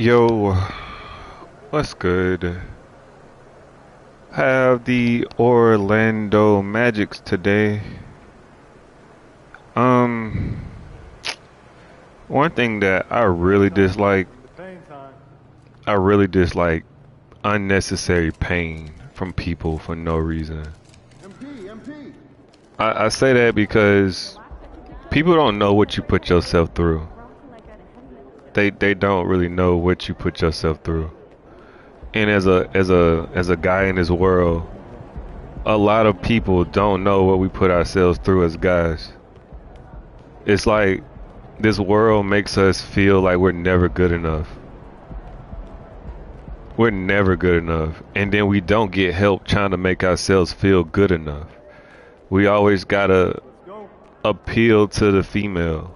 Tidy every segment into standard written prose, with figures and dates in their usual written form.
Yo, what's good? Have the Orlando Magics today. Um, One thing that I really dislike unnecessary pain from people for no reason. I say that because people don't know what you put yourself through. They don't really know what you put yourself through. And as a guy in this world, a lot of people don't know what we put ourselves through as guys. It's like this world makes us feel like we're never good enough. We're never good enough. And then we don't get help trying to make ourselves feel good enough. We always gotta appeal to the female.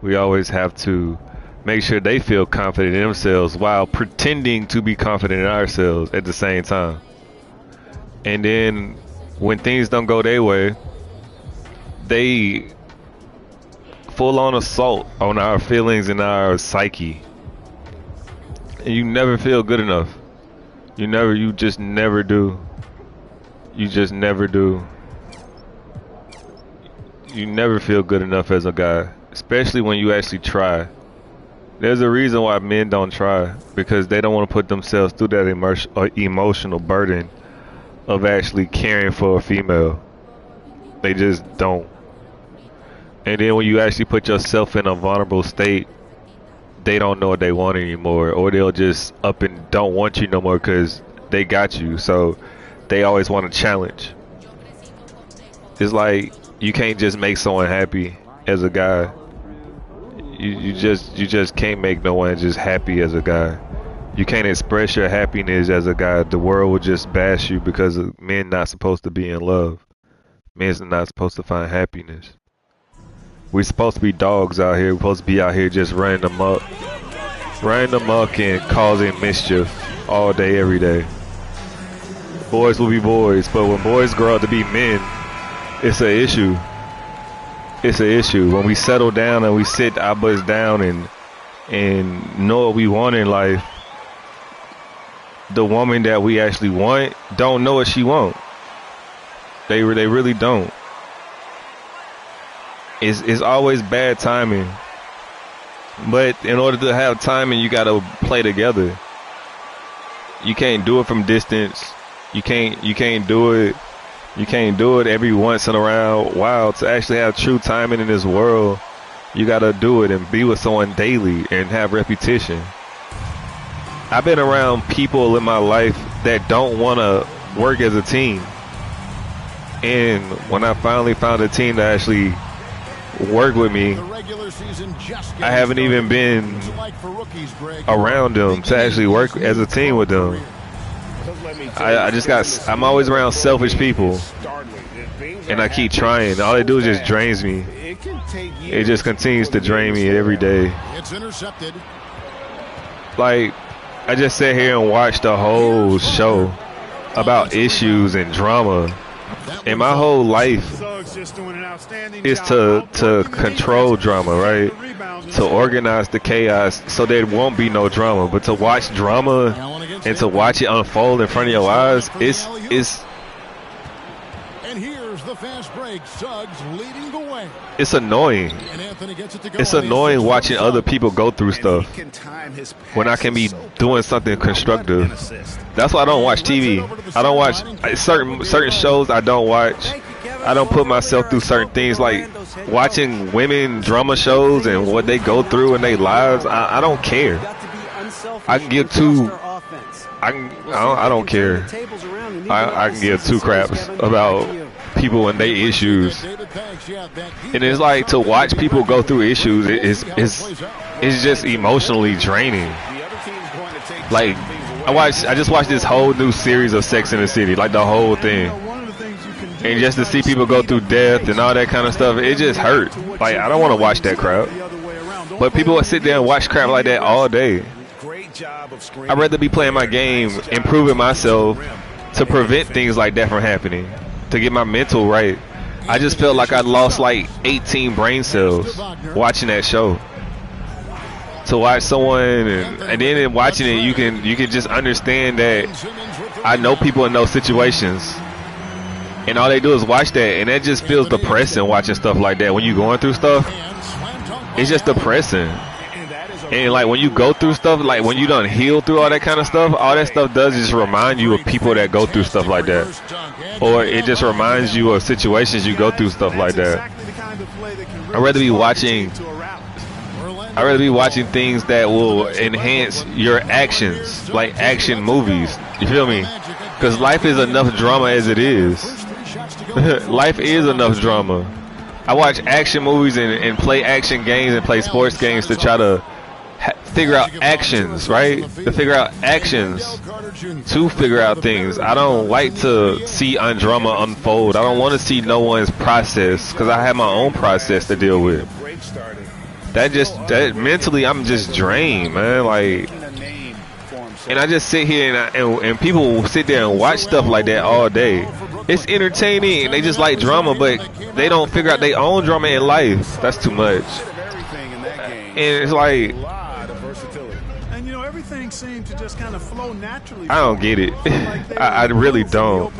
We always have to make sure they feel confident in themselves while pretending to be confident in ourselves at the same time. And then when things don't go their way, they full on assault on our feelings and our psyche. And you never feel good enough. You just never do. You just never do. You never feel good enough as a guy, especially when you actually try. There's a reason why men don't try, because they don't want to put themselves through that emotional burden of actually caring for a female. They just don't. And then when you actually put yourself in a vulnerable state, they don't know what they want anymore, or they'll just up and don't want you no more because they got you. So they always want to challenge. It's like you can't just make someone happy as a guy. You just can't make no one just happy as a guy. You can't express your happiness as a guy. The world will just bash you because men not supposed to be in love. Men's not supposed to find happiness. We're supposed to be dogs out here. We're supposed to be out here just running amok and causing mischief all day, every day. Boys will be boys, but when boys grow up to be men, it's an issue. It's an issue. When we settle down and we sit our butts down and know what we want in life, the woman that we actually want don't know what she wants. They really don't. It's always bad timing. But in order to have timing, you gotta play together. You can't do it from distance. You can't do it. You can't do it every once in a while. To actually have true timing in this world, you gotta do it and be with someone daily and have repetition. I've been around people in my life that don't want to work as a team. And when I finally found a team that actually work with me, I haven't even been around them to actually work as a team with them. I'm always around selfish people, and I keep trying. All they do is just drains me. It just continues to drain me every day. Like, I just sat here and watched the whole show about issues and drama, and my whole life is to control drama, right? To organize the chaos so there won't be no drama. But to watch drama and to watch it unfold in front of your eyes, it's and here's the fast break. Suggs leading the way. It's annoying. It's annoying watching other people go through stuff when I can be doing something constructive. That's why I don't watch TV. I don't watch certain shows. I don't watch. I don't put myself through certain things, like watching women drama shows and what they go through in their lives. I don't care. I can give two. I don't care. I can give two craps about people and their issues. And it's like, to watch people go through issues, it's just emotionally draining. Like, I just watched this whole new series of Sex and the City, like the whole thing. And just to see people go through death and all that kind of stuff, it just hurt. Like, I don't want to watch that crap. But people will sit there and watch crap like that all day. I'd rather be playing my game, improving myself to prevent things like that from happening, to get my mental right. I just felt like I lost like 18 brain cells watching that show. to watch someone, and then in watching it, you can just understand that I know people in those situations, and all they do is watch that, and that just feels depressing watching stuff like that. When you're going through stuff, it's just depressing. And like when you go through stuff, like when you done heal through all that kind of stuff, all that stuff does is just remind you of people that go through stuff like that, or it just reminds you of situations you go through stuff like that. I'd rather be watching things that will enhance your actions, like action movies. You feel me? Because life is enough drama as it is. Life is enough drama. I watch action movies and play action games and play sports games to try to figure out actions, right? To figure out actions, to figure out things. I don't like to see drama unfold. I don't want to see no one's process, because I have my own process to deal with. That mentally, I'm just drained, man. Like, and I just sit here and people will sit there and watch stuff like that all day. It's entertaining, and they just like drama, but they don't figure out their own drama in life. That's too much. And it's like, and you know, everything seemed to just kind of flow naturally. I don't get it. I really don't.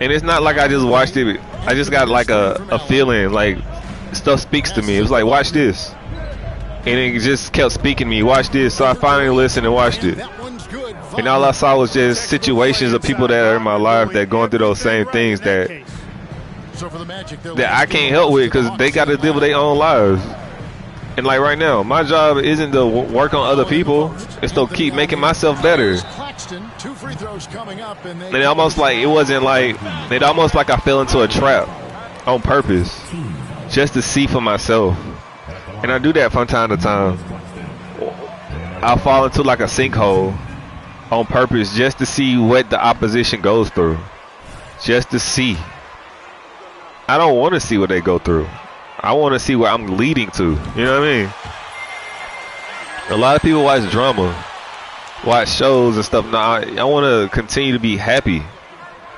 And it's not like I just watched it. I just got like a feeling, like stuff speaks to me. It was like, watch this. And it just kept speaking to me, watch this. So I finally listened and watched it. And all I saw was just situations of people that are in my life that going through those same things that I can't help with, because they got to deal with their own lives. And like right now, my job isn't to work on other people. It's to keep making myself better. And it almost like I fell into a trap on purpose, just to see for myself. And I do that from time to time. I'll fall into like a sinkhole on purpose, just to see what the opposition goes through. Just to see. I don't want to see what they go through. I want to see where I'm leading to. You know what I mean? A lot of people watch drama, watch shows and stuff. Now, I want to continue to be happy.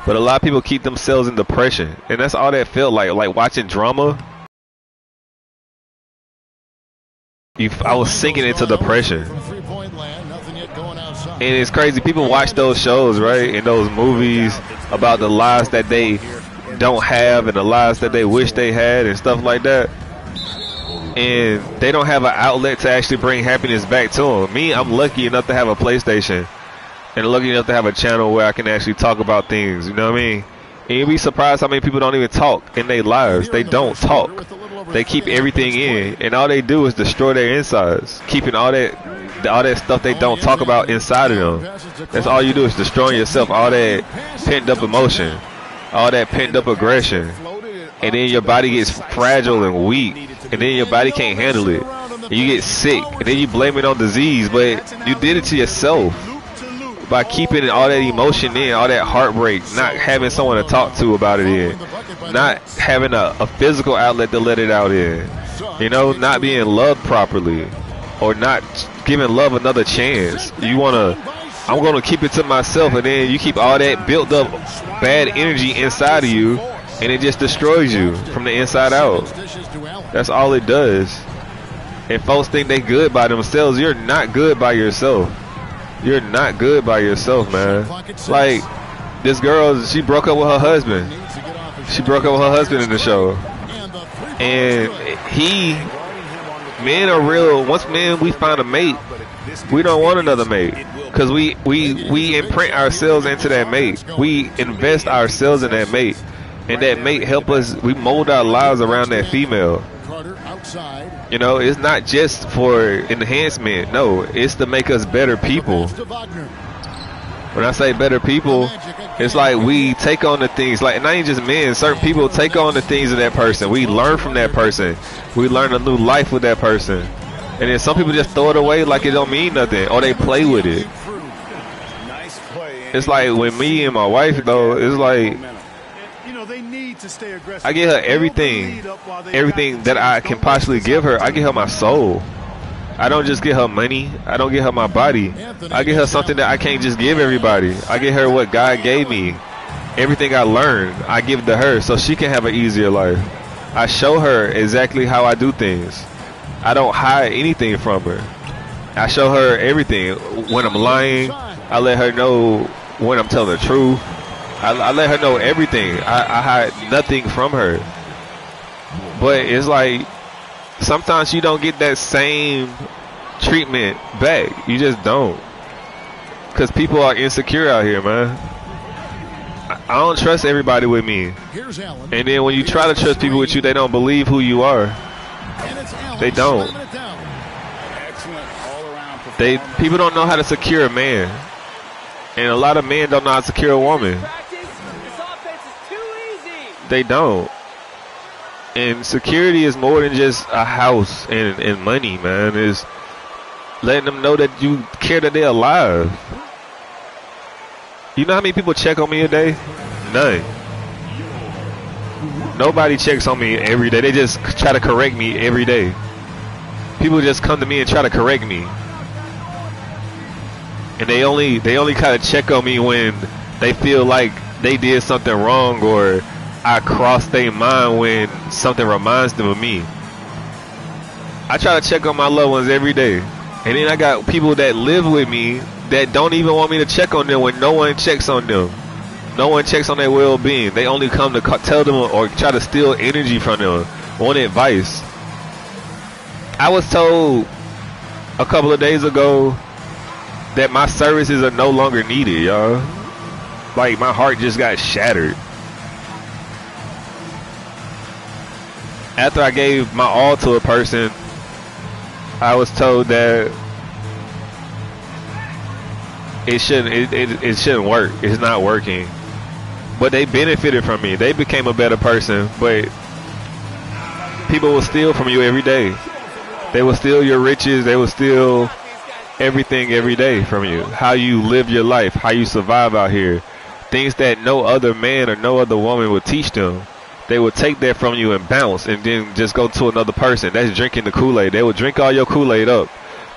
But a lot of people keep themselves in depression. And that's all that felt like watching drama. I was sinking into depression. And it's crazy. People watch those shows, right? And those movies about the lives that they don't have and the lives that they wish they had and stuff like that. And they don't have an outlet to actually bring happiness back to them. Me, I'm lucky enough to have a PlayStation and lucky enough to have a channel where I can actually talk about things. You know what I mean? And you'd be surprised how many people don't even talk in their lives. They don't talk. They keep everything in, and all they do is destroy their insides, keeping all that stuff they don't talk about inside of them. That's all you do, is destroying yourself, all that pent up emotion, all that pent up aggression, and then your body gets fragile and weak, and then your body can't handle it, and you get sick, and then you blame it on disease, but you did it to yourself by keeping all that emotion in, all that heartbreak, not having someone to talk to about it in, not having a physical outlet to let it out in, you know, not being loved properly, or not giving love another chance. I'm gonna keep it to myself, and then you keep all that built up bad energy inside of you, and it just destroys you from the inside out. That's all it does. And folks think they good by themselves. You're not good by yourself. You're not good by yourself, man. Like, this girl, she broke up with her husband. She broke up with her husband in the show. And men are real. Once we find a mate, we don't want another mate. Because we imprint ourselves into that mate. We invest ourselves in that mate. And that mate help us, we mold our lives around that female. You know, it's not just for enhancement. No, it's to make us better people. When I say better people, it's like we take on the things, like not even just men, certain people take on the things of that person. We learn from that person. We learn a new life with that person. And then some people just throw it away like it don't mean nothing, or they play with it. It's like when me and my wife, though, it's like I give her everything that I can possibly give her. I give her my soul. I don't just give her money. I don't give her my body. I give her something that I can't just give everybody. I give her what God gave me. Everything I learned, I give to her so she can have an easier life. I show her exactly how I do things. I don't hide anything from her. I show her everything. When I'm lying, I let her know when I'm telling the truth. I let her know everything. I hide nothing from her. But it's like sometimes you don't get that same treatment back. You just don't. Because people are insecure out here, man. I don't trust everybody with me. And then when you try to trust people with you, they don't believe who you are. They don't. People don't know how to secure a man. And a lot of men don't know how to secure a woman. They don't. And security is more than just a house and money, man. It's letting them know that you care that they're alive. You know how many people check on me a day? None. Nobody checks on me every day. They just try to correct me every day. People just come to me and try to correct me. And they only kind of check on me when they feel like they did something wrong or I cross their mind when something reminds them of me. I try to check on my loved ones every day. And then I got people that live with me that don't even want me to check on them when no one checks on them. No one checks on their well-being. They only come to tell them or try to steal energy from them, want advice. I was told a couple of days ago that my services are no longer needed, y'all. Like, my heart just got shattered. After I gave my all to a person, I was told that it shouldn't work. It's not working. But they benefited from me. They became a better person. But people will steal from you every day. They will steal your riches. They will steal everything every day from you. How you live your life. How you survive out here. Things that no other man or no other woman will teach them. They will take that from you and bounce and then just go to another person. That's drinking the Kool-Aid. They will drink all your Kool-Aid up.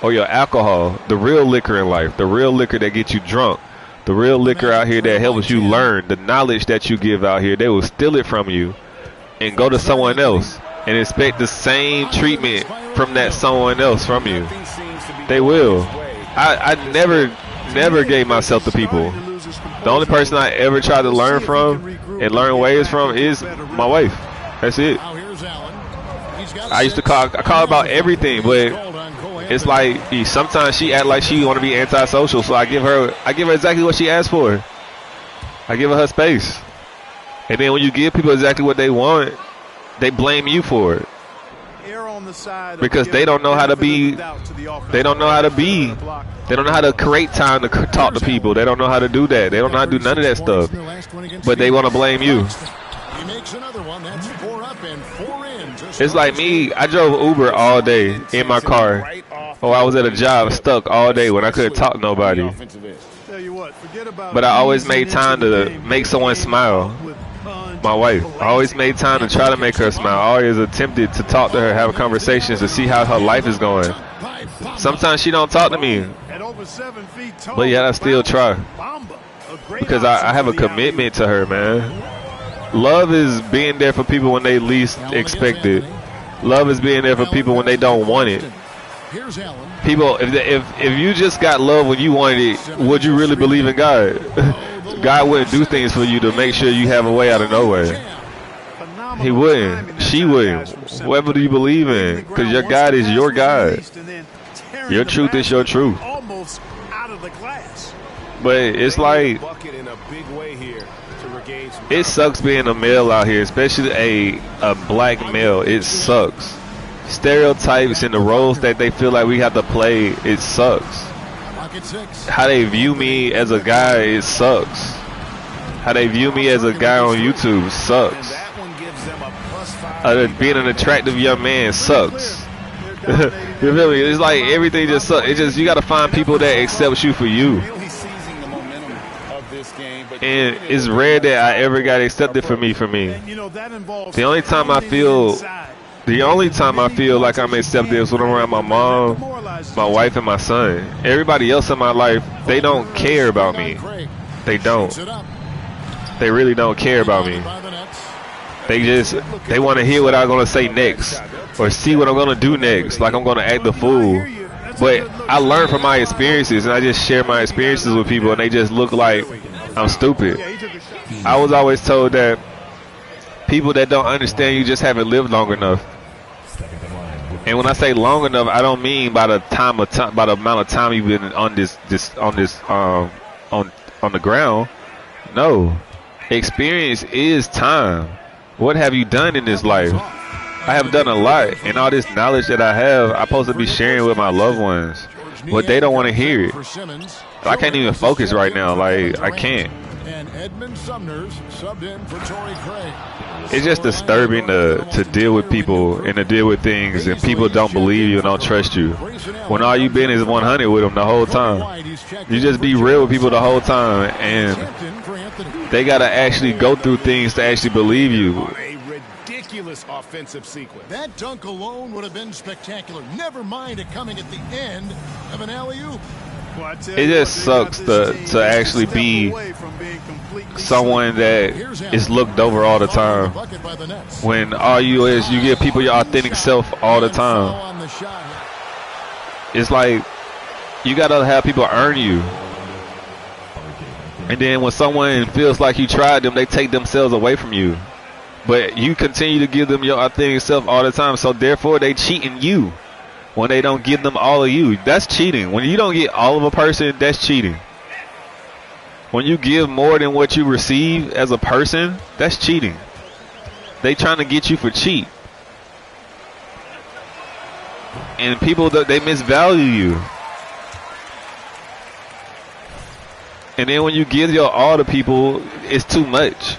Or your alcohol, the real liquor in life, the real liquor that gets you drunk, the real liquor out here that helps you learn, the knowledge that you give out here, they will steal it from you and go to someone else and expect the same treatment from that someone else from you. They will. I never gave myself to people. The only person I ever tried to learn from and learn ways from is my wife. That's it. I used to call about everything, but it's like sometimes she act like she want to be antisocial, so I give her exactly what she asked for. I give her space, and then when you give people exactly what they want, they blame you for it because they don't know how to be. They don't know how to be. They don't know how to create time to talk to people. They don't know how to do that. They don't know how to do none of that stuff, but they want to blame you. It's like me. I drove Uber all day in my car. Oh, I was at a job stuck all day when I couldn't talk to nobody. But I always made time to make someone smile. My wife. I always made time to try to make her smile. I always attempted to talk to her, have conversations to see how her life is going. Sometimes she don't talk to me. But yet I still try. Because I have a commitment to her, man. Love is being there for people when they least expect it. Love is being there for people when they don't want it. People, if you just got love when you wanted it, would you really believe in God? God wouldn't do things for you to make sure you have a way out of nowhere. He wouldn't. She wouldn't. Whoever do you believe in? Because your God is your God. Your truth is your truth. But it's like, it sucks being a male out here, especially a black male. It sucks. Stereotypes and the roles that they feel like we have to play, it sucks. How they view me as a guy, it sucks. How they view me as a guy on YouTube sucks. Being an attractive young man sucks. You feel me? It's like everything just sucks. It's just, you gotta find people that accept you for you. And it's rare that I ever got accepted for me. The only time I feel like I'm accepted is when I'm around my mom, my wife, and my son. Everybody else in my life, they don't care about me. They don't. They really don't care about me. They want to hear what I'm going to say next or see what I'm going to do next, like I'm going to act the fool. But I learned from my experiences, and I just share my experiences with people, and they just look like I'm stupid. I was always told that people that don't understand you just haven't lived long enough. And when I say long enough, I don't mean by the amount of time you've been on on the ground. No, experience is time. What have you done in this life? I have done a lot, and all this knowledge that I have, I'm supposed to be sharing with my loved ones, but they don't want to hear it. I can't even focus right now. Like, I can't. It's just disturbing to deal with people and to deal with things, and people don't believe you and don't trust you, when all you've been is 100 with them the whole time. You just be real with people the whole time, and they got to actually go through things to actually believe you. Ridiculous offensive sequence. That dunk alone would have been spectacular. Never mind it coming at the end of an alley-oop. It just sucks to actually be someone that is looked over all the time, when all you is, you give people your authentic self all the time. It's like you gotta have people earn you, and then when someone feels like you tried them, they take themselves away from you. But you continue to give them your authentic self all the time, so therefore they cheating you when they don't give them all of you. That's cheating. When you don't get all of a person, that's cheating. When you give more than what you receive as a person, that's cheating. They trying to get you for cheap. And people, they misvalue you. And then when you give your all to people, it's too much.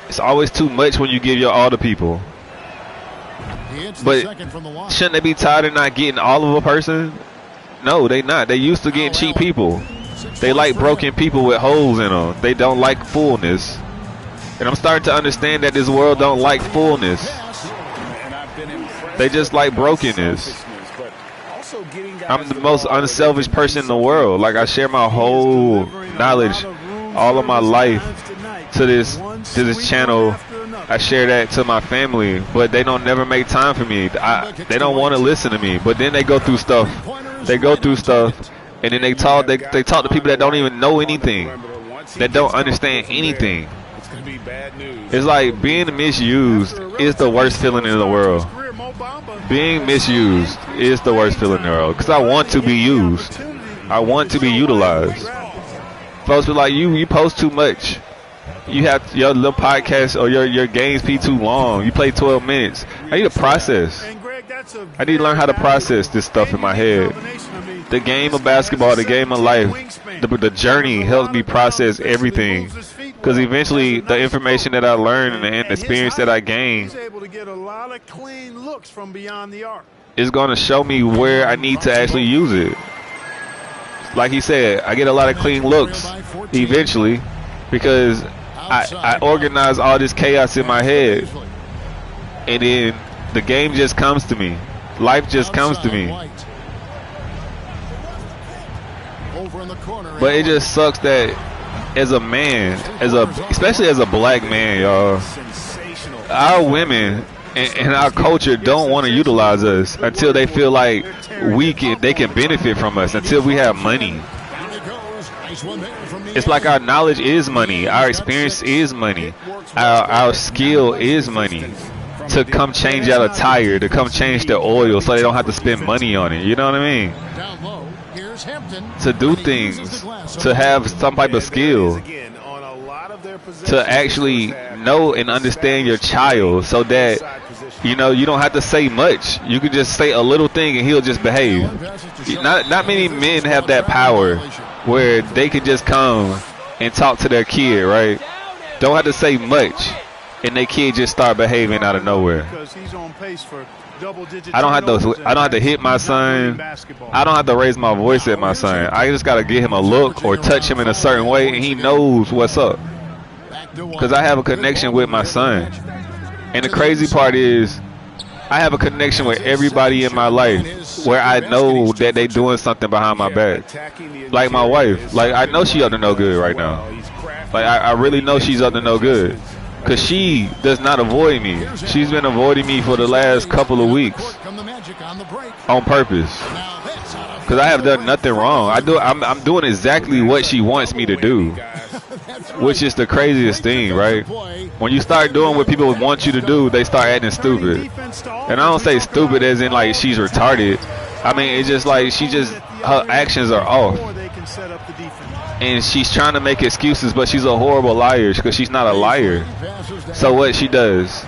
It's always too much when you give your all to people. But shouldn't they be tired of not getting all of a person? No, they not. They used to getting cheap people. They like broken people with holes in them. They don't like fullness. And I'm starting to understand that this world don't like fullness. They just like brokenness. I'm the most unselfish person in the world. Like, I share my whole knowledge, all of my life to this channel. I share that to my family, but they don't never make time for me. They don't want to listen to me. But then they go through stuff. They go through stuff, and then they talk to people that don't even know anything, that don't understand anything. It's like being misused is the worst feeling in the world. Being misused is the worst feeling in the world, because I want to be used. I want to be utilized. Folks be like, you post too much. You have your little podcast or your games be too long. You play 12 minutes. I need to process. I need to learn how to process this stuff in my head. The game of basketball, the game of life, the journey helps me process everything. Because eventually, the information that I learn and the experience that I gain is going to show me where I need to actually use it. Like he said, I get a lot of clean looks eventually, because I organize all this chaos in my head, and then the game just comes to me. Life just comes to me. But it just sucks that as a man, especially as a black man, y'all, our women and our culture don't want to utilize us until they feel like they can benefit from us, until we have money. It's like our knowledge is money, our experience is money, our skill is money. To come change out a tire, to come change the oil, so they don't have to spend money on it. You know what I mean? To do things, to have some type of skill, to actually know and understand your child, so that you don't have to say much. You can just say a little thing and he'll just behave. Not many men have that power where they can just come and talk to their kid, right? Don't have to say much, and their kid just start behaving out of nowhere. I don't have to hit my son. I don't have to raise my voice at my son. I just gotta give him a look or touch him in a certain way, and he knows what's up. Because I have a connection with my son. And the crazy part is, I have a connection with everybody in my life where I know that they doing something behind my back. Like my wife. Like, I know she up to no good right now. Like, I really know she's up to no good. Because she does not avoid me. She's been avoiding me for the last couple of weeks. on the break. on purpose. Now that's out of Because I have done nothing wrong. I'm doing exactly what she wants me to do, which is the craziest thing, right? When you start doing what people want you to do, they start acting stupid. And I don't say stupid as in like she's retarded. I mean, it's just like her actions are off. And she's trying to make excuses, but she's a horrible liar because she's not a liar. So what she does,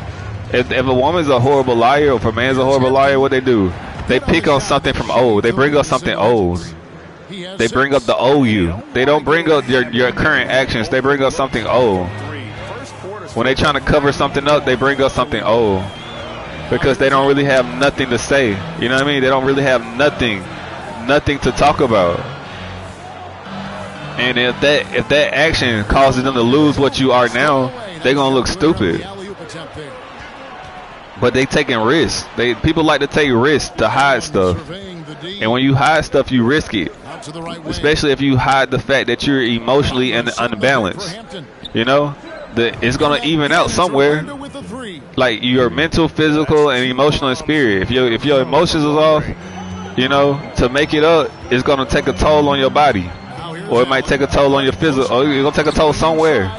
if a woman's a horrible liar or if a man's a horrible liar, what they do? They pick on something from old. They bring up something old. They bring up the old you. They don't bring up your current actions. They bring up something old. When they trying to cover something up, they bring up something old. Because they don't really have nothing to say. You know what I mean? They don't really have nothing to talk about. And if that action causes them to lose what you are now, they're gonna look stupid. But they taking risks. People like to take risks to hide stuff. And when you hide stuff, you risk it. Especially if you hide the fact that you're emotionally unbalanced. You know? It's gonna even out somewhere. Like your mental, physical, and emotional and spirit. If your emotions is off, you know, to make it up, it's gonna take a toll on your body. Or it might take a toll on your physical. Or it's gonna take a toll somewhere.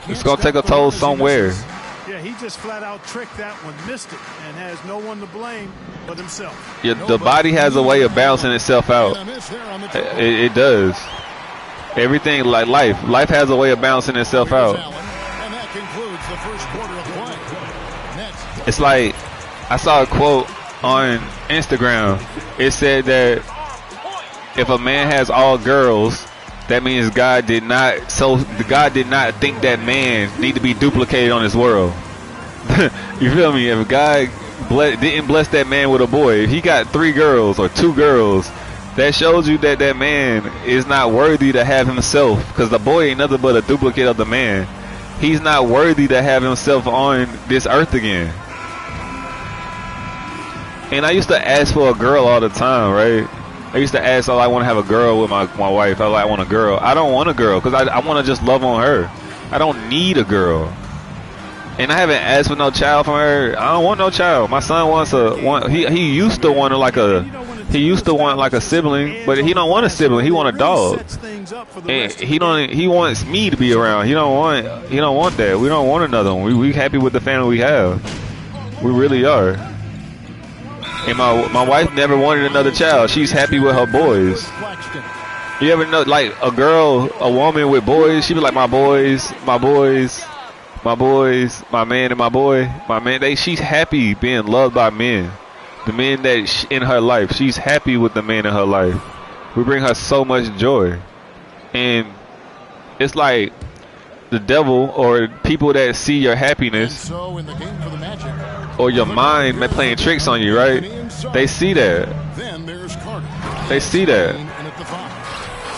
It's gonna take a toll somewhere. Yeah, he just flat out tricked that one, missed it, and has no one to blame but himself. Yeah, the body has a way of balancing itself out. It does. Everything like life has a way of balancing itself out. And that concludes the first quarter of play. It's like I saw a quote on Instagram. It said that if a man has all girls, that means God did not think that man need to be duplicated on this world. You feel me? If God didn't bless that man with a boy, if he got 3 girls or 2 girls, that shows you that that man is not worthy to have himself, because the boy ain't nothing but a duplicate of the man. He's not worthy to have himself on this earth again. And I used to ask for a girl all the time, right? I used to ask, oh, I want to have a girl with my wife. I want a girl. I don't want a girl because I want to just love on her. I don't need a girl. And I haven't asked for no child from her. I don't want no child. My son wants he used to want like a sibling, but he don't want a sibling. He want a dog. And he wants me to be around. He don't want that. We don't want another one. We happy with the family we have. We really are. And my wife never wanted another child. She's happy with her boys. You ever know, like a woman with boys, she be like, my boys, my man and my boy, my man. She's happy being loved by men. The men that in her life, she's happy with the men in her life. We bring her so much joy. And it's like the devil or people that see your happiness or your mind playing tricks on you, right? They see that. They see that.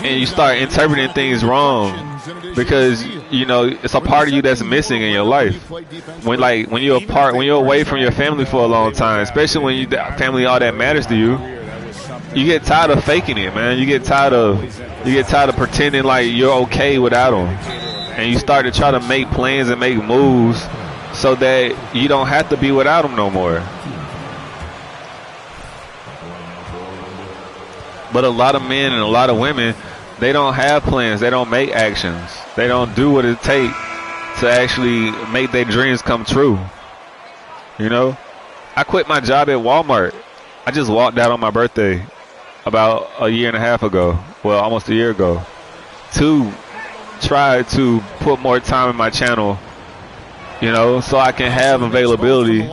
And you start interpreting things wrong because, you know, it's a part of you that's missing in your life. When you're away from your family for a long time, especially when family all that matters to you, you get tired of faking it, man. You get tired of pretending like you're okay without them. And you start to try to make plans and make moves so that you don't have to be without them no more. But a lot of men and a lot of women, they don't have plans. They don't make actions. They don't do what it takes to actually make their dreams come true. You know? I quit my job at Walmart. I just walked out on my birthday about a year and a half ago. Well, almost a year ago. To try to put more time in my channel, you know, so I can have availability.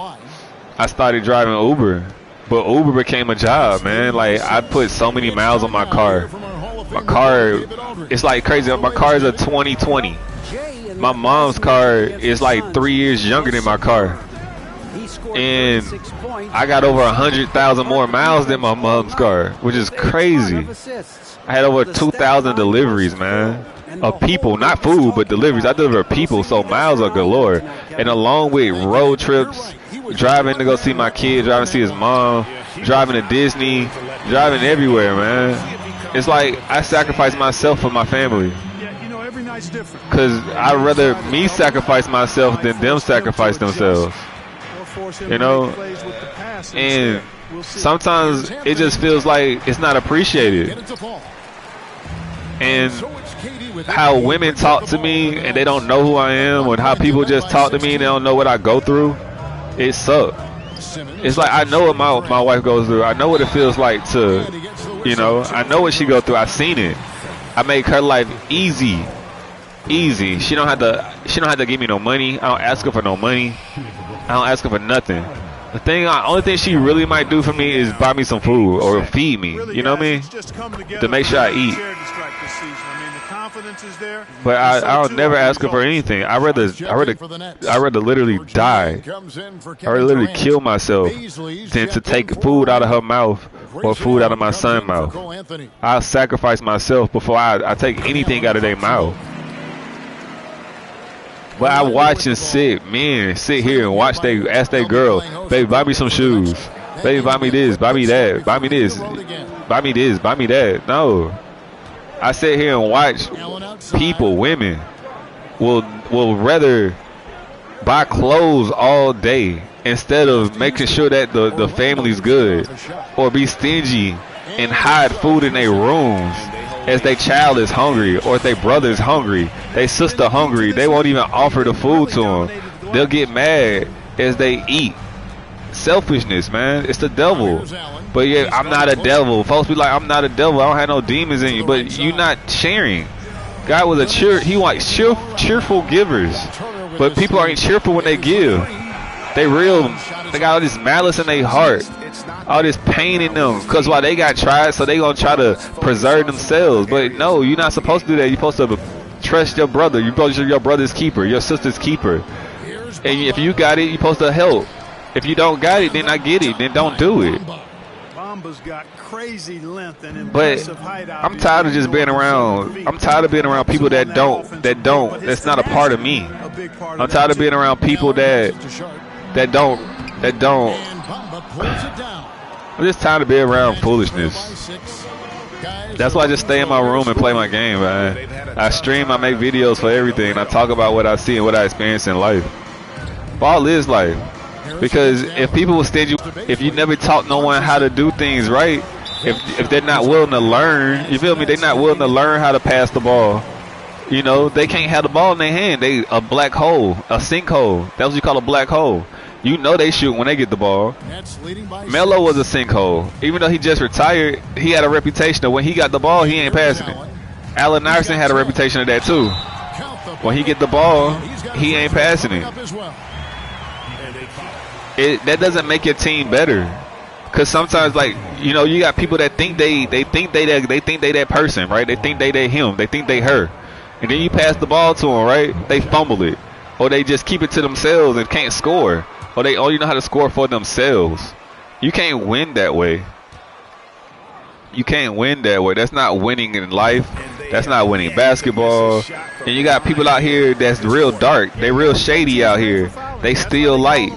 I started driving Uber. But Uber became a job, man. Like, I put so many miles on my car. My car, it's like crazy. My car is a 2020. My mom's car is like 3 years younger than my car. And I got over 100,000 more miles than my mom's car, which is crazy. I had over 2,000 deliveries, man. Of people, not food, but deliveries. I deliver people, so miles are galore. And along with road trips, driving to go see my kid, driving to see his mom, driving to Disney, driving everywhere, man. It's like I sacrifice myself for my family. Because I'd rather me sacrifice myself than them sacrifice themselves. You know? And sometimes it just feels like it's not appreciated. And how women talk to me and they don't know who I am, or how people just talk to me and they don't know what I go through, it sucks. It's like I know what my wife goes through. I know what it feels like to, you know, I know what she goes through. I've seen it. I make her life easy. She don't have to give me no money. I don't ask her for no money. I don't ask her for nothing. The only thing she really might do for me is buy me some food or feed me. You know what I mean? To make sure I eat. But I'll never ask her for anything. I rather literally die. I rather literally kill myself than to take food out of her mouth or food out of my son's mouth. I'll sacrifice myself before I take anything out of their mouth. But I watch and sit here and watch ask they girl, baby, buy me some shoes. Baby, buy me this, buy me that, buy me this, buy me this, buy me that. No. I sit here and watch people, women, will rather buy clothes all day instead of making sure that the family's good, or be stingy and hide food in their rooms as their child is hungry, or if their brother is hungry, their sister hungry. They won't even offer the food to them. They'll get mad as they eat. Selfishness, man. It's the devil. But yeah, I'm not a devil. Folks be like, I'm not a devil. I don't have no demons in you. But you not sharing. God was He wants cheerful givers. But people aren't cheerful when they give. They got all this malice in their heart. All this pain in them. Because why they got tried, so they gonna try to preserve themselves. But no, you're not supposed to do that. You're supposed to trust your brother. You're supposed to be your brother's keeper, your sister's keeper. And if you got it, you're supposed to help. If you don't got it, then I get it. Then don't do it. Got crazy length and but I'm tired of just being around. I'm tired of being around people that's not a part of me. I'm tired of being around people that don't. I'm just tired of being around foolishness. That's why I just stay in my room and play my game, man. I stream, I make videos for everything. I talk about what I see and what I experience in life. Ball is life. Because if people will stingy, if you never taught no one how to do things right, if they're not willing to learn, you feel me? They're not willing to learn how to pass the ball. You know, they can't have the ball in their hand. They a black hole, a sinkhole. That's what you call a black hole. You know they shoot when they get the ball. Melo was a sinkhole. Even though he just retired, he had a reputation of when he got the ball, he ain't passing it. Allen Iverson had a reputation of that too. When he get the ball, he ain't passing it. That doesn't make your team better, cause sometimes, like, you know, you got people that think they think they that person, right? They think they him, they think they her, and then you pass the ball to them, right? They fumble it, or they just keep it to themselves and can't score, or they only know how to score for themselves. You can't win that way. You can't win that way. That's not winning in life. That's not winning basketball. And you got people out here that's real dark. They real shady out here. They steal light.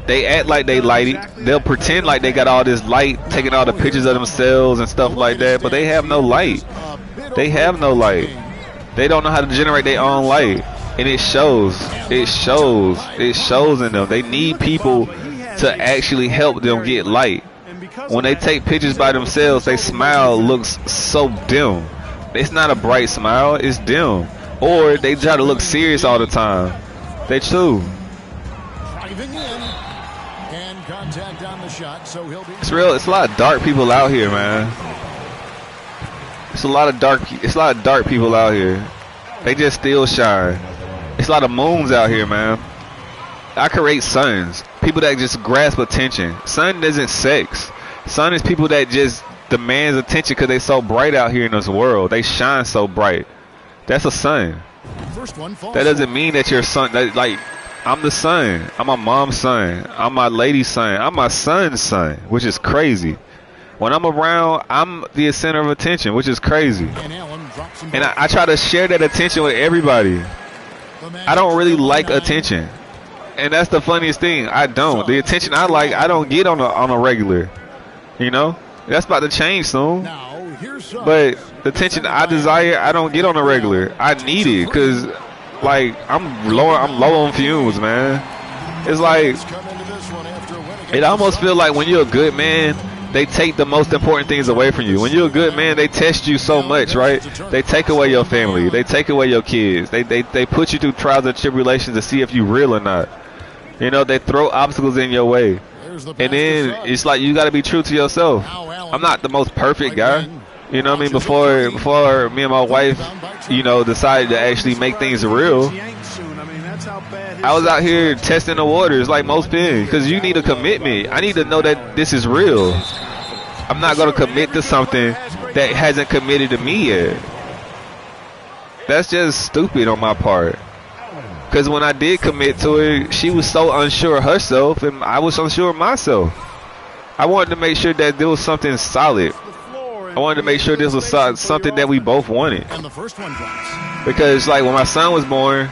They act like they light it. They'll pretend like they got all this light, taking all the pictures of themselves and stuff like that, but they have no light. They have no light. They don't know how to generate their own light. And it shows. It shows. It shows in them. They need people to actually help them get light. When they take pictures by themselves, their smile looks so dim. It's not a bright smile. It's dim. Or they try to look serious all the time. They too. It's real. It's a lot of dark people out here, man. It's a lot of dark people out here. They just still shine. It's a lot of moons out here, man. I create suns. People that just grasp attention. Sun isn't sex. Sun is people that just demands attention because they so bright out here in this world. They shine so bright. That's a sun. That doesn't mean that your son. Like, I'm the son. I'm my mom's son. I'm my lady's son. I'm my son's son, which is crazy. When I'm around, I'm the center of attention, which is crazy. And I try to share that attention with everybody. I don't really like attention. And that's the funniest thing. I don't. The attention I like, I don't get on a regular. You know? That's about to change soon. But the attention I desire, I don't get on a regular. I need it because, like, I'm low on fumes, man. It's like, It almost feels like when you're a good man, they take the most important things away from you. When you're a good man, they test you so much, right? They take away your family. They take away your kids. They put you through trials and tribulations to see if you real or not. You know, they throw obstacles in your way. And then it's like you got to be true to yourself. I'm not the most perfect guy. You know what I mean? Before me and my wife, you know, decided to actually make things real, I was out here testing the waters like most men, because you need a commitment. I need to know that this is real. I'm not going to commit to something that hasn't committed to me yet. That's just stupid on my part. Because when I did commit to it, she was so unsure of herself, and I was unsure of myself. I wanted to make sure that there was something solid. I wanted to make sure this was something that we both wanted. Because, like, when my son was born,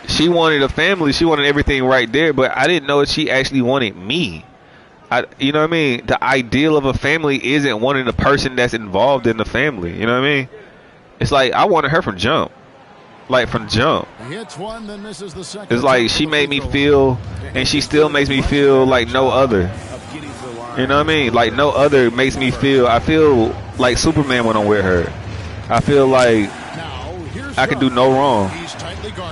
she wanted a family. She wanted everything right there, but I didn't know that she actually wanted me. You know what I mean? The ideal of a family isn't wanting the person that's involved in the family. You know what I mean? It's like I wanted her from jump. Like from jump. It's like she made me feel, and she still makes me feel like no other. You know what I mean? Like no other makes me feel. I feel like Superman when I'm with her. I feel like I can do no wrong.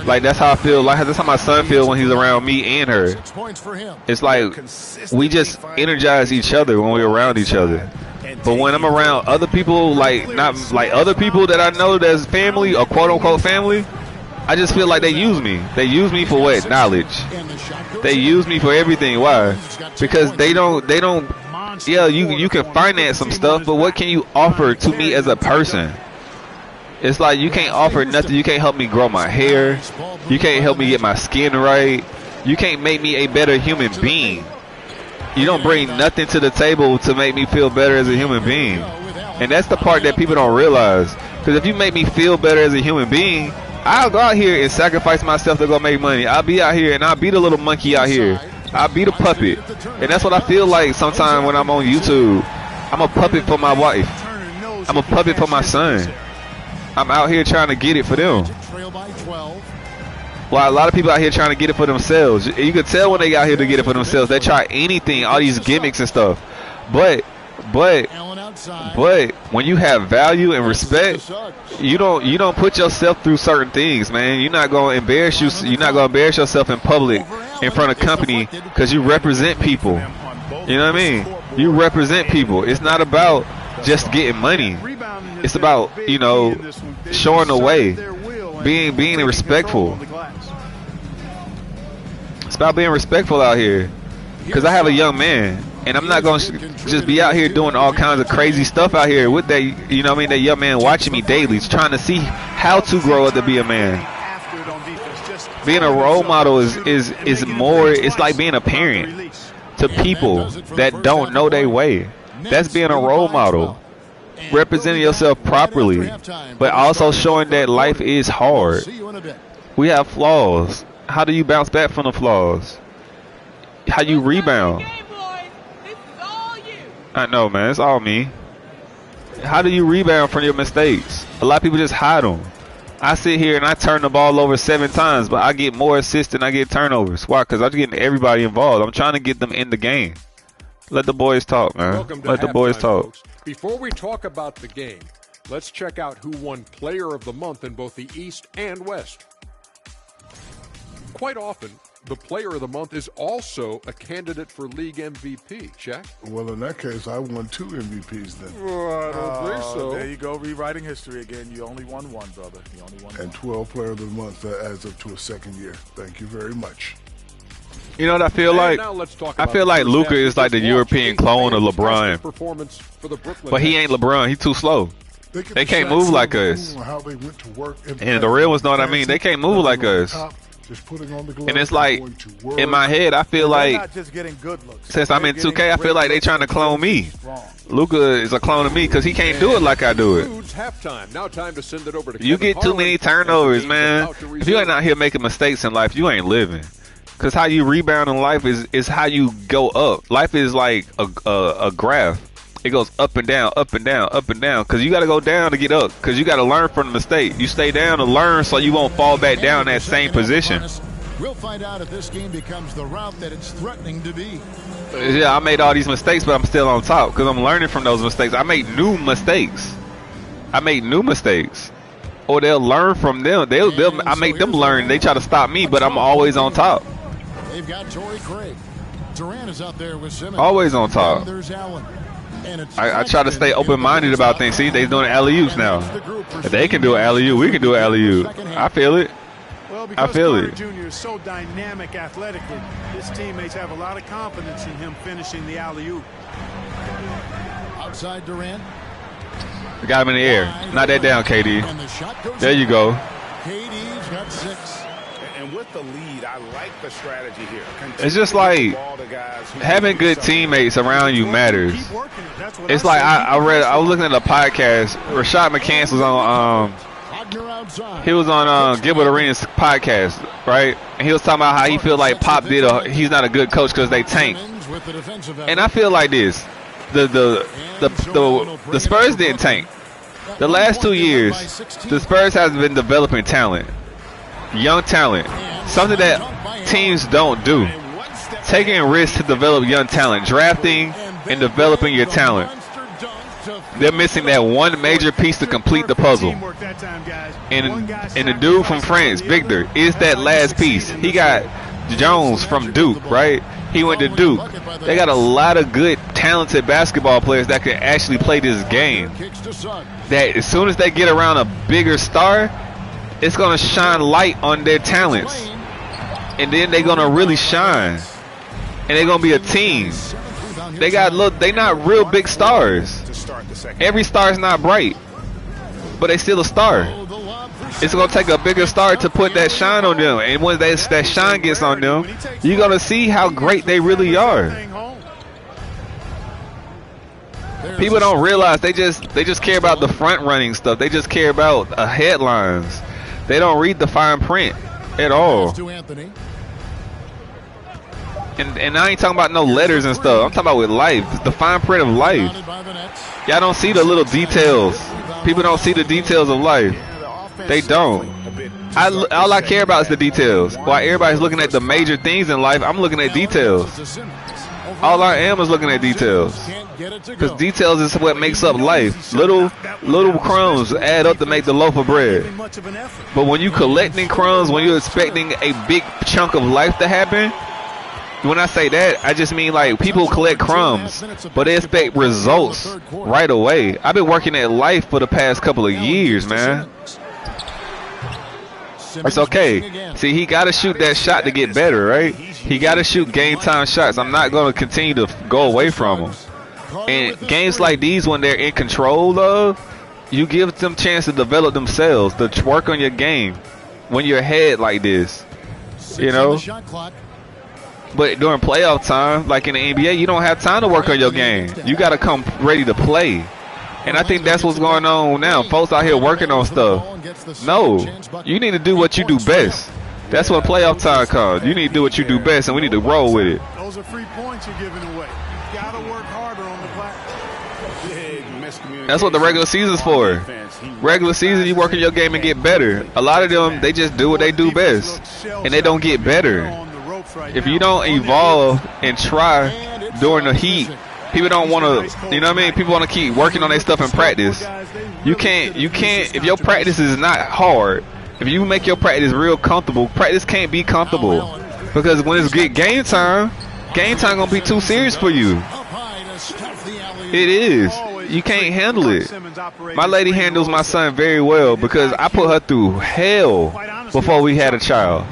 Like that's how I feel. Like that's how my son feels when he's around me and her. It's like we just energize each other when we're around each other. But when I'm around other people, like not like other people that I know that's family or quote unquote family, I just feel like they use me. They use me for what? Knowledge. They use me for everything. Why? Because they don't. Yeah, you can finance some stuff, but what can you offer to me as a person? It's like you can't offer nothing. You can't help me grow my hair. You can't help me get my skin right. You can't make me a better human being. You don't bring nothing to the table to make me feel better as a human being. And that's the part that people don't realize. Because if you make me feel better as a human being, I'll go out here and sacrifice myself to go make money. I'll be out here and I'll be the little monkey out here. I'll be the puppet. And that's what I feel like sometimes when I'm on YouTube. I'm a puppet for my wife. I'm a puppet for my son. I'm out here trying to get it for them. Well, a lot of people out here trying to get it for themselves. You can tell when they out here to get it for themselves. They try anything, all these gimmicks and stuff. But when you have value and respect, you don't put yourself through certain things, man. You're not gonna embarrass yourself in public in front of company because you represent people. You know what I mean? You represent people. It's not about just getting money. It's about, you know, showing the way, being respectful. It's about being respectful out here. Because I have a young man, and I'm not going to just be out here doing all kinds of crazy stuff out here with that, you know what I mean, that young man watching me daily, trying to see how to grow up to be a man. Being a role model is more, it's like being a parent to people that don't know their way. That's being a role model. Representing yourself properly, but also showing that life is hard. We have flaws. How do you bounce back from the flaws? How you rebound? I know, man. It's all me. How do you rebound from your mistakes? A lot of people just hide them. I sit here and I turn the ball over 7 times, but I get more assists than I get turnovers. Why? Because I'm getting everybody involved. I'm trying to get them in the game. Let the boys talk, man. Let the boys talk. Folks. Before we talk about the game, let's check out who won Player of the Month in both the East and West. Quite often, the Player of the Month is also a candidate for League MVP. Check. Well, in that case, I won 2 MVPs then. I don't think so. There you go, rewriting history again. You only won one, brother. You only won one. And 12 Player of the Month. That adds up to a second year. Thank you very much. You know what I feel like? I feel like Luka is like the European clone of LeBron. But he ain't LeBron. He's too slow. They can't move like us. And the real ones know what I mean. They can't move like us. And it's like, in my head, I feel like, since I'm in 2K, I feel like they trying to clone me. Luka is a clone of me because he can't do it like I do it. You get too many turnovers, man. If you ain't out here making mistakes in life, you ain't living. Because how you rebound in life is how you go up. Life is like a graph. It goes up and down, up and down, up and down. Because you got to go down to get up. Because you got to learn from the mistake. You stay down to learn so you won't fall back down in that same position. We'll find out if this game becomes the route that it's threatening to be. Yeah, I made all these mistakes, but I'm still on top because I'm learning from those mistakes. I make new mistakes. Or they'll learn from them. I make them learn. They try to stop me, but I'm always on top. They've got Torrey Craig. Durant is out there with Simmons. Always on top. There's Allen. I try to stay open-minded about things. See, they're doing alley-oops now. If they can do an alley-oop, we can do an alley-oop. I feel it. Well, I feel it. Jr. is so dynamic athletically, his teammates have a lot of confidence in him finishing the alley-oop. Outside Durant. Got him in the air. Knock that down, KD. There you go. KD's got 6. And with the lead, I like the strategy here. It's just like having good teammates around you matters. It's like I was looking at a podcast. Rashad McCants was on Gilbert Arenas' podcast, right? And he was talking about how he feel like Pop he's not a good coach because they tank. And I feel like this. The Spurs didn't tank. The last 2 years, the Spurs has been developing talent. Young talent, something that teams don't do. Taking risks to develop young talent, drafting and developing your talent. They're missing that one major piece to complete the puzzle. And the dude from France, Victor, is that last piece. He got Jones from Duke, right? He went to Duke. They got a lot of good, talented basketball players that can actually play this game. That as soon as they get around a bigger star, it's going to shine light on their talents. And then they're going to really shine. And they're going to be a team. They not real big stars. Every star is not bright. But they still a star. It's going to take a bigger star to put that shine on them. And when that shine gets on them, you're going to see how great they really are. People don't realize they just care about the front running stuff. They just care about headlines. They don't read the fine print at all. And I ain't talking about no letters and stuff. I'm talking about with life, the fine print of life. Y'all don't see the little details. People don't see the details of life. They don't. All I care about is the details. While everybody's looking at the major things in life, I'm looking at details. All I am is looking at details. Because details is what makes up life. Little crumbs add up to make the loaf of bread. But when you collecting crumbs, when you're expecting a big chunk of life to happen, when I say that, I just mean like people collect crumbs, but they expect results right away. I've been working at life for the past couple of years, man. It's okay. See, he got to shoot that shot to get better, right? He got to shoot game time shots. I'm not going to continue to go away from him. And games like these, when they're in control of, you give them a chance to develop themselves, to work on your game when you're ahead like this, you know? But during playoff time, like in the NBA, you don't have time to work on your game. You got to come ready to play. And I think that's what's going on now. Folks out here working on stuff. No, you need to do what you do best. That's what playoff time comes. You need to do what you do best, and we need to roll with it. Those are free points you're giving away. You got to work harder on the glass. That's what the regular season's for. Regular season, you work on your game and get better. A lot of them, they just do what they do best, and they don't get better. If you don't evolve and try during the heat, people don't want to, you know what I mean? People want to keep working on their stuff in practice. You can't, if your practice is not hard, if you make your practice real comfortable, practice can't be comfortable. Because when it's game time gonna be too serious for you. It is. You can't handle it. My lady handles my son very well because I put her through hell before we had a child.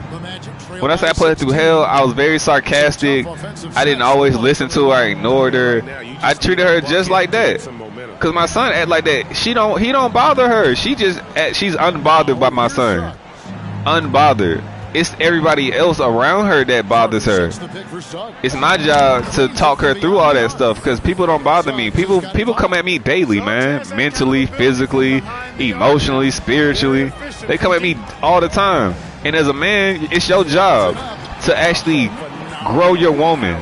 When I say I put her through hell, I was very sarcastic. I didn't always listen to her. I ignored her. I treated her just like that. Cause my son act like that. He don't bother her. She's unbothered by my son. Unbothered. It's everybody else around her that bothers her. It's my job to talk her through all that stuff because people don't bother me. People come at me daily, man. Mentally, physically, emotionally, spiritually. They come at me all the time. And as a man, it's your job to actually grow your woman.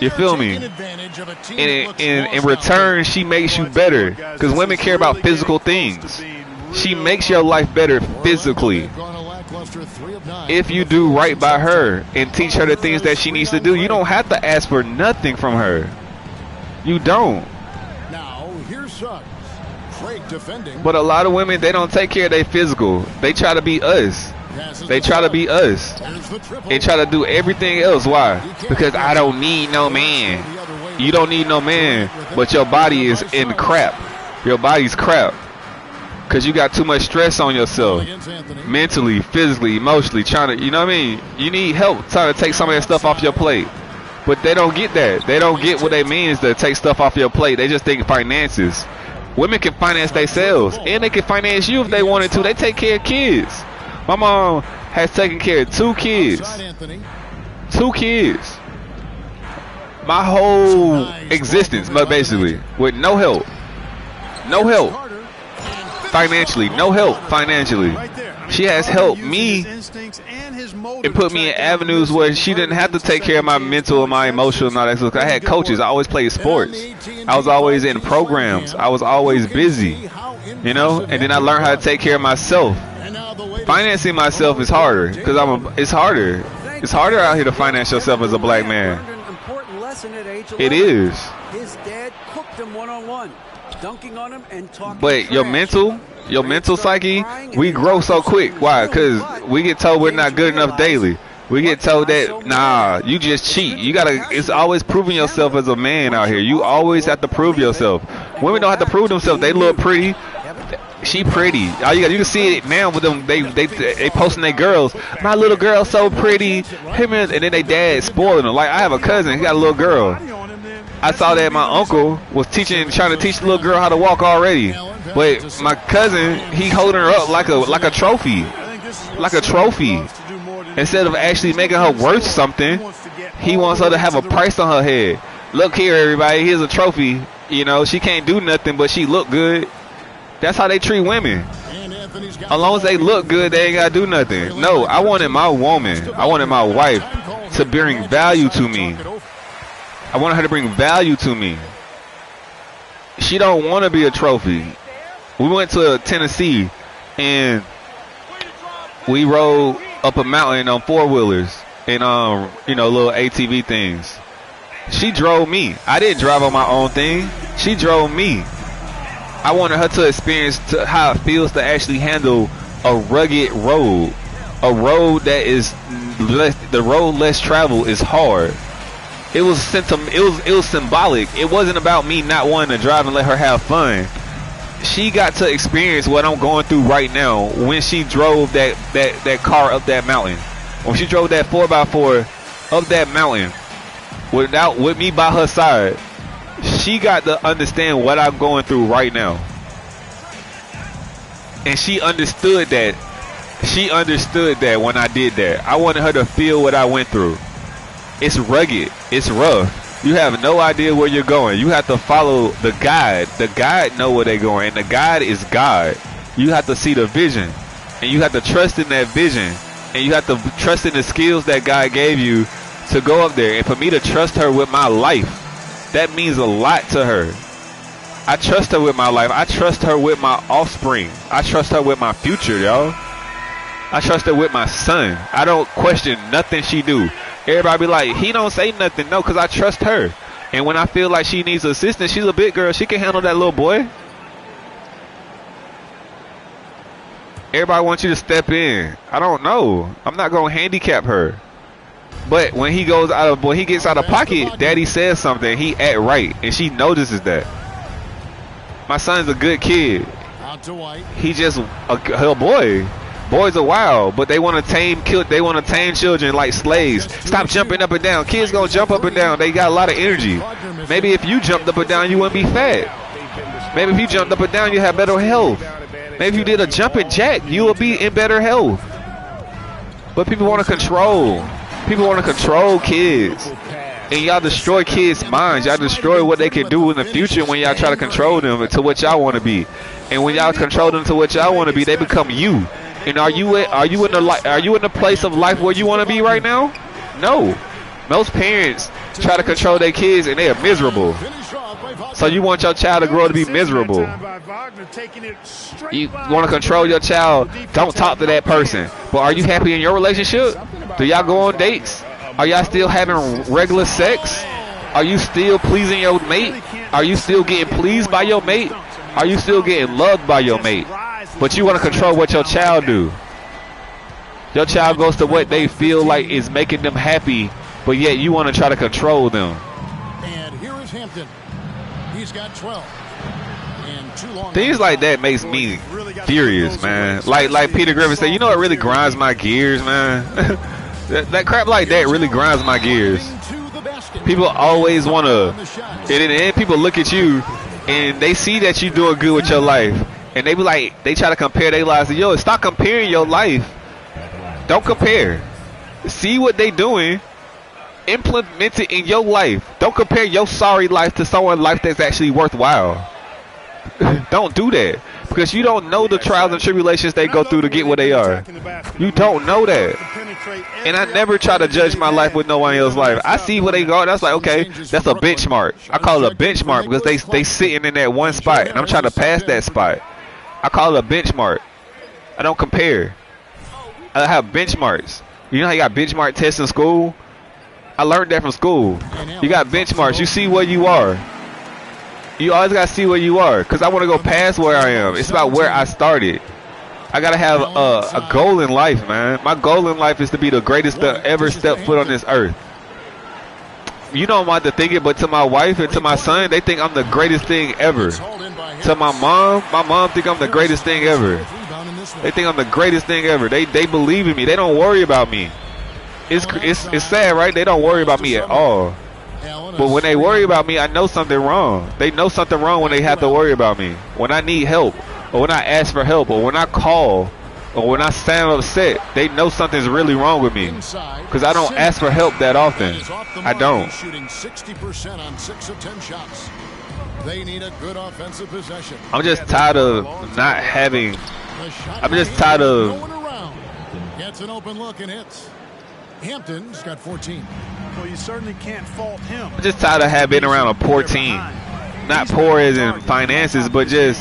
You feel me? And in return, she makes you better. Because women care about physical things. She makes your life better physically. if you do right by her and teach her the things that she needs to do. You don't have to ask for nothing from her. You don't. Now, here's Suggs. Craig defending. But a lot of women, they don't take care of their physical. They try to be us. They try to be us. They try to do everything else. Why? Because I don't need no man. You don't need no man, but your body is in crap. Your body's crap. Because you got too much stress on yourself. Mentally, physically, emotionally, trying to, you know what I mean? You need help trying to take some of that stuff off your plate. But they don't get that. They don't get what they mean is to take stuff off your plate. They just think finances. Women can finance themselves, and they can finance you if they wanted to. They take care of kids. My mom has taken care of 2 kids. 2 kids. My whole existence, basically, with no help. No help. Financially, no help financially. She has helped me and put me in avenues where she didn't have to take care of my mental and my emotional and all that stuff. I had coaches. I always played sports. I was always in programs. I was always busy, you know. And then I learned how to take care of myself. Financing myself is harder because it's harder. It's harder out here to finance yourself as a black man. It is. His dad cooked him one-on-one, dunking on him and talking. But your mental psyche, we grow so quick. Why? Because we get told we're not good enough daily. We get told that, nah, you just cheat. You gotta, it's always proving yourself as a man out here. You always have to prove yourself. Women don't have to prove themselves. They look pretty. She pretty. All you can see it now with them. They posting their girls. My little girl so pretty. Him and then they dad spoiling them. Like I have a cousin. He got a little girl. I saw that my uncle was trying to teach the little girl how to walk already. But my cousin, he holding her up like a trophy, like a trophy. Instead of actually making her worth something, he wants her to have a price on her head. Look here, everybody. Here's a trophy. You know, she can't do nothing, but she look good. That's how they treat women. As long as they look good, they ain't gotta do nothing. No, I wanted my woman, I wanted my wife to bring value to me. I wanted her to bring value to me. She don't want to be a trophy. We went to Tennessee and we rode up a mountain on 4-wheelers and little ATV things. She drove me. I didn't drive on my own thing. She drove me. I wanted her to experience how it feels to actually handle a rugged road. A road that is the road less traveled is hard. It was symbolic. It wasn't about me not wanting to drive and let her have fun. She got to experience what I'm going through right now when she drove that car up that mountain. When she drove that 4x4 up that mountain with me by her side. She got to understand what I'm going through right now. And she understood that. She understood that when I did that. I wanted her to feel what I went through. It's rugged. It's rough. You have no idea where you're going. You have to follow the guide. The guide know where they're going. And the guide is God. You have to see the vision. And you have to trust in that vision. And you have to trust in the skills that God gave you to go up there. And for me to trust her with my life, that means a lot to her. I trust her with my life. I trust her with my offspring. I trust her with my future, y'all. I trust her with my son. I don't question nothing she do. Everybody be like, he don't say nothing. No, because I trust her. And when I feel like she needs assistance, she's a big girl. She can handle that little boy. Everybody wants you to step in. I don't know. I'm not going to handicap her. But when he gets out of pocket, daddy says something, he act right, and she notices that. My son's a good kid. He just a boy. Boys are wild, but they want to tame children like slaves. Stop jumping up and down. Kids gonna jump up and down. They got a lot of energy. Maybe if you jumped up and down, you wouldn't be fat. Maybe if you jumped up and down, you have better health. Maybe if you did a jumping jack, you would be in better health. But people want to control. People want to control kids. And y'all destroy kids' minds. Y'all destroy what they can do in the future when y'all try to control them to what y'all want to be. And when y'all control them to what y'all want to be, they become you. And are you in the place of life where you want to be right now? No. Most parents try to control their kids and they are miserable. So you want your child to grow to be miserable. You want to control your child. Don't talk to that person. But are you happy in your relationship? Do y'all go on dates? Are y'all still having regular sex? Are you still pleasing your mate? Are you still getting pleased by your mate? Are you still getting loved by your mate? But you want to control what your child do. Your child goes to what they feel like is making them happy, but yet you want to try to control them. And here is Hampton. He's got 12. And 2 long. Things like that makes me furious, man. Like Peter Griffin said, you know what really grinds my gears, man? that crap like that really grinds my gears. People always want to, and in the end, people look at you, and they see that you're doing good with your life, and they be like, they try to compare their lives to yours. Stop comparing your life. Don't compare. See what they doing. Implement it in your life. Don't compare your sorry life to someone's life that's actually worthwhile. Don't do that, because you don't know the trials and tribulations they go through to get where they are. You don't know that. And I never try to judge my life with no one else's life. I see where they go. That's like, okay, that's a benchmark. I call it a benchmark because they sitting in that one spot, and I'm trying to pass that spot. I call it a benchmark. I don't compare. I have benchmarks. You know how you got benchmark tests in school? I learned that from school. You got benchmarks. You see where you are. You always got to see where you are, because I want to go past where I am. It's about where I started. I got to have a goal in life, man. My goal in life is to be the greatest to ever step foot on this earth. You don't want to think it, but to my wife and to my son, they think I'm the greatest thing ever. To my mom think I'm the greatest thing ever. They think I'm the greatest thing ever. They believe in me. They don't worry about me. It's sad, right? They don't worry about me at all. But when they worry about me, I know something wrong. They know something wrong when they have to worry about me. When I need help, or when I ask for help, or when I call, or when I sound upset, they know something's really wrong with me. Because I don't ask for help that often. I don't. Shooting 60% on 6 of 10 shots. They need a good offensive possession. I'm just tired of not having. I'm just tired of. Gets an open look and hits. Hampton's got 14. Well, you certainly can't fault him. I'm just tired of being around a poor team. Not poor as in finances, but just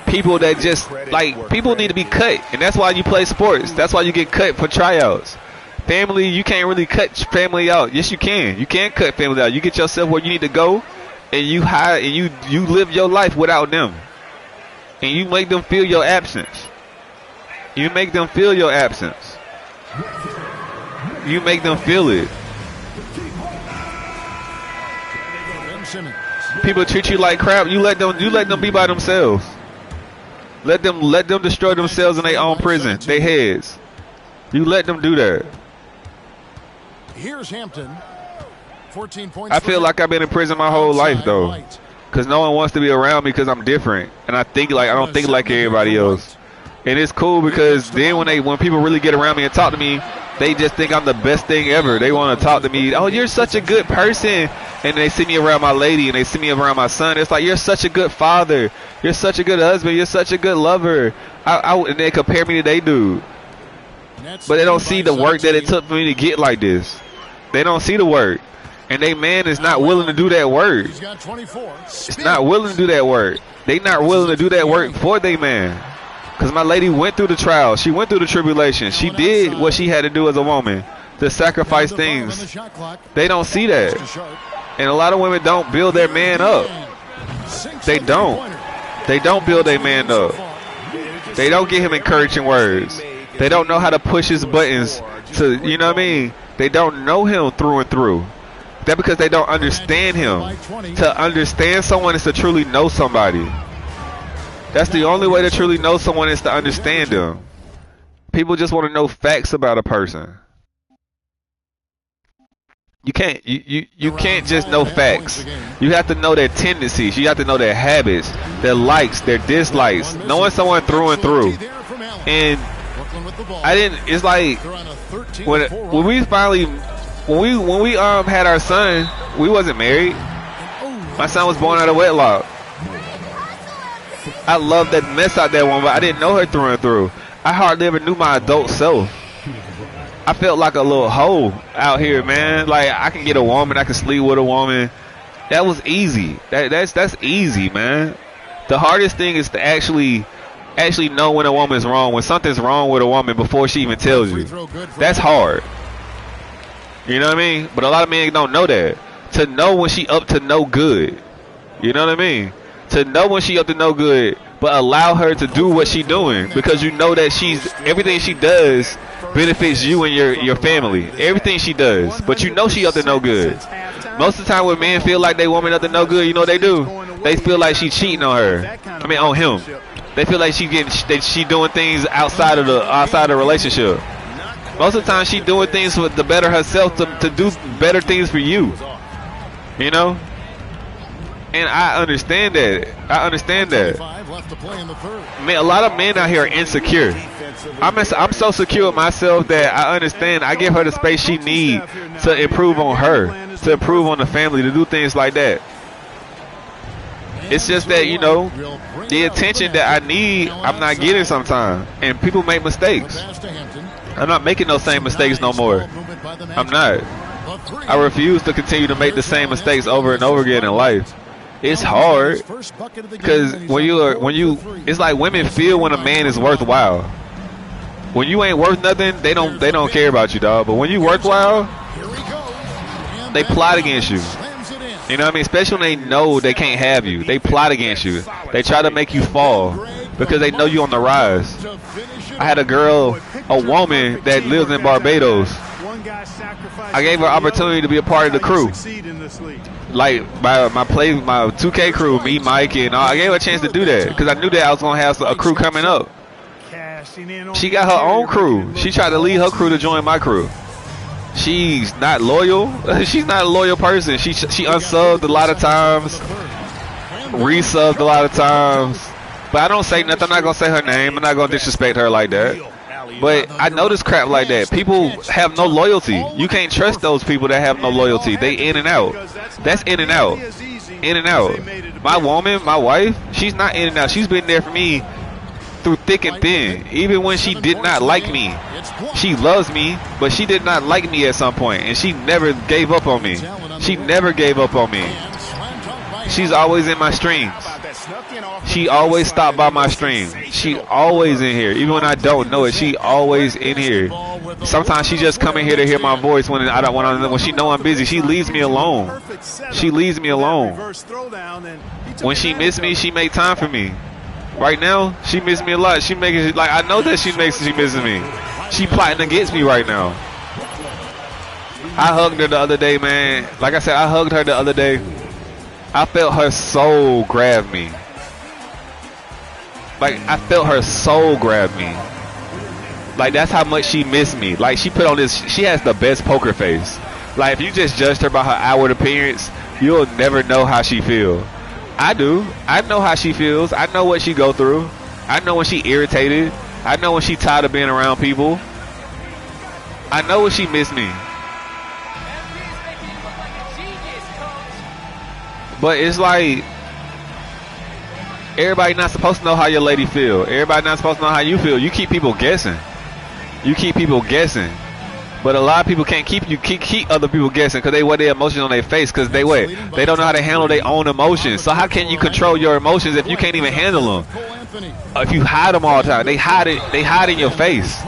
people that just, like, people need to be cut. And that's why you play sports. That's why you get cut for tryouts. Family, you can't really cut family out. Yes, you can. You can cut family out. You get yourself where you need to go, and you hire, and you live your life without them. And you make them feel your absence. You make them feel your absence. You make them feel it. People treat you like crap. You let them be by themselves. Let them destroy themselves in their own prison, their heads. You let them do that. Here's Hampton. 14 points. I feel like I've been in prison my whole life though, because no one wants to be around me because I'm different, and I don't think like everybody else. And it's cool because then when people really get around me and talk to me, they just think I'm the best thing ever. They want to talk to me. Oh, you're such a good person. And they see me around my lady, and they see me around my son. It's like, you're such a good father. You're such a good husband. You're such a good lover. And they compare me to they dude. But they don't see the work that it took for me to get like this. They don't see the work. And they man is not willing to do that work. It's not willing to do that work. They not willing to do that work for they man. Because my lady went through the trial. She went through the tribulation. She did what she had to do as a woman, to sacrifice things. They don't see that. And a lot of women don't build their man up. They don't. They don't build their man up. They don't give him encouraging words. They don't know how to push his buttons to, you know what I mean? They don't know him through and through. That's because they don't understand him. To understand someone is to truly know somebody. That's the only way to truly know someone, is to understand them. People just want to know facts about a person. You can't just know facts. You have to know their tendencies. You have to know their habits, their likes, their dislikes. Knowing someone through and through. And it's like when we had our son, we wasn't married. My son was born out of wedlock. I loved that mess out that one, but I didn't know her through and through. I hardly ever knew my adult self. I felt like a little hoe out here, man. Like, I can get a woman, I can sleep with a woman, That was easy. That's easy, man. The hardest thing is to actually know when a woman is wrong, when something's wrong with a woman before she even tells you. That's hard. You know what I mean? But a lot of men don't know that. To know when she up to no good. You know what I mean? To know when she up to no good, but allow her to do what she doing, because you know that everything she does benefits you and your family. Everything she does, but you know she up to no good. Most of the time when men feel like they woman up to no good, you know what they do? They feel like she cheating on her. I mean on him. They feel like she doing things outside of the relationship. Most of the time she doing things to better herself, to do better things for you. You know? And I understand that. Man, a lot of men out here are insecure. I'm so secure with myself that I understand. I give her the space she needs to improve on her, to improve on the family, to do things like that. It's just that, you know, the attention that I need, I'm not getting sometimes. And people make mistakes. I'm not making those same mistakes no more. I'm not. I refuse to continue to make the same mistakes over and over again in life. It's hard because it's like women feel when a man is worthwhile. When you ain't worth nothing, they don't care about you, dog. But when you worthwhile, they plot against you. You know what I mean? Especially when they know they can't have you. They plot against you. They try to make you fall because they know you on the rise. I had a woman that lives in Barbados. I gave her opportunity to be a part of the crew. Like my 2K crew, me, Mike, and I gave her a chance to do that because I knew that I was gonna have a crew coming up. She got her own crew. She tried to lead her crew to join my crew. She's not loyal. She's not a loyal person. She unsubbed a lot of times, resubbed a lot of times. But I don't say nothing. I'm not gonna say her name. I'm not gonna disrespect her like that. But I notice crap like that. People have no loyalty. You can't trust those people that have no loyalty. They in and out. That's in and out. In and out. My woman, my wife, she's not in and out. She's been there for me through thick and thin. Even when she did not like me. She loves me, but she did not like me at some point. And she never gave up on me. She never gave up on me. She's always in my streams. She always stopped by my stream. She always in here. Even when I don't know it, she always in here. Sometimes she just come in here to hear my voice when when she know I'm busy. She leaves me alone. She leaves me alone. When she miss me, she make time for me. Right now, she miss me a lot. She making like I know that she misses me. She plotting against me right now. I hugged her the other day, man. Like I said, I hugged her the other day. I felt her soul grab me. Like, I felt her soul grab me. Like, that's how much she missed me. Like, she put on this, she has the best poker face. Like, if you just judged her by her outward appearance, you'll never know how she feels. I do. I know how she feels. I know what she go through. I know when she irritated. I know when she tired of being around people. I know when she missed me. But it's like, everybody not supposed to know how your lady feel. Everybody not supposed to know how you feel. You keep people guessing. You keep people guessing. But a lot of people can't keep other people guessing because they wear their emotions on their face because they don't know how to handle their own emotions. So how can you control your emotions if you can't even handle them? If you hide them all the time, they hide in your face.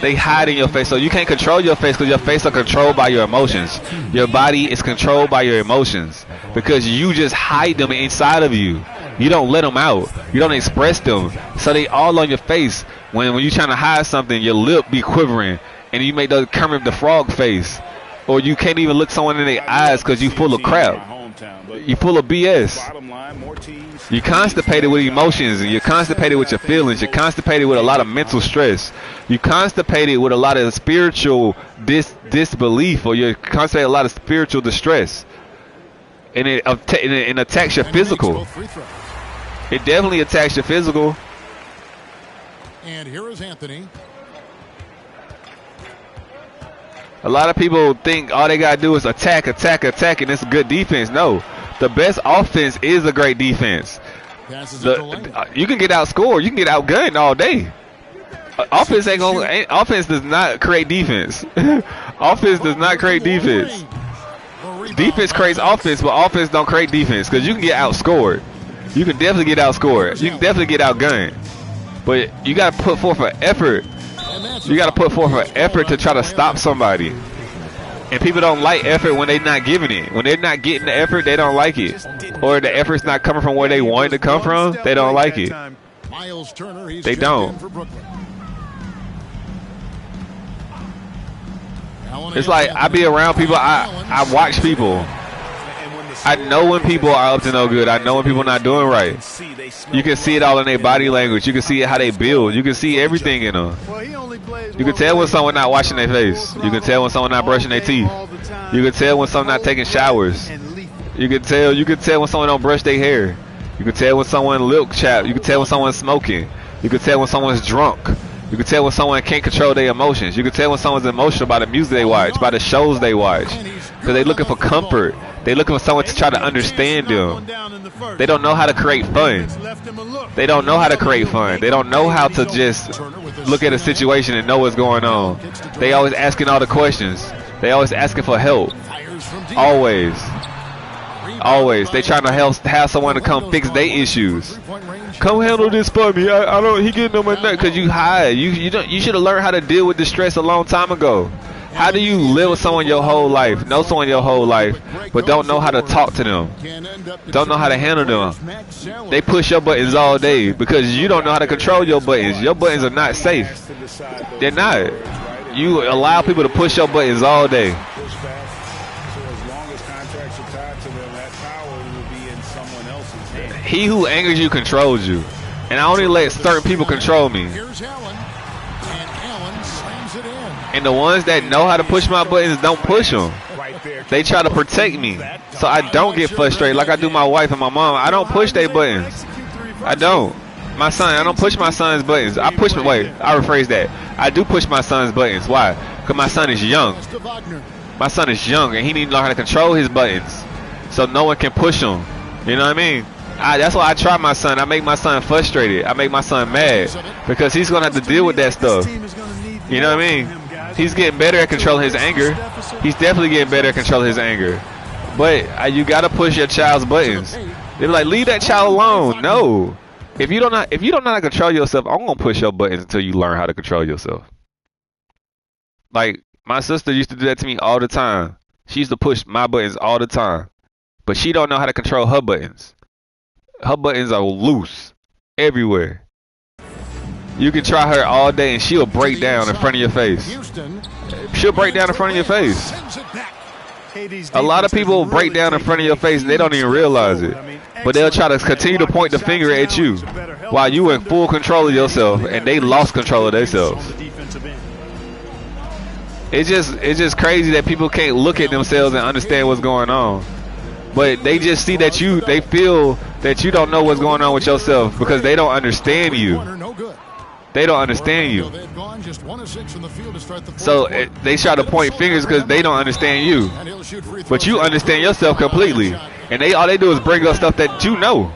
They hide in your face. So you can't control your face because your face are controlled by your emotions. Your body is controlled by your emotions because you just hide them inside of you. You don't let them out. You don't express them. So they all on your face. When you're trying to hide something, your lip be quivering and you make the Kermit the Frog face. Or you can't even look someone in their eyes because you full of crap. You full of BS. You're constipated with emotions and you're constipated with your feelings. You're constipated with a lot of mental stress. You're constipated with a lot of spiritual disbelief, or you're constipated with a lot of spiritual distress. And it attacks your physical. It definitely attacks your physical. And here is Anthony. A lot of people think all they got to do is attack, and it's good defense. No. The best offense is a great defense. You can get outscored. You can get outgunned all day. Offense does not create defense. Offense does not create defense. defense creates offense, but offense don't create defense because you can get outscored. You can definitely get outscored. You can definitely get outgunned. But you got to put forth an effort. You got to put forth an effort to try to stop somebody. And people don't like effort when they're not giving it. When they're not getting the effort, they don't like it. Or the effort's not coming from where they want it to come from, they don't like it. They don't. It's like I be around people, I watch people. I know when people are up to no good. I know when people are not doing right. You can see it all in their body language. You can see how they build. You can see everything in them. You can tell when someone not washing their face. You can tell when someone not brushing their teeth. You can tell when someone not taking showers. You can tell when someone don't brush their hair. You can tell when someone lip chap. You can tell when someone's smoking. You can tell when someone's drunk. You can tell when someone can't control their emotions. You can tell when someone's emotional by the music they watch, by the shows they watch. Because they're looking for comfort. They're looking for someone to try to understand them. They don't know how to create fun. They don't know how to create fun. They don't know how to just look at a situation and know what's going on. They always asking all the questions. They always asking for help. Always. Always. They trying to have someone to come fix their issues. Come handle this for me. I don't. He getting on my neck because you hide. You should have learned how to deal with distress a long time ago. How do you live with someone your whole life, know someone your whole life, but don't know how to talk to them, don't know how to handle them? They push your buttons all day because you don't know how to control your buttons. Your buttons are not safe. They're not. You allow people to push your buttons all day. He who angers you controls you. And I only let certain people control me. And the ones that know how to push my buttons don't push them. They try to protect me. So I don't get frustrated like I do my wife and my mom. I don't push their buttons. I don't. My son, I don't push my son's buttons. I rephrase that. I do push my son's buttons. Why? Because my son is young. My son is young and he needs to learn how to control his buttons. So no one can push him. You know what I mean? That's why I try my son. I make my son frustrated. I make my son mad. Because he's going to have to deal with that stuff. You know what I mean? He's getting better at controlling his anger. He's definitely getting better at controlling his anger. But you gotta push your child's buttons. They're like, leave that child alone. No. If you don't know how to control yourself, I'm gonna push your buttons until you learn how to control yourself. Like my sister used to do that to me all the time. She used to push my buttons all the time. But she don't know how to control her buttons. Her buttons are loose everywhere. You can try her all day and she'll break down in front of your face. She'll break down in front of your face. A lot of people break down in front of your face and they don't even realize it. But they'll try to continue to point the finger at you while you in full control of yourself and they lost control of themselves. It's just crazy that people can't look at themselves and understand what's going on. But they just see that they feel that you don't know what's going on with yourself because they don't understand you. They don't understand you. So they try to point fingers because they don't understand you. But you understand yourself completely. And all they do is bring up stuff that you know.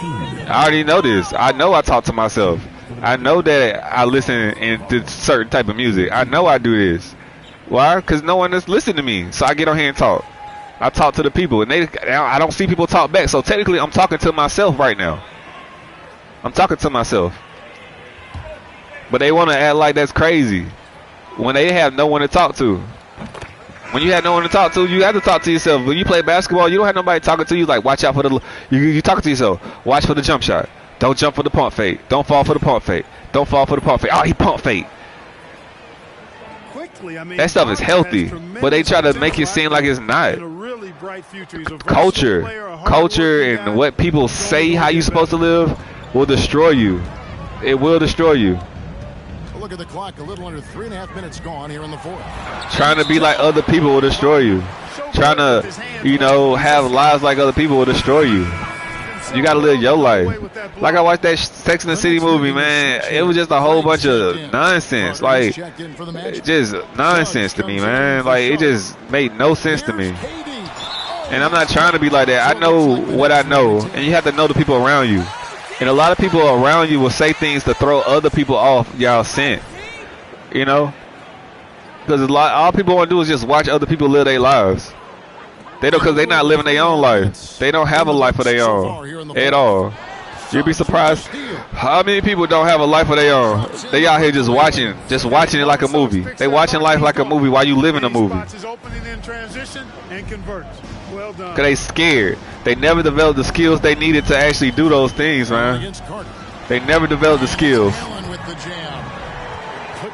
I already know this. I know I talk to myself. I know that I listen to certain type of music. I know I do this. Why? Because no one is listening to me. So I get on here and talk. I talk to the people. And I don't see people talk back. So technically I'm talking to myself right now. I'm talking to myself. But they want to act like that's crazy when they have no one to talk to. When you have no one to talk to, you have to talk to yourself. When you play basketball, you don't have nobody talking to you. Like, watch out for you talking to yourself. Watch for the jump shot. Don't jump for the pump fake. Don't fall for the pump fake. Don't fall for the pump fake. Oh, he pump fake. That stuff is healthy, but they try to make it seem like it's not. Culture and what people say how you're supposed to live will destroy you. It will destroy you. Look at the clock, a little under 3.5 minutes gone here in the fourth. Trying to be like other people will destroy you. Trying to, have lives like other people will destroy you. You gotta live your life. Like I watched that Sex and the City movie, man. It was just a whole bunch of nonsense. Like, just nonsense to me, man. Like, it just made no sense to me. And I'm not trying to be like that. I know what I know, and you have to know the people around you. And a lot of people around you will say things to throw other people off y'all scent. Because all people want to do is just watch other people live their lives. They don't, because they're not living their own life. They don't have a life of their own at all. You'd be surprised how many people don't have a life of their own. They out here just watching it like a movie. They watching life like a movie while you live in a movie. Because they scared. They never developed the skills they needed to actually do those things, man. They never developed the skills. Puts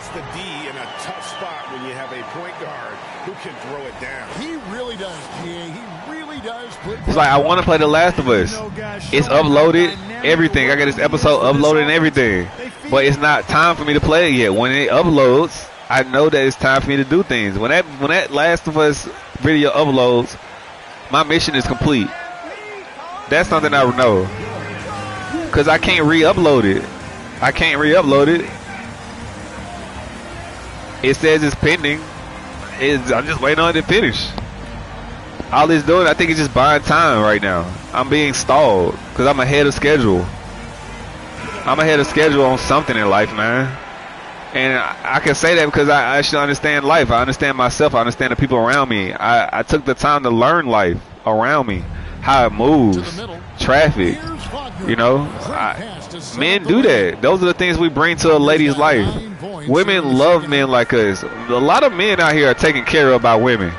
the D in a tough spot when you have a point guard who can throw it down. He really does, GA. He really does. It's like, I want to play The Last of Us. It's uploaded, everything. I got this episode uploaded and everything. But it's not time for me to play it yet. When it uploads, I know that it's time for me to do things. When that Last of Us video uploads, my mission is complete. That's something I know. Because I can't re-upload it. I can't re-upload it. It says it's pending. I'm just waiting on it to finish. All it's doing, I think it's just buying time right now. I'm being stalled because I'm ahead of schedule. I'm ahead of schedule on something in life, man. And I can say that because I actually understand life. I understand myself. I understand the people around me. I took the time to learn life around me, how it moves, traffic. You know, men do that. Those are the things we bring to a lady's life. Women love men like us. A lot of men out here are taken care of by women.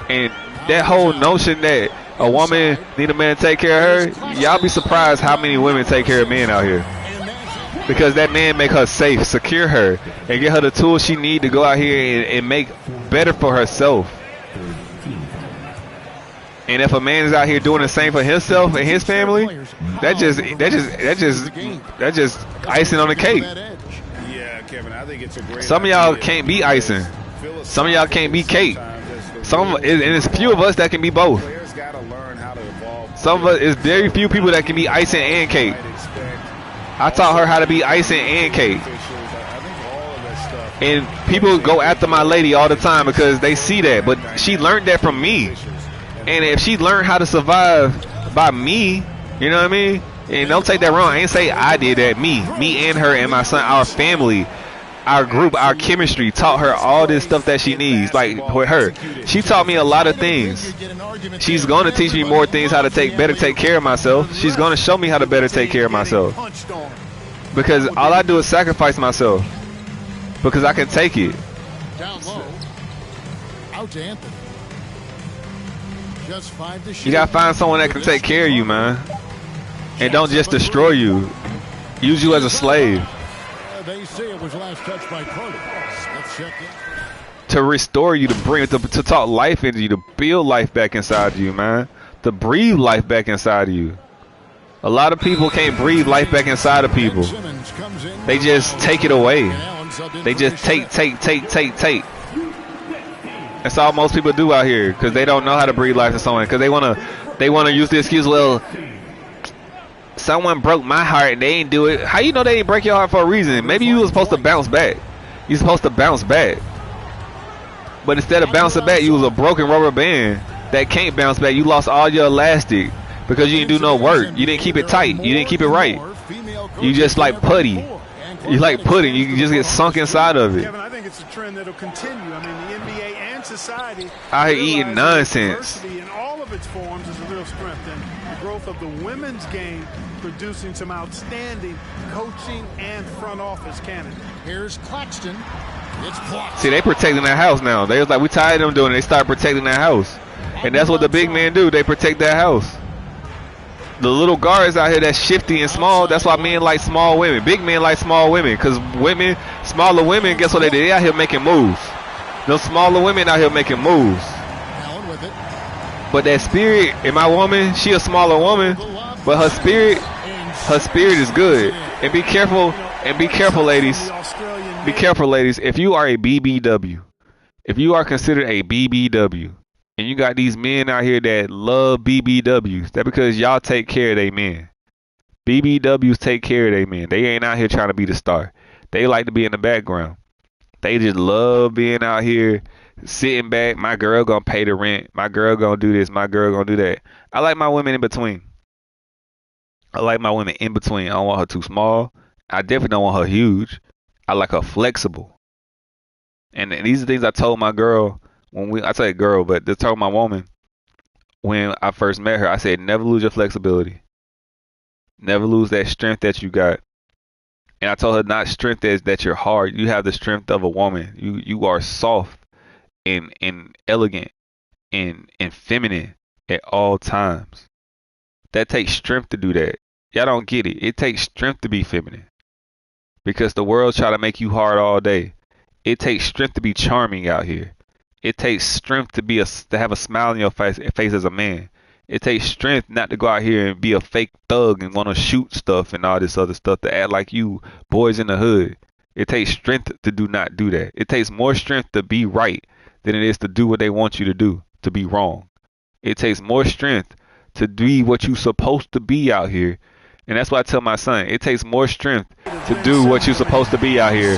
And that whole notion that a woman need a man to take care of her, y'all be surprised how many women take care of men out here. Because that man make her safe, secure her, and get her the tools she need to go out here and make better for herself. And if a man is out here doing the same for himself and his family, that's just icing on the cake. Yeah, Kevin, I think it's a great Some of y'all can't be icing. Some of y'all can't be cake. And it's few of us that can be both. Some of us, it's very few people that can be icing and cake. I taught her how to be icing and cake. And people go after my lady all the time because they see that. But she learned that from me. And if she learned how to survive by me, you know what I mean? And don't take that wrong. I ain't say I did that. Me and her and my son, our family, our group, our chemistry taught her all this stuff that she needs. Like with her, she taught me a lot of things. She's going to teach me more things, how to better take care of myself. She's going to show me how to better take care of myself. Because all I do is sacrifice myself. Because I can take it. Down low. Out to Anthony. Just 5 to shoot. You gotta find someone that can take care of you, man. And don't just destroy you. Use you as a slave. They say it was last touched by Carter. Let's check in. To restore you, to talk life into you, to build life back inside you, man. To breathe life back inside of you. A lot of people can't breathe life back inside of people. They just take it away. They just take. That's all most people do out here, because they don't know how to breathe life to someone. Because they wanna use the excuse, well, someone broke my heart and they ain't do it. How you know they didn't break your heart for a reason? Maybe you was supposed to bounce back. You're supposed to bounce back. But instead of bouncing back, you was a broken rubber band that can't bounce back. You lost all your elastic because you didn't do no work. You didn't keep it tight. You didn't keep it right. You just like putty. You like pudding. You just get sunk inside of it. Kevin, I think it's a trend that'll continue. I mean, the NBA and society out here eating nonsense. Diversity in all of its forms is a real strength, and the growth of the women's game producing some outstanding coaching and front office candidates. Here's Claxton. It's blocked. See, they protecting their house now. They was like, we tired of them doing it. They start protecting their house. And that's what the big men do. They protect their house. The little guards out here that's shifty and small, that's why men like small women. Big men like small women, because women, smaller women, guess what they do? They out here making moves. Those smaller women out here making moves. But that spirit in my woman, she a smaller woman, but her spirit is good. And be careful, ladies. Be careful, ladies. If you are a BBW, if you are considered a BBW, and you got these men out here that love BBWs, that's because y'all take care of they men. BBWs take care of they men. They ain't out here trying to be the star. They like to be in the background. They just love being out here sitting back. My girl gonna pay the rent. My girl gonna do this. My girl gonna do that. I like my women in between. I like my women in between. I don't want her too small. I definitely don't want her huge. I like her flexible. And these are things I told my girl when I say girl, but I told my woman when I first met her. I said, never lose your flexibility. Never lose that strength that you got. And I told her, not strength that you're hard. You have the strength of a woman. You are soft and elegant and feminine at all times. That takes strength to do that. Y'all don't get it. It takes strength to be feminine. Because the world try to make you hard all day. It takes strength to be charming out here. It takes strength to have a smile on your face as a man. It takes strength not to go out here and be a fake thug and want to shoot stuff and all this other stuff, to act like you boys in the hood. It takes strength to not do that. It takes more strength to be right than it is to do what they want you to do, to be wrong. It takes more strength to be what you're supposed to be out here. And that's what I tell my son. It takes more strength to do what you're supposed to be out here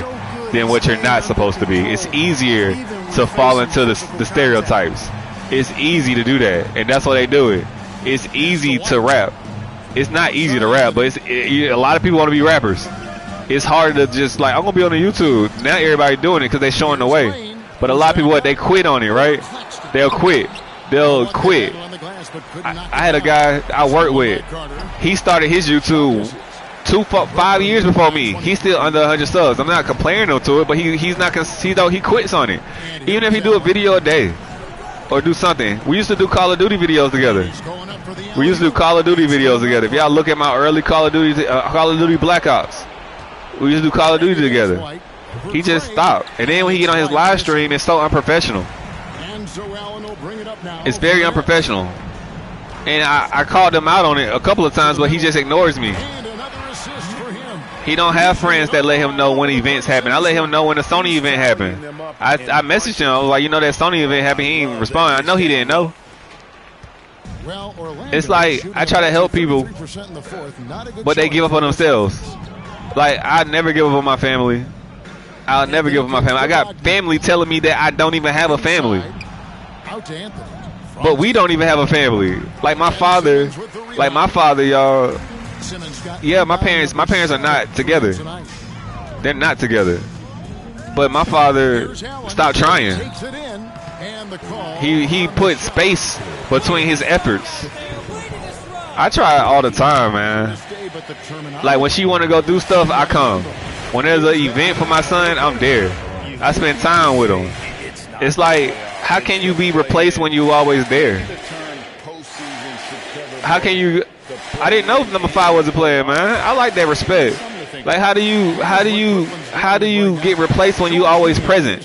than what you're not supposed to be. It's easier to fall into the stereotypes. It's easy to do that, and that's why they do it. It's easy to rap. It's not easy to rap, but a lot of people want to be rappers. It's hard to just like, I'm going to be on the YouTube. Now everybody doing it because they showing the way. But a lot of people, they quit on it, right? They'll quit. I had a guy I worked with. He started his YouTube 5 years before me. He's still under 100 subs. I'm not comparing him to it, but he quits on it. Even if he do a video a day or do something. We used to do Call of Duty videos together. If y'all look at my early Call of Duty Black Ops, we used to do Call of Duty together. He just stopped, and then when he get on his live stream, it's so unprofessional. It's very unprofessional. And I called him out on it a couple of times, but he just ignores me. He don't have friends that let him know when events happen. I let him know when the Sony event happened. I messaged him. I was like, that Sony event happened. He didn't respond. I know he didn't know. It's like I try to help people, but they give up on themselves. Like, I never give up on my family. I'll never give up on my family. I got family telling me that I don't even have a family. But we don't even have a family. Like my father, y'all. Yeah, my parents are not together. They're not together. But my father stopped trying. He put space between his efforts. I try all the time, man. Like when she want to go do stuff, I come. When there's an event for my son, I'm there. I spend time with him. It's like, how can you be replaced when you always there? How can you? I didn't know number 5 was a player, man. I like that respect. Like, how do you get replaced when you always present?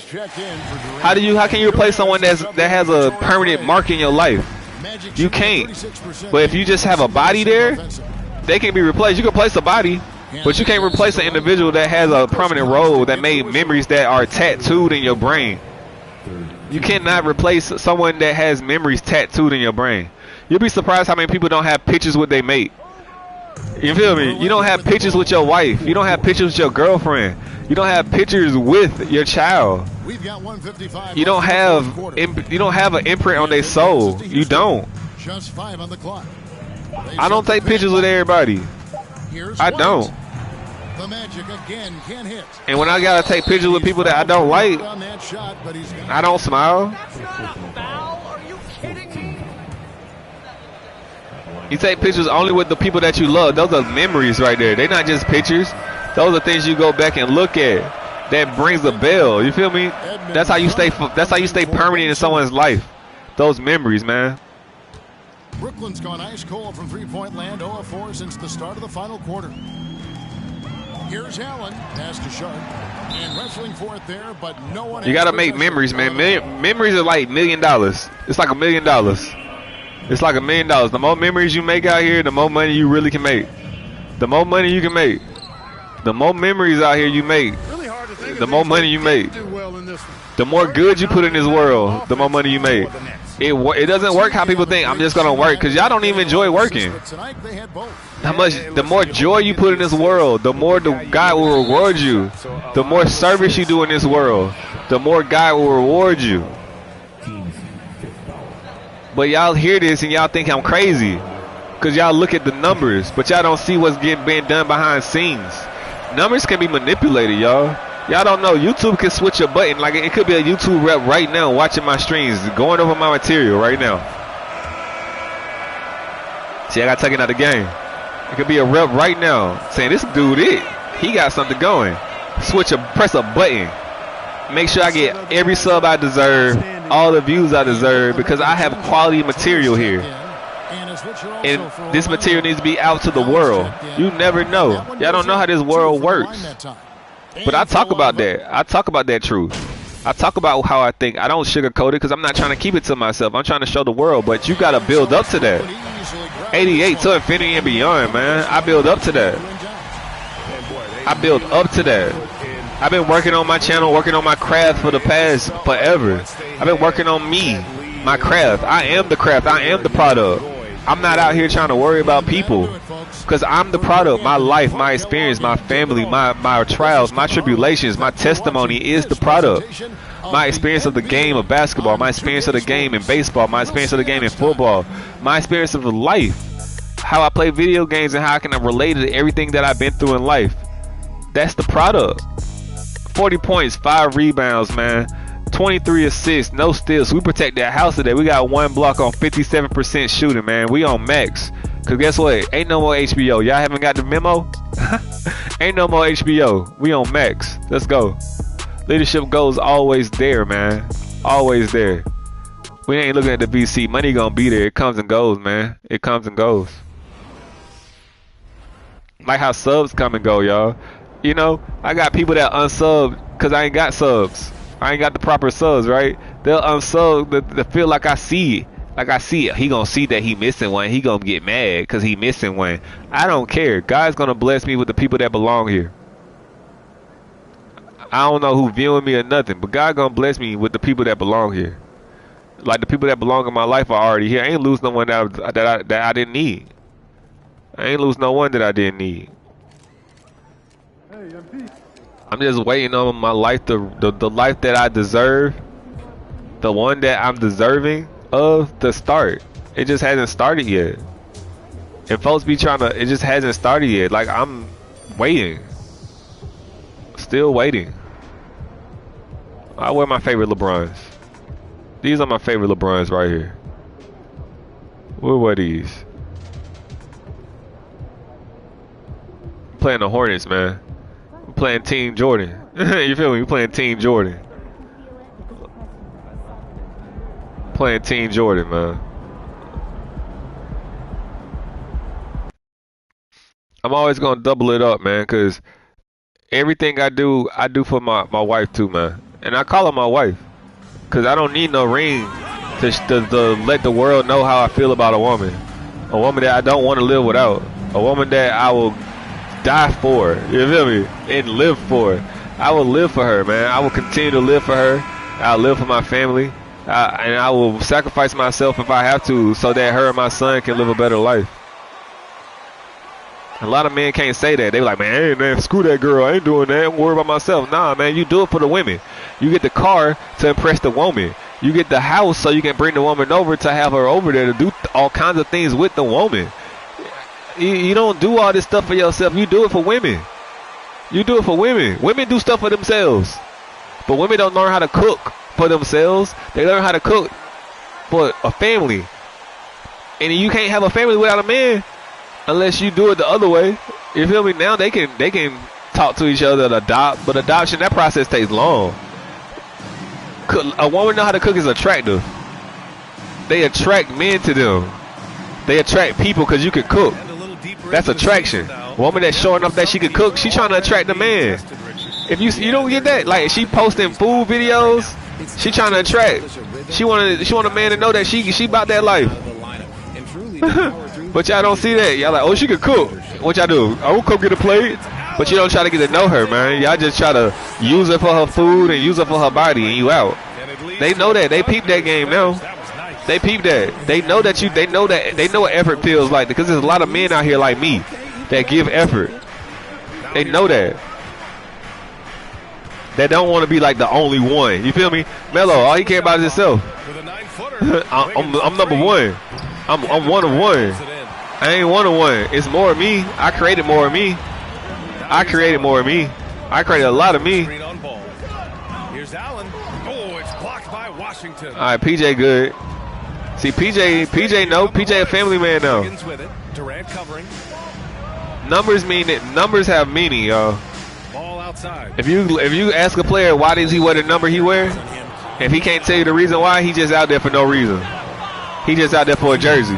How can you replace someone that has a permanent mark in your life? You can't. But if you just have a body there, they can be replaced. You can replace a body, but you can't replace an individual that has a prominent role that made memories that are tattooed in your brain. You cannot replace someone that has memories tattooed in your brain. You'll be surprised how many people don't have pictures with their mate. You feel me? You don't have pictures with your wife. You don't have pictures with your girlfriend. You don't have pictures with your child. You don't have an imprint on their soul. You don't. I don't take pictures with everybody. I don't. And when I gotta take pictures with people that I don't like, I don't smile. You take pictures only with the people that you love. Those are memories right there. They're not just pictures. Those are things you go back and look at. That brings a bell. You feel me? That's how you stay. That's how you stay permanent in someone's life. Those memories, man. Brooklyn's gone ice cold from three-point land, 0 of 4 since the start of the final quarter. Here's Allen, pass to Sharp, and wrestling for it there, but no one. You gotta make memories, man. Memories are like $1 million. It's like $1 million. It's like $1 million. The more memories you make out here, the more money you really can make. The more money you can make, the more memories out here you make, the more money you make. The more good you put in this world, the more money you make. It doesn't work how people think. I'm just gonna work, because y'all don't even enjoy working. The more joy you put in this world, the more God will reward you. The more service you do in this world, the more God will reward you. But y'all hear this and y'all think I'm crazy, because y'all look at the numbers, but y'all don't see what's being done behind scenes. Numbers can be manipulated, y'all. Y'all don't know. YouTube can switch a button. Like, it could be a YouTube rep right now watching my streams, going over my material right now. See, I got taken out of the game. It could be a rep right now saying this dude he got something going. Press a button. Make sure I get every sub I deserve, all the views I deserve, because I have quality material here. And this material needs to be out to the world. You never know. Y'all don't know how this world works. But I talk about that. I talk about that truth. I talk about how I think. I don't sugarcoat it because I'm not trying to keep it to myself. I'm trying to show the world. But you got to build up to that. 88 to infinity and beyond, man. I build up to that. I build up to that. I've been working on my channel, working on my craft for the past forever. I've been working on me, my craft. I am the craft. I am the product. I'm not out here trying to worry about people because I'm the product. My life, my experience, my family, my trials, my tribulations, my testimony is the product. My experience of the game of basketball, my experience of the game in baseball, my experience of the game in football, my experience of life, how I play video games and how I can relate to everything that I've been through in life. That's the product. 40 points, 5 rebounds, man. 23 assists, no steals. We protect that house today. We got 1 block on 57% shooting, man. We on max. Cause guess what? Ain't no more HBO. Y'all haven't got the memo? Ain't no more HBO. We on max. Let's go. Leadership goals always there, man. Always there. We ain't looking at the VC. Money gonna be there. It comes and goes, man. It comes and goes. Like how subs come and go, y'all. You know, I got people that unsub because I ain't got subs. I ain't got the proper subs, right? They'll unsub to feel like I see it. Like I see it. He gonna see that he missing one. He gonna get mad because he missing one. I don't care. God's gonna bless me with the people that belong here. I don't know who viewing me or nothing, but God gonna bless me with the people that belong here. Like the people that belong in my life are already here. I ain't lose no one that I didn't need. I ain't lose no one that I didn't need. I'm just waiting on my life, the life that I deserve, the one that I'm deserving of to start. It just hasn't started yet. And folks be trying to, it just hasn't started yet. Like I'm waiting. Still waiting. I wear my favorite LeBrons. These are my favorite LeBrons right here. We'll wear these. I'm playing the Hornets, man. I'm playing Team Jordan. You feel me? We're playing Team Jordan. Playing Team Jordan, man. I'm always gonna double it up, man, cause everything I do for my wife too, man. And I call her my wife, cause I don't need no ring to let the world know how I feel about a woman that I don't want to live without, a woman that I will die for, you feel me, and live for. I will live for her, man. I will continue to live for her. I'll live for my family, and I will sacrifice myself if I have to, so that her and my son can live a better life. A lot of men can't say that. They be like, man, hey, man, screw that girl. I ain't doing that. I'm worried about myself. Nah, man, you do it for the women. You get the car to impress the woman. You get the house so you can bring the woman over to have her over there to do all kinds of things with the woman. You don't do all this stuff for yourself. You do it for women. You do it for women. Women do stuff for themselves. But women don't learn how to cook for themselves. They learn how to cook for a family. And you can't have a family without a man unless you do it the other way. You feel me? Now they can talk to each other and adopt. But adoption, that process takes long. A woman know how to cook is attractive. They attract men to them. They attract people because you can cook. That's attraction. A woman that's showing off that she can cook, she trying to attract a man. If you don't get that, like she posting food videos, she trying to attract. She want a man to know that she about that life. But y'all don't see that. Y'all like, oh, she can cook. What y'all do? Oh, come get a plate. But you don't try to get to know her, man. Y'all just try to use her for her food and use her for her body, and you out. They know that. They peep that game now. They peep that. They know that they know what effort feels like, because there's a lot of men out here like me that give effort. They know that. They don't want to be like the only one. You feel me? Melo, all he care about is himself. I'm number one. I'm one of one. I ain't one of one. It's more of me. I created more of me. I created more of me. I created a lot of me. Here's Allen. Oh, it's blocked by Washington. All right, PJ good. See, PJ know. PJ a family man now. With it. Durant covering. Numbers mean it. Numbers have meaning, y'all. Ball outside. If you ask a player why does he wear the number he wear, if he can't tell you the reason why, he just out there for no reason. He just out there for a jersey.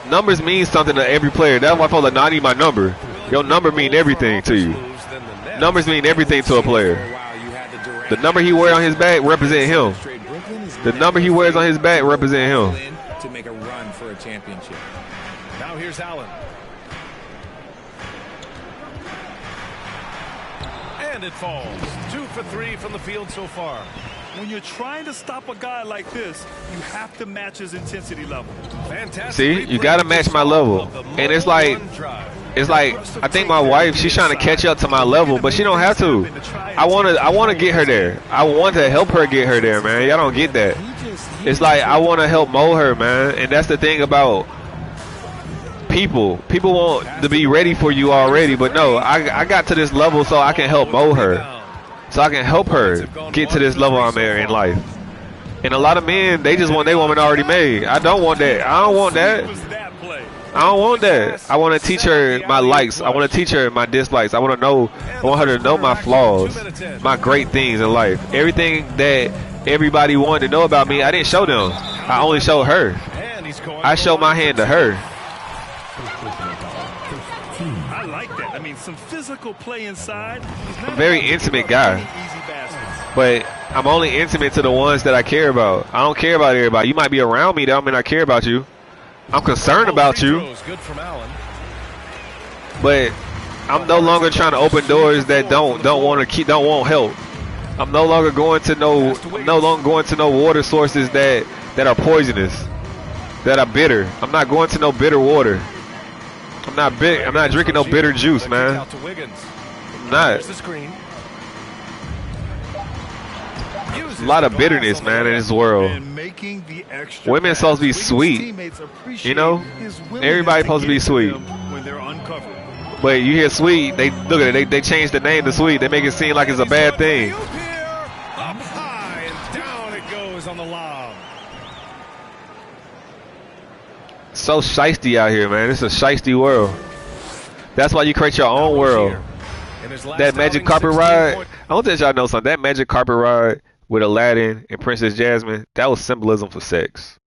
Numbers mean something to every player. That's why I feel like, no, I need my number. Your number mean everything to you. Numbers mean everything to a player. The number he wears on his back represent him. The number he wears on his back represent him. To make a run for a championship. Now here's Allen. And it falls. 2 for 3 from the field so far. When you're trying to stop a guy like this, you have to match his intensity level. Fantastic. See, you gotta match my level. And it's like I think my wife, she's trying to catch up to my level, but she don't have to. I wanna get her there. I want to help her get her there, man. Y'all don't get that. It's like I want to help mold her, man. And that's the thing about people. People want to be ready for you already, but no, I got to this level so I can help mold her. So I can help her get to this level I'm at in life. And a lot of men, they just want their woman already made. I don't want that. I don't want that. I don't want that. I want to teach her my likes. I want to teach her my dislikes. I want her to know my flaws, my great things in life. Everything that everybody wanted to know about me, I didn't show them. I only showed her. I showed my hand to her. I like that. I mean, some physical play inside. I'm a very intimate guy, but I'm only intimate to the ones that I care about. I don't care about everybody. You might be around me, that don't mean I care about you. I'm concerned about you, but I'm no longer trying to open doors that don't want help. I'm no longer going to no water sources that are poisonous, that are bitter. I'm not going to no bitter water. I'm not drinking no bitter juice, man. I'm not. A lot of bitterness, man, in this world. Women supposed to be sweet, you know. Everybody supposed to be sweet. But you hear sweet, they look at it. They change the name to sweet. They make it seem like it's a bad thing. Up high and down it goes on the lob. So shiesty out here, man. It's a shiesty world. That's why you create your own world. That magic carpet ride. I want to let y'all know something. That magic carpet ride with Aladdin and Princess Jasmine, that was symbolism for sex.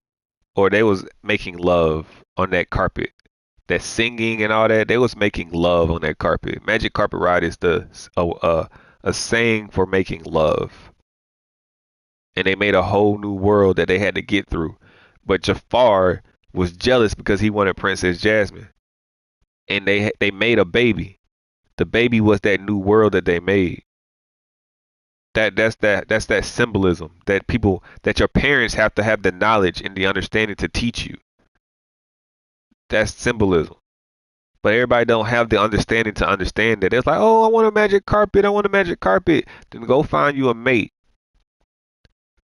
Or they was making love on that carpet. That singing and all that, they was making love on that carpet. Magic carpet ride is a saying for making love. And they made a whole new world that they had to get through. But Jafar was jealous because he wanted Princess Jasmine. And they made a baby. The baby was that new world that they made. That's that symbolism that your parents have to have the knowledge and the understanding to teach you. That's symbolism. But everybody don't have the understanding to understand that. It's like, oh, I want a magic carpet. I want a magic carpet. Then go find you a mate.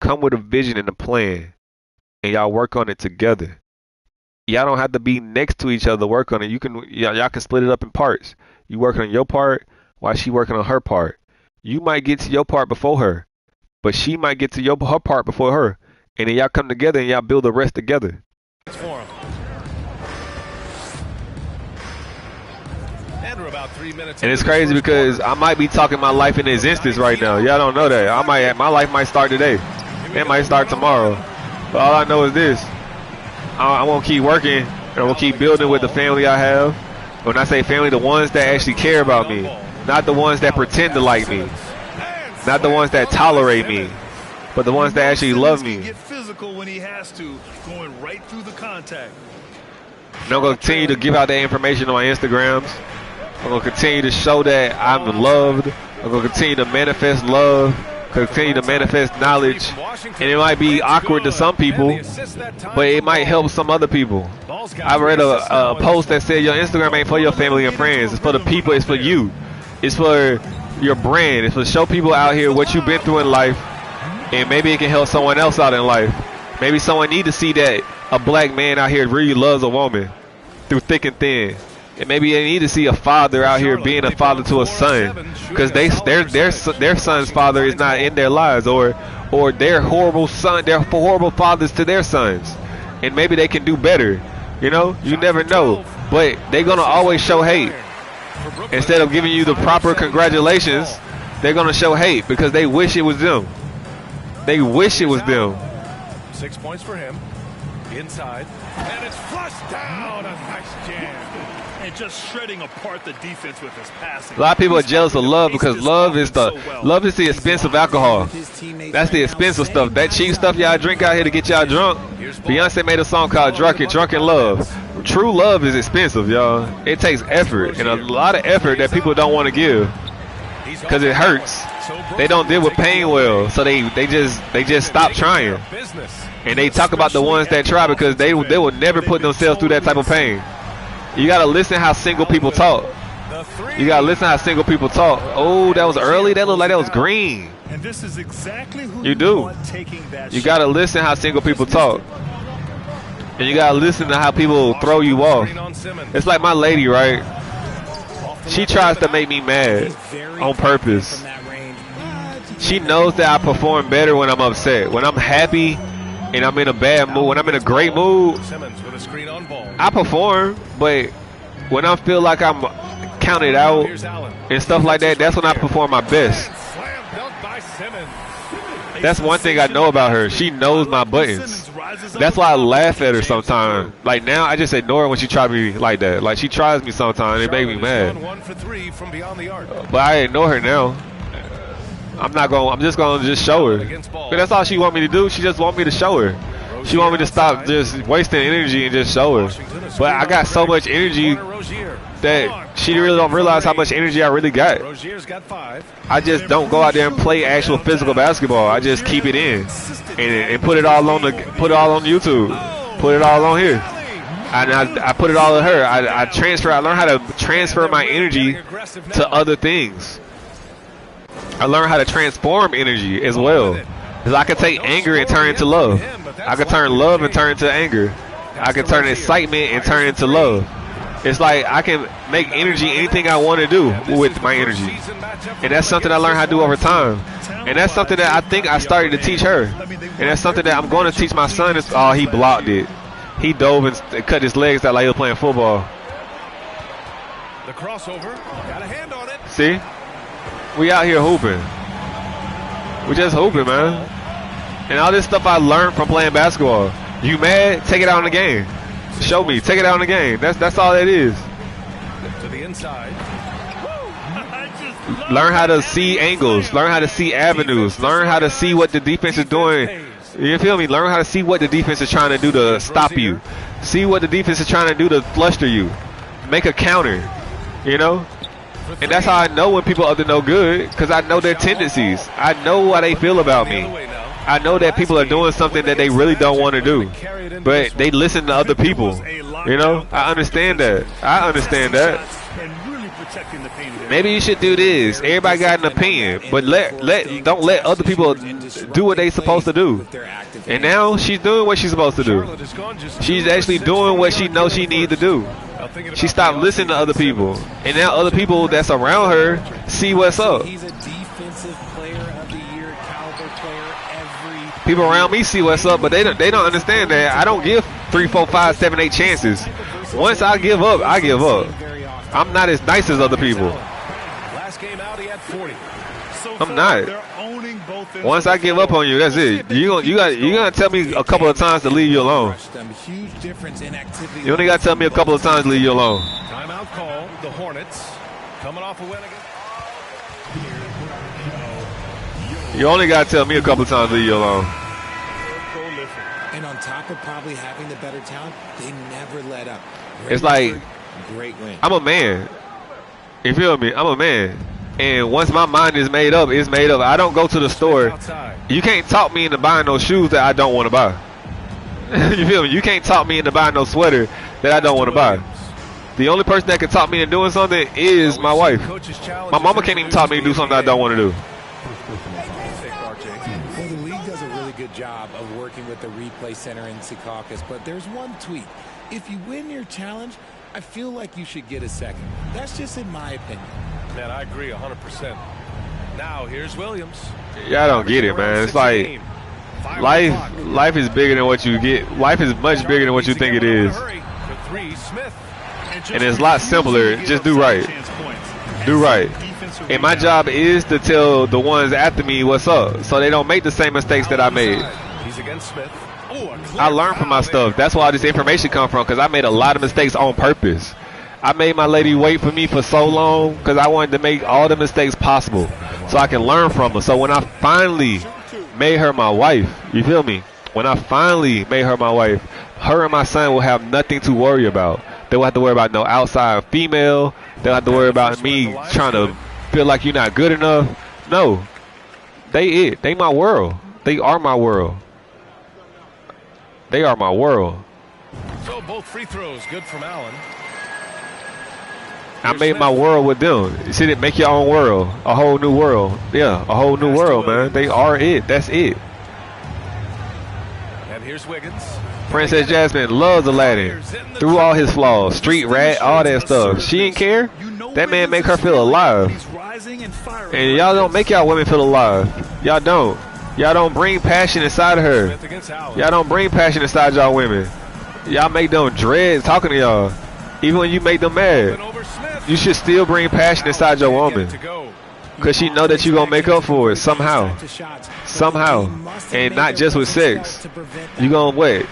Come with a vision and a plan. And y'all work on it together. Y'all don't have to be next to each other. Work on it. Y'all can split it up in parts. You working on your part while she working on her part. You might get to your part before her, but she might get to her part before her. And then y'all come together and y'all build the rest together. And it's crazy because I might be talking my life in existence right now. Y'all don't know that. My life might start today. It might start tomorrow. But all I know is this. I want to keep working and I want to keep building with the family I have. When I say family, the ones that actually care about me. Not the ones that pretend to like me. Not the ones that tolerate me. But the ones that actually love me. Get physical when he has to, going right through the contact. And I'm going to continue to give out that information on my Instagrams. I'm going to continue to show that I'm loved. I'm going to continue to manifest love. Continue to manifest knowledge. And it might be awkward to some people, but it might help some other people. I read a post that said your Instagram ain't for your family and friends. It's for the people. It's for you. It's for your brand. It's for show people out here what you've been through in life. And maybe it can help someone else out in life. Maybe someone need to see that a black man out here really loves a woman through thick and thin. And maybe they need to see a father out here being a father to a son, because their son's father is not in their lives, or their horrible son, they're horrible fathers to their sons, and maybe they can do better. You know, you never know, but they're gonna always show hate. Instead of giving you the proper congratulations, they're gonna show hate because they wish it was them. They wish it was them. 6 points for him. Inside. And it's flushed down. A nice jam. And just shredding apart the defense with his passing. A lot of people are jealous of Love because Love is the expensive alcohol. That's the expensive stuff. That cheap stuff y'all drink out here to get y'all drunk. Beyonce made a song called Drunken Love. True love is expensive, y'all. It takes effort, and a lot of effort that people don't want to give because it hurts. They don't deal with pain well, so they just stop trying. And they talk about the ones that try because they will never put themselves through that type of pain. You gotta listen how single people talk. You gotta listen how single people talk. Oh, that was early. That looked like that was green. And this is exactly who you do. You gotta listen how single people talk. And you gotta listen to how people throw you off. It's like my lady, right? She tries to make me mad on purpose. She knows that I perform better when I'm upset. When I'm happy and I'm in a bad mood, when I'm in a great mood, I perform. But when I feel like I'm counted out and stuff like that, that's when I perform my best. That's one thing I know about her. She knows my buttons. That's why I laugh at her sometimes. Like now, I just ignore her when she tries me like that. Like she tries me sometimes, it makes me mad. But I ignore her now. I'm just gonna show her. But that's all she want me to do. She just want me to show her. She want me to stop just wasting energy and just show her. But I got so much energy that she really don't realize how much energy I really got. I just don't go out there and play actual physical basketball. I just keep it in and put it all on YouTube, put it all on here. And I put it all on her. I transfer. I learn how to transfer my energy to other things. I learn how to transform energy as well. Because I can take anger and turn it into love. I can turn love and turn it into anger. I can turn excitement and turn it into love. It's like I can make energy anything I want to do with my energy. And that's something I learned how to do over time. And that's something that I think I started to teach her. And that's something that I'm going to teach my son. Oh, he blocked it. He dove and cut his legs out like he was playing football. The crossover, got a hand on it. See? We out here hooping. We just hooping, man. And all this stuff I learned from playing basketball. You mad? Take it out in the game. Show me. Take it out in the game. That's all it is. To the inside. Learn how to see angles. Learn how to see avenues. Learn how to see what the defense is doing. You feel me? Learn how to see what the defense is trying to do to stop you. See what the defense is trying to do to fluster you. Make a counter. You know? And that's how I know when people are up to no good, because I know their tendencies. I know how they feel about me. I know that people are doing something that they really don't want to do, but they listen to other people. You know, I understand that. I understand that. Maybe you should do this. Everybody got an opinion, but don't let other people do what they supposed to do. And now she's doing what she's supposed to do. She's actually doing what she knows she needs to do. She stopped listening to other people, and now other people that's around her see what's up. People around me see what's up, but they don't understand that I don't give 3, 4, 5, 7, 8 chances. Once I give up, I give up. I'm not as nice as other people. I'm not. Once I give up on you, that's it. You gotta tell me a couple of times to leave you alone. You only gotta tell me a couple of times to leave you alone. Timeout call. The Hornets coming off a win against. You only gotta tell me a couple of times to leave you alone. And on top of probably having the better talent, they never let up. It's like, great win. I'm a man. You feel me? I'm a man. And once my mind is made up, it's made up. I don't go to the store. You can't talk me into buying those shoes that I don't want to buy. You feel me? You can't talk me into buying no sweater that I don't want to buy. The only person that can talk me into doing something is my wife. My mama can't even talk me to do something I don't want to do. Well, the league does a really good job of working with the replay center in Secaucus, but there's one tweak. If you win your challenge, I feel like you should get a second. That's just in my opinion. Man, I agree 100%. Now, here's Williams. Y'all don't get it, man. It's like life is bigger than what you get. Life is much bigger than what you think it is. And it's a lot simpler. Just do right. Do right. And my job is to tell the ones after me what's up, so they don't make the same mistakes that I made. He's against Smith. I learn from my stuff. That's where all this information come from, because I made a lot of mistakes on purpose. I made my lady wait for me for so long because I wanted to make all the mistakes possible so I can learn from her. So when I finally made her my wife, you feel me? When I finally made her my wife, her and my son will have nothing to worry about. They won't have to worry about no outside female. They don't have to worry about me trying to feel like you're not good enough. No. They my world. They are my world. They are my world. So both free throws good from Allen. I made my world with them. You see, make your own world. A whole new world. Yeah, a whole new world, man. They are it. That's it. And here's Wiggins. Princess Jasmine loves Aladdin. Through all his flaws. Street rat, all that stuff. She didn't care. That man make her feel alive. And y'all don't make y'all women feel alive. Y'all don't. Y'all don't bring passion inside of her. Y'all don't bring passion inside y'all women. Y'all make them dread talking to y'all. Even when you make them mad, you should still bring passion inside your woman, because she know that you're going to make up for it somehow. Somehow. And not just with sex. You're going to wait.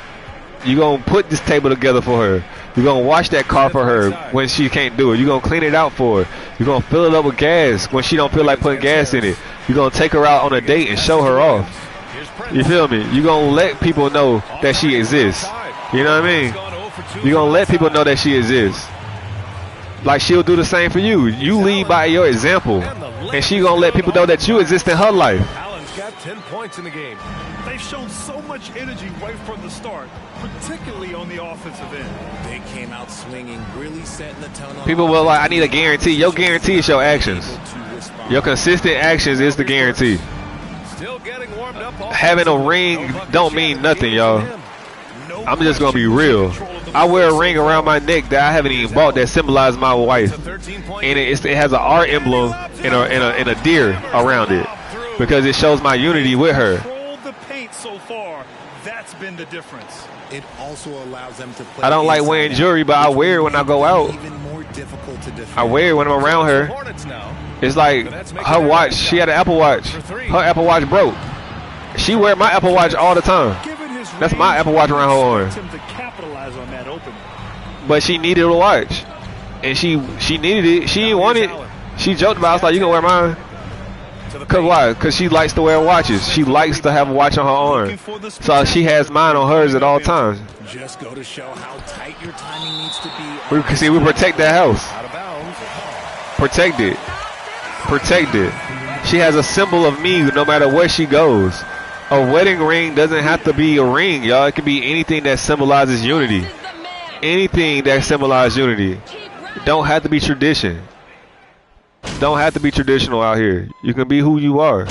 You're going to put this table together for her. You're going to wash that car for her when she can't do it. You're going to clean it out for her. You're going to fill it up with gas when she don't feel like putting gas in it. You're going to take her out on a date and show her off. You feel me? You're going to let people know that she exists. You know what I mean? You're going to let people know that she exists. Like she'll do the same for you. You lead by your example. And she going to let people know that you exist in her life. Allen's got 10 points in the game. They've shown so much energy right from the start, particularly on the offensive end. They came out swinging, really setting the tone. People will like, I need a guarantee. Your guarantee is your actions. Your consistent actions is the guarantee. Still getting warmed up. Having a ring don't mean nothing, y'all. I'm just going to be real. I wear a ring around my neck that I haven't even bought that symbolizes my wife. And it has an R emblem and a deer around it, because it shows my unity with her. The paint so far, that's been the difference. It also allows them to play. I don't like wearing jewelry, but I wear it when I go out. I wear it when I'm around her. It's like her watch. She had an Apple Watch. Her Apple Watch broke. She wear my Apple Watch all the time. That's my Apple Watch around her arm. But she needed a watch, and she needed it. She didn't want it. She joked about it. I was like, you can wear mine. Cause why? Because she likes to wear watches. She likes to have a watch on her arm. So she has mine on hers at all times. Just go to show how tight your timing needs to be. We protect that house. Protect it. Protect it. She has a symbol of me no matter where she goes. A wedding ring doesn't have to be a ring, y'all. It can be anything that symbolizes unity. Anything that symbolizes unity. It don't have to be tradition. Don't have to be traditional out here. You can be who you are.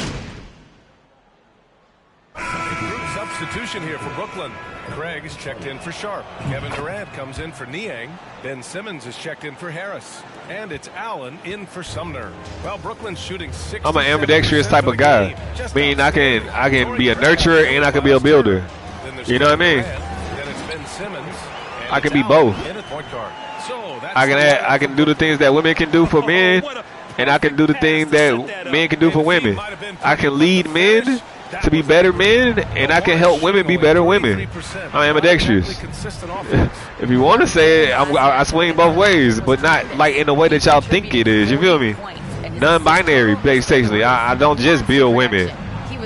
Substitution here for Brooklyn. Craig is checked in for Sharp. Kevin Durant comes in for Niang. Ben Simmons is checked in for Harris. And it's Allen in for Sumner. Well, Brooklyn's shooting 6. I'm an ambidextrous type of guy. I mean, I can be a nurturer and I can be a builder. You know what I mean? Then it's Ben Simmons. I can be both. I can do the things that women can do for men, and I can do the things that men can do for women. I can lead men to be better men, and I can help women be better women. I'm ambidextrous. If you want to say it, I swing both ways, but not like in the way that y'all think it is. You feel me? Non-binary, basically. I don't just build women.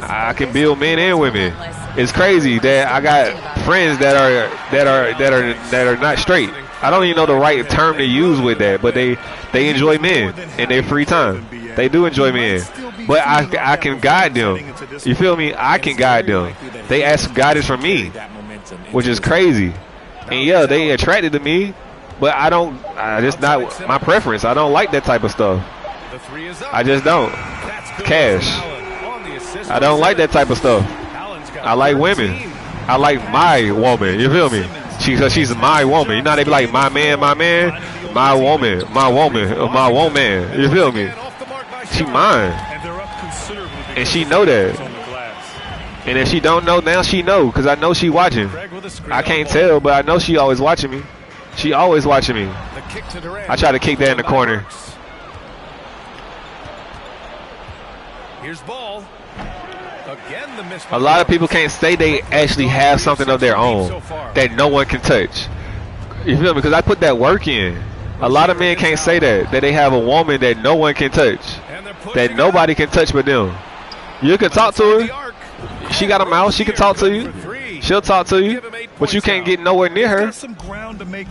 I can build men and women. It's crazy that I got friends that are not straight. I don't even know the right term to use with that, but they enjoy men in their free time. They do enjoy men, but I can guide them. You feel me? I can guide them. They ask guidance from me, which is crazy. And yeah, they attracted to me, but I don't. It's not my preference. I don't like that type of stuff. I just don't. Cash. I don't like that type of stuff. I like women. I like my woman. You feel me? She's my woman. You know they be like my man, my woman, my woman, my woman. You feel me? She mine, and she know that. And if she don't know now, she know, cause I know she watching. I can't tell, but I know she always watching me. She always watching me. I try to kick that in the corner. Here's ball. Again, the miss. A lot of people can't say they actually have something of their own that no one can touch. You feel me? Because I put that work in. A lot of men can't say that they have a woman that no one can touch, that nobody can touch but them. You can talk to her. She got a mouth. She can talk to you. She'll talk to you, but you can't get nowhere near her.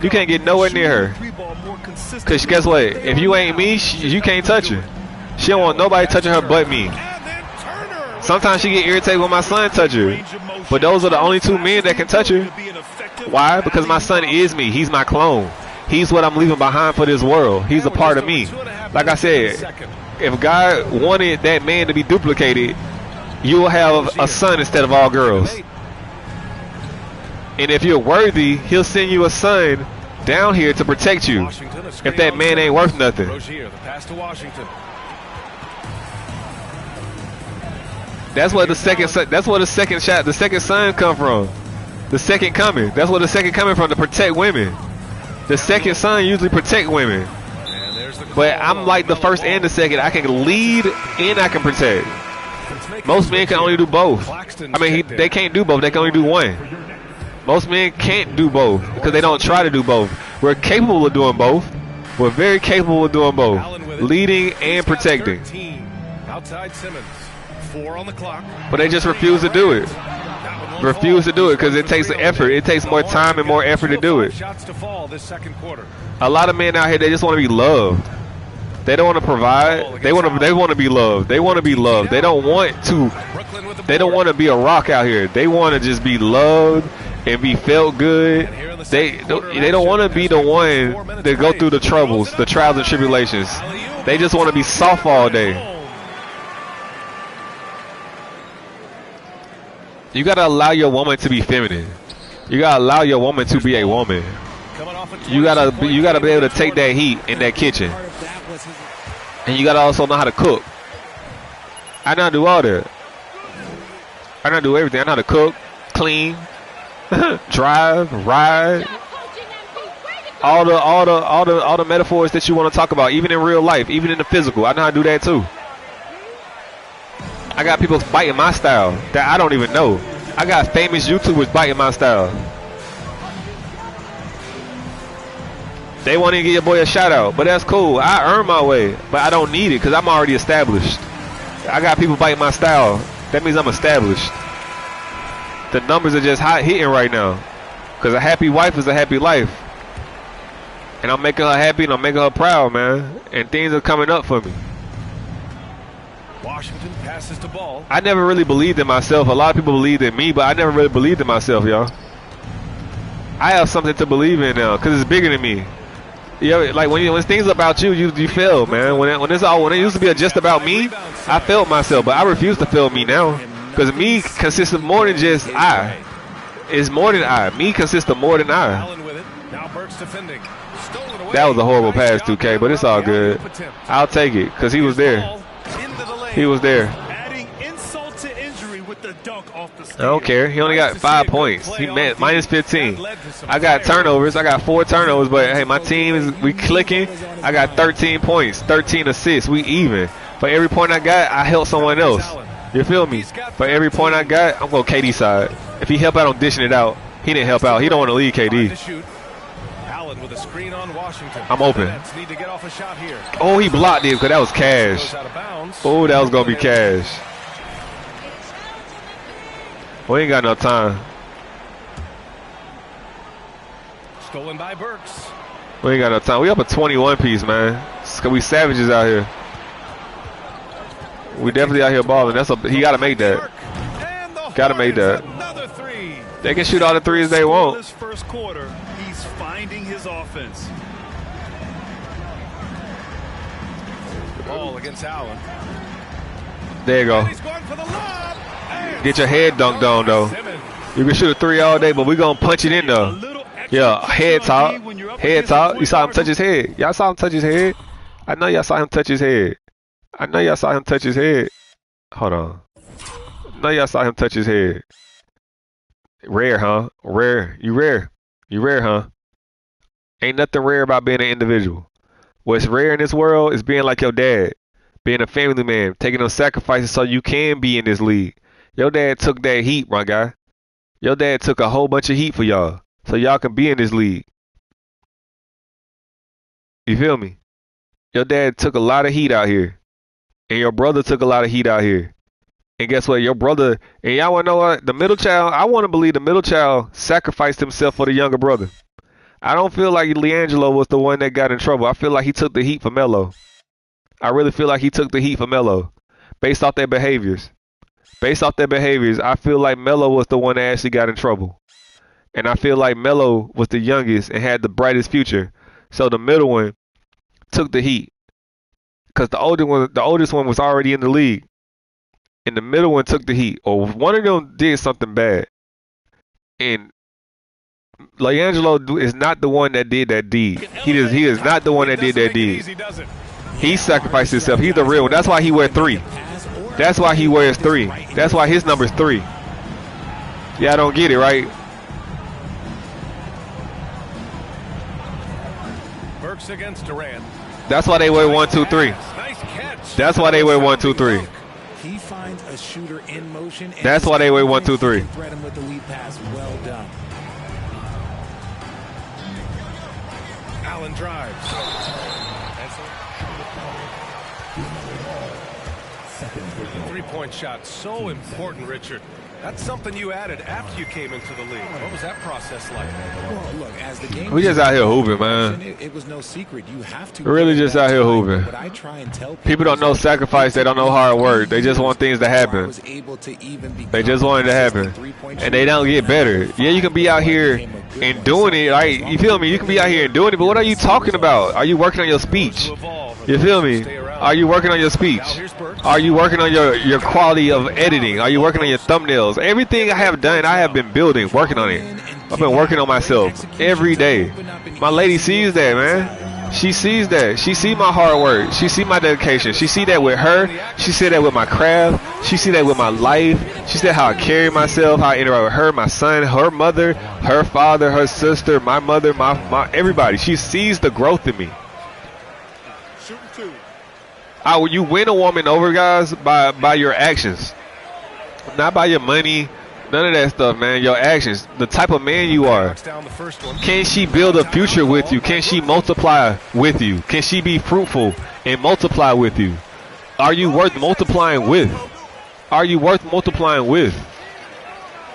You can't get nowhere near her. Because guess what? If you ain't me, you can't touch her. She don't want nobody touching her but me. Sometimes she get irritated when my son touch her. But those are the only two men that can touch her. Why? Because my son is me. He's my clone. He's what I'm leaving behind for this world. He's a part of me. Like I said, if God wanted that man to be duplicated, you will have a son instead of all girls. And if you're worthy, he'll send you a son down here to protect you. If that man ain't worth nothing. That's where the second son come from. The second coming. That's where the second coming from, to protect women. The second son usually protect women. But I'm like the first and the second. I can lead and I can protect. Most men can only do both. I mean, they can't do both. They can only do one. Most men can't do both because they don't try to do both. We're capable of doing both. We're very capable of doing both. Leading and protecting. Outside Simmons. 4 on the clock. But they just refuse to do it. Refuse to do it because it takes an effort. It takes more time and more effort to do it. Shots to fall this second quarter. A lot of men out here, they just want to be loved. They don't want to provide. They want to be loved. They want to be loved. They don't want to. They don't want to be a rock out here. They want to just be loved and be felt good. They don't want to be the one that go through the troubles, the trials and tribulations. They just want to be soft all day. You gotta allow your woman to be feminine. You gotta allow your woman to be a woman. You gotta be able to take that heat in that kitchen, and you gotta also know how to cook. I know how to do all that. I know how to do everything. I know how to cook, clean, drive, ride. All the metaphors that you want to talk about, even in real life, even in the physical. I know how to do that too. I got people biting my style that I don't even know. I got famous YouTubers biting my style. They want to give your boy a shout out, but that's cool. I earn my way, but I don't need it because I'm already established. I got people biting my style. That means I'm established. The numbers are just hot hitting right now because a happy wife is a happy life. And I'm making her happy and I'm making her proud, man. And things are coming up for me. Washington passes the ball. I never really believed in myself. A lot of people believed in me, but I never really believed in myself, y'all. I have something to believe in now because it's bigger than me. You know, like when things about you, you fail, man. When it used to be just about me, I failed myself, but I refuse to fail me now because me consists of more than just I. It's more than I. Me consists of more than I. That was a horrible pass, 2K, but it's all good. I'll take it because he was there. He was there. Adding insult to injury with the dunk off the I don't care. He only got 5 points. He meant minus 15. I got turnovers. I got 4 turnovers, but hey, my team we clicking. I got 13 points, 13 assists. We even. For every point I got, I helped someone else. You feel me? For every point I got, I'm going KD side. If he help out on dishing it out, he didn't help out. He don't want to lead KD. With a screen on Washington. I'm open. Need to get off a shot here. Oh, he blocked it because that was cash. Oh, that was going to be cash. We ain't got no time. Stolen by Burks. We ain't got no time. We up a 21 piece, man. We savages out here. We definitely out here balling. He got to make that. Got to make that. They can shoot all the threes they want. This first quarter, he's finding his offense. Ball against Allen. There you go. Get your head dunked on, though. You can shoot a 3 all day, but we're going to punch it in, though. Yeah, head top. Head top. You saw him touch his head. Y'all saw him touch his head? I know y'all saw him touch his head. I know y'all saw him touch his head. Hold on. I know y'all saw him touch his head. Rare, huh? Rare. You rare. You rare, huh? Ain't nothing rare about being an individual. What's rare in this world is being like your dad. Being a family man. Taking those sacrifices so you can be in this league. Your dad took that heat, my guy. Your dad took a whole bunch of heat for y'all. So y'all can be in this league. You feel me? Your dad took a lot of heat out here. And your brother took a lot of heat out here. And guess what? Your brother, and y'all want to know what? The middle child, I want to believe the middle child sacrificed himself for the younger brother. I don't feel like LiAngelo was the one that got in trouble. I feel like he took the heat for Melo. I really feel like he took the heat for Melo. Based off their behaviors. Based off their behaviors, I feel like Melo was the one that actually got in trouble. And I feel like Melo was the youngest and had the brightest future. So the middle one took the heat. Because the oldest one was already in the league. And the middle one took the heat. Or one of them did something bad. And LiAngelo is not the one that did that deed. He is not the one that did that deed. He sacrificed himself. He's the real one. That's why he wears 3. That's why he wears 3. That's why his number's 3. Yeah, I don't get it, right? Burks against Durant. That's why they wear 1, 2, 3. Nice catch. That's why they wear 1, 2, 3. He finds a shooter in motion. That's why they wear 1, 2, 3. Threat him with the lead pass. Well done. Allen drives. Three-point shot, so important, Richard. That's something you added after you came into the league. What was that process like? Well, look, as the game we just out here hooping, man. It was no secret. You have to. We're really just out here hooping. What I try and tell people don't know sacrifice. They don't know hard work. They just want things to happen. They just want it to happen, and they don't get better. Yeah, you can be out here and doing it. Right? You feel me? You can be out here and doing it, but what are you talking about? Are you working on your speech? You feel me? Are you working on your speech? Are you working on your quality of editing? Are you working on your thumbnails? Everything I have done, I have been building, working on it. I've been working on myself every day. My lady sees that, man. She sees that. She see my hard work. She see my dedication. She see that with her. She see that with my craft. She see that with my life. She see how I carry myself, how I interact with her, my son, her mother, her father, her sister, my mother, my everybody. She sees the growth in me. You win a woman over, guys, by your actions, not by your money, none of that stuff, man. Your actions, the type of man you are. Can she build a future with you? Can she multiply with you? Can she be fruitful and multiply with you? Are you worth multiplying with? Are you worth multiplying with?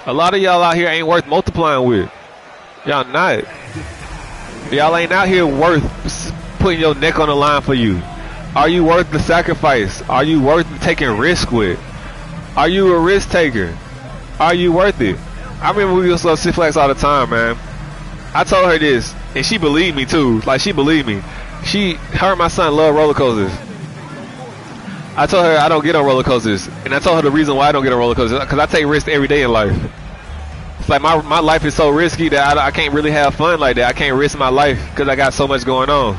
A lot of y'all out here ain't worth multiplying with. Y'all not. Y'all ain't out here worth putting your neck on the line for you. Are you worth the sacrifice? Are you worth taking risk with? Are you a risk taker? Are you worth it? I remember we used to Six Flags all the time, man. I told her this, and she believed me too. Like, she believed me. Her and my son love roller coasters. I told her I don't get on roller coasters, and I told her the reason why I don't get on roller coasters because I take risks every day in life. It's like my life is so risky that I can't really have fun like that. I can't risk my life because I got so much going on.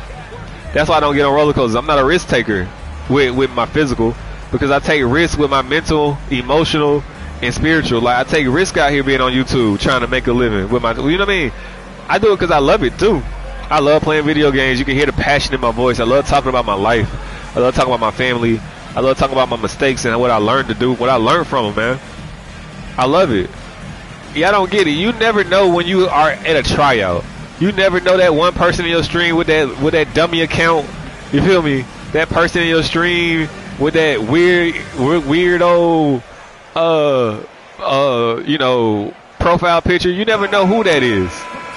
That's why I don't get on roller coasters. I'm not a risk taker with my physical because I take risks with my mental, emotional, and spiritual. Like, I take risk out here being on YouTube trying to make a living with my, you know what I mean? I do it because I love it too. I love playing video games. You can hear the passion in my voice. I love talking about my life. I love talking about my family. I love talking about my mistakes and what I learned to do, what I learned from them, man. I love it. Yeah, I don't get it. You never know when you are at a tryout. You never know that one person in your stream with that dummy account. You feel me? That person in your stream with that weirdo, profile picture. You never know who that is.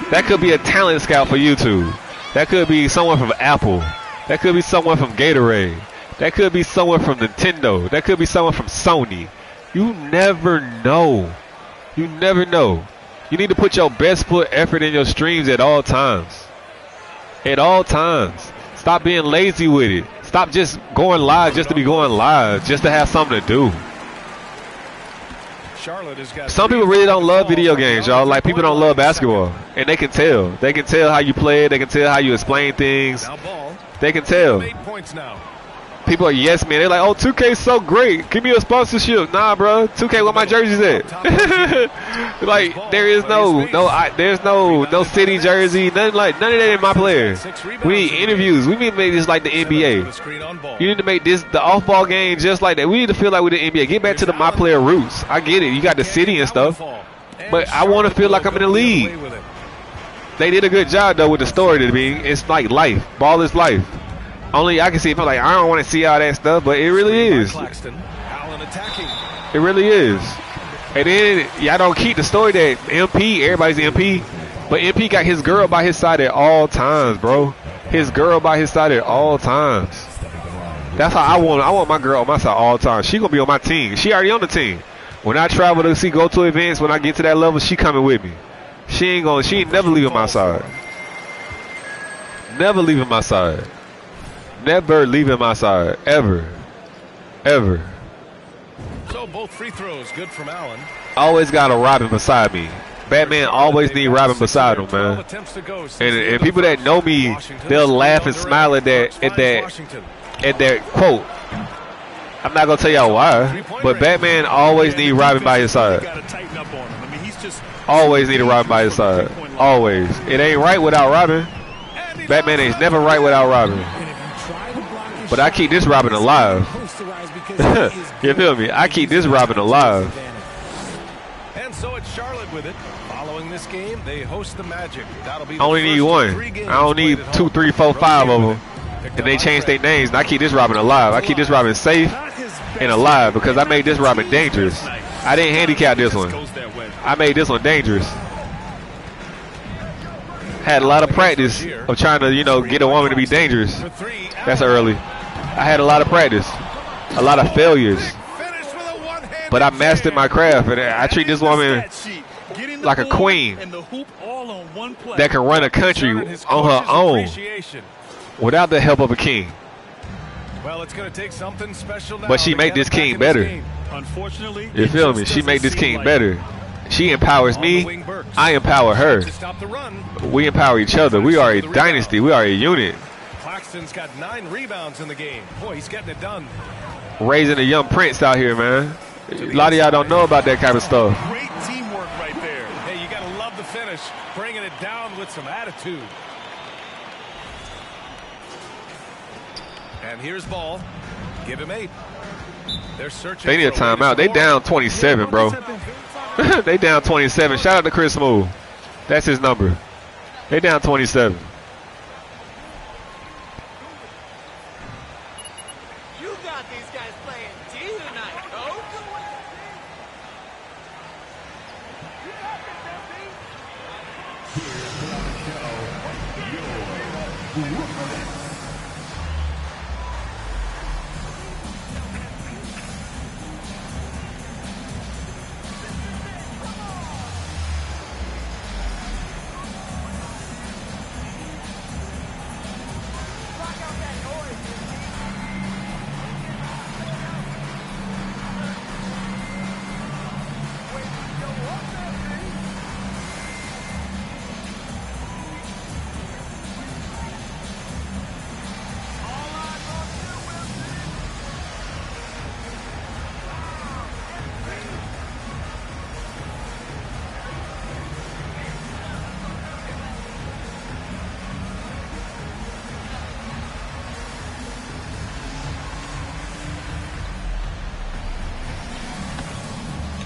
That could be a talent scout for YouTube. That could be someone from Apple. That could be someone from Gatorade. That could be someone from Nintendo. That could be someone from Sony. You never know. You never know. You need to put your best foot effort in your streams at all times. At all times. Stop being lazy with it. Stop just going live just to be going live, just to have something to do. Charlotte has got some people really don't love video games, y'all. Like, people don't love basketball, and they can tell. They can tell how you play it. They can tell how you explain things. They can tell. 8 points now. People are yes men. They're like, oh, 2K's so great. Give me a sponsorship. Nah, bro. 2K, where my jerseys at? Like, there is there's no city jersey. None of that in my players. We need interviews. We need to make this like the NBA. You need to make this the off-ball game just like that. We need to feel like we're the NBA. Get back to the my player roots. I get it. You got the city and stuff, but I want to feel like I'm in the league. They did a good job though with the story. To me, it's like life. Ball is life. Only I can see if I'm like, I don't want to see all that stuff, but it really is. It really is. And then y'all don't keep the story that MP, everybody's MP, but MP got his girl by his side at all times, bro. His girl by his side at all times. That's how I want my girl on my side all the time. She gonna be on my team. She already on the team. When I travel to go to events, when I get to that level, she coming with me. She ain't never leaving my side. Never leaving my side. Never leaving my side. Ever. Ever. So both free throws good from Allen. Always got a Robin beside me. Batman always need Robin beside him, man. And people that know me, they'll laugh and smile at that quote. I'm not gonna tell y'all why, but Batman always need Robin by his side. Always need a Robin by his side. Always. It ain't right without Robin. Batman is never right without Robin. But I keep this Robin alive. You feel me? I keep this Robin alive. And so it's Charlotte with it. Following this game, they host the Magic. That'll be I only need one. I don't need 2, 3, 4, 5 of them. And they change their names. And I keep this Robin alive. I keep this Robin safe and alive because I made this Robin dangerous. I didn't handicap this one. I made this one dangerous. Had a lot of practice of trying to, get a woman to be dangerous. That's early. I had a lot of practice. A lot of failures. But I mastered my craft, and I treat this woman like a queen that can run a country on her own without the help of a king. Well, it's going to take something special now. But she made this king better. You feel me? She made this king better. She empowers me. I empower her. We empower each other. We are a dynasty. We are a unit. Claxton's got 9 rebounds in the game. Boy, he's getting it done. Raising a young prince out here, man. A lot of y'all don't know about that kind of stuff. Great teamwork right there. Hey, you got to love the finish. Bringing it down with some attitude. And here's ball. Give him 8. They're searching. They need a timeout. They down 27, bro. They down 27. Shout out to Chris Smooth. That's his number. They down 27. You got these guys playing D tonight, coach.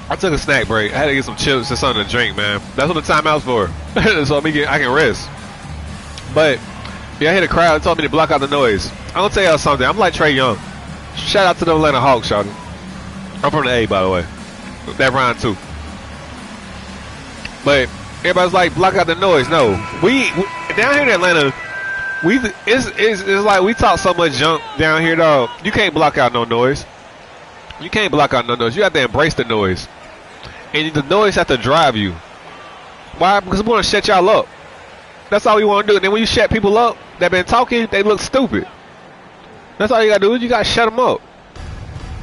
I took a snack break. I had to get some chips and something to drink, man. That's what the timeout's for. So I can rest. But yeah, I hit a crowd. It told me to block out the noise. I'm gonna tell y'all something. I'm like Trey Young. Shout out to the Atlanta Hawks, y'all. I'm from the A, by the way. That rhyme too. But everybody's like, block out the noise. No, we down here in Atlanta, it's like we talk so much junk down here, dog. You can't block out no noise. You can't block out no noise. You have to embrace the noise. And the noise has to drive you. Why? Because we want to shut y'all up. That's all we want to do. And then when you shut people up that been talking, they look stupid. That's all you got to do. You got to shut them up.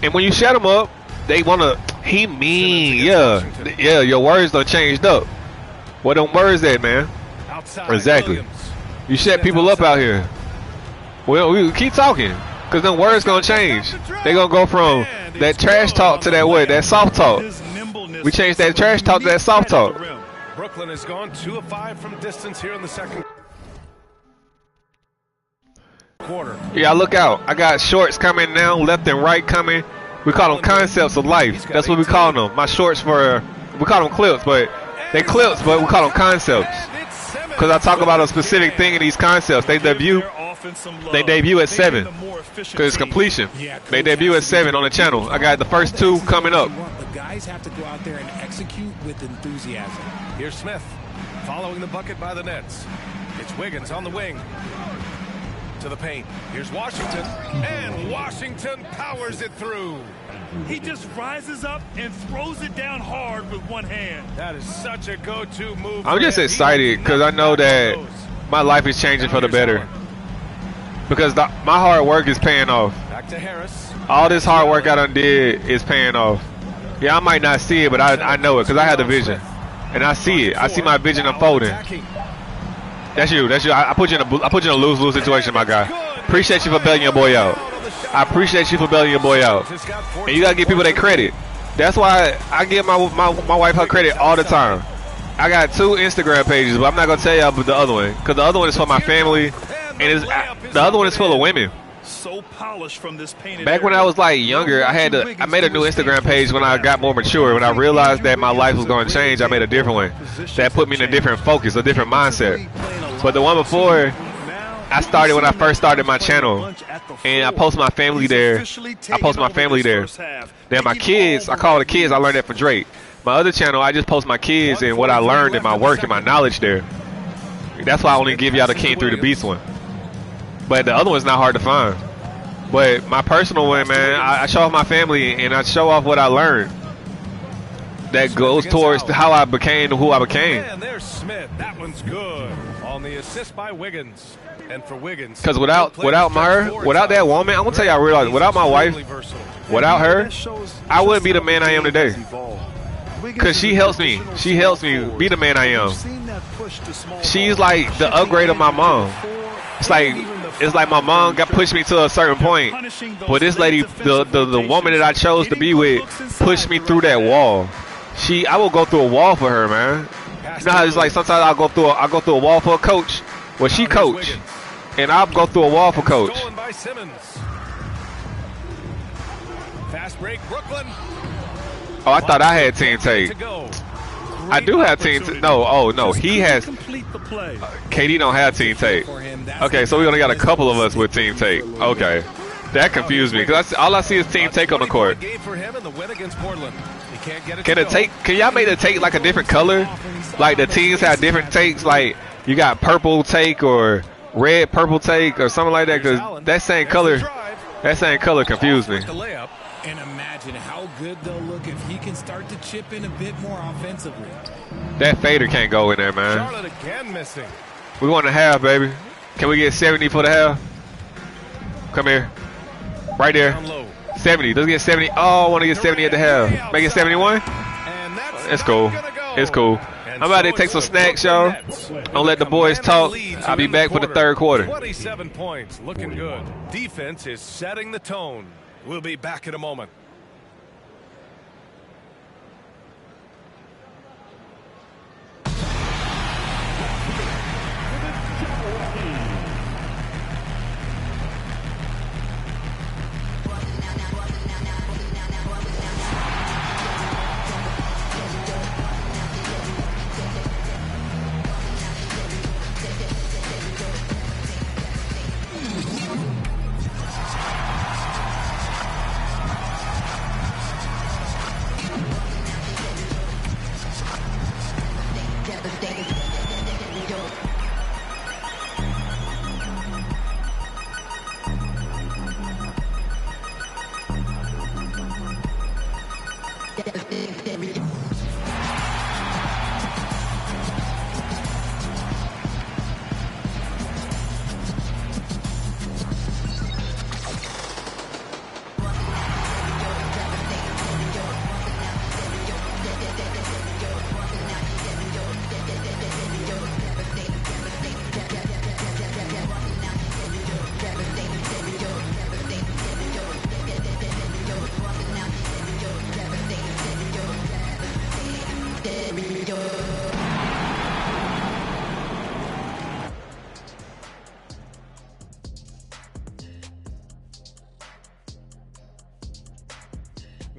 And when you shut them up, they want to, He mean, yeah. Your words done changed up. What them words at, man? Exactly. You shut people up out here. Well, we keep talking, cause them words gonna change. They gonna go from that trash talk to that what? That soft talk. We changed that trash talk to that soft talk. Brooklyn has gone 2 of 5 from distance here in the second quarter. Yeah, look out. I got shorts coming now, left and right coming. We call them concepts of life. That's what we call them. My shorts we call them clips, but they clips, but we call them concepts. Because I talk about a specific thing in these concepts. They debut at 7. Because it's completion. They debut at 7 on the channel. I got the first 2 coming up. The guys have to go out there and execute with enthusiasm. Here's Smith following the bucket by the Nets. It's Wiggins on the wing. To the paint. Here's Washington. And Washington powers it through. He just rises up and throws it down hard with one hand. That is such a go-to move. I'm just excited because I know that my life is changing for the better. Because my hard work is paying off. Back to Harris. All this hard work I done did is paying off. Yeah, I might not see it, but I know it because I had the vision. And I see it. I see my vision unfolding. That's you. That's you. I put you in a lose-lose situation, my guy. Appreciate you for bailing your boy out. I appreciate you for bailing your boy out. And you gotta give people their credit. That's why I give my wife her credit all the time. I got 2 Instagram pages, but I'm not gonna tell y'all about the other one because the other one is for my family, and the other one is full of women. So polished from this painted Back when I was like younger, I made a new Instagram page when I got more mature. When I realized that my life was going to change, I made a different one that put me in a different focus, a different mindset. But the one before, I started when I first started my channel, and I post my family there. Then my kids, I call the kids, I learned that from Drake. My other channel, I just post my kids and what I learned and my work and my knowledge there. That's why I only give y'all the King Through the Beast one. But the other one's not hard to find. But my personal one, man, I show off my family and I show off what I learned. That goes towards how I became who I became. And there's Smith. That one's good. On the assist by Wiggins. And for Wiggins. Because without that woman, I'm gonna tell y'all real, without my wife, without her, I wouldn't be the man I am today. Because she helps me. She helps me be the man I am. She's like the upgrade of my mom. It's like my mom pushed me to a certain point, but this lady, the woman that I chose to be with, pushed me through that wall. I will go through a wall for her, man. You know how it's like sometimes I'll go through a wall for a coach. Well, she coach, and I'll go through a wall for coach. Fast break, Brooklyn. Oh, I thought I had team tape. I do have team tape. No, he has. KD don't have team tape. Okay, so we only got a couple of us with team tape. Okay, that confused me because all I see is team tape on the court. Can y'all make the tape like a different color? Like the teams have different takes. Like you got purple take or red purple take or something like that. Because that same color confused me. And imagine how good they'll look if he can start to chip in a bit more offensively. That fader can't go in there, man. Charlotte again missing. We want a half, baby. Can we get 70 for the half? Come here. Right there. 70. Let's get 70. Oh, I want to get 70 at the half. Make it 71? It's cool. It's cool. I'm about to take some snacks, y'all. Don't let the boys talk. I'll be back for the third quarter. 27 points. Looking good. Defense is setting the tone. We'll be back in a moment.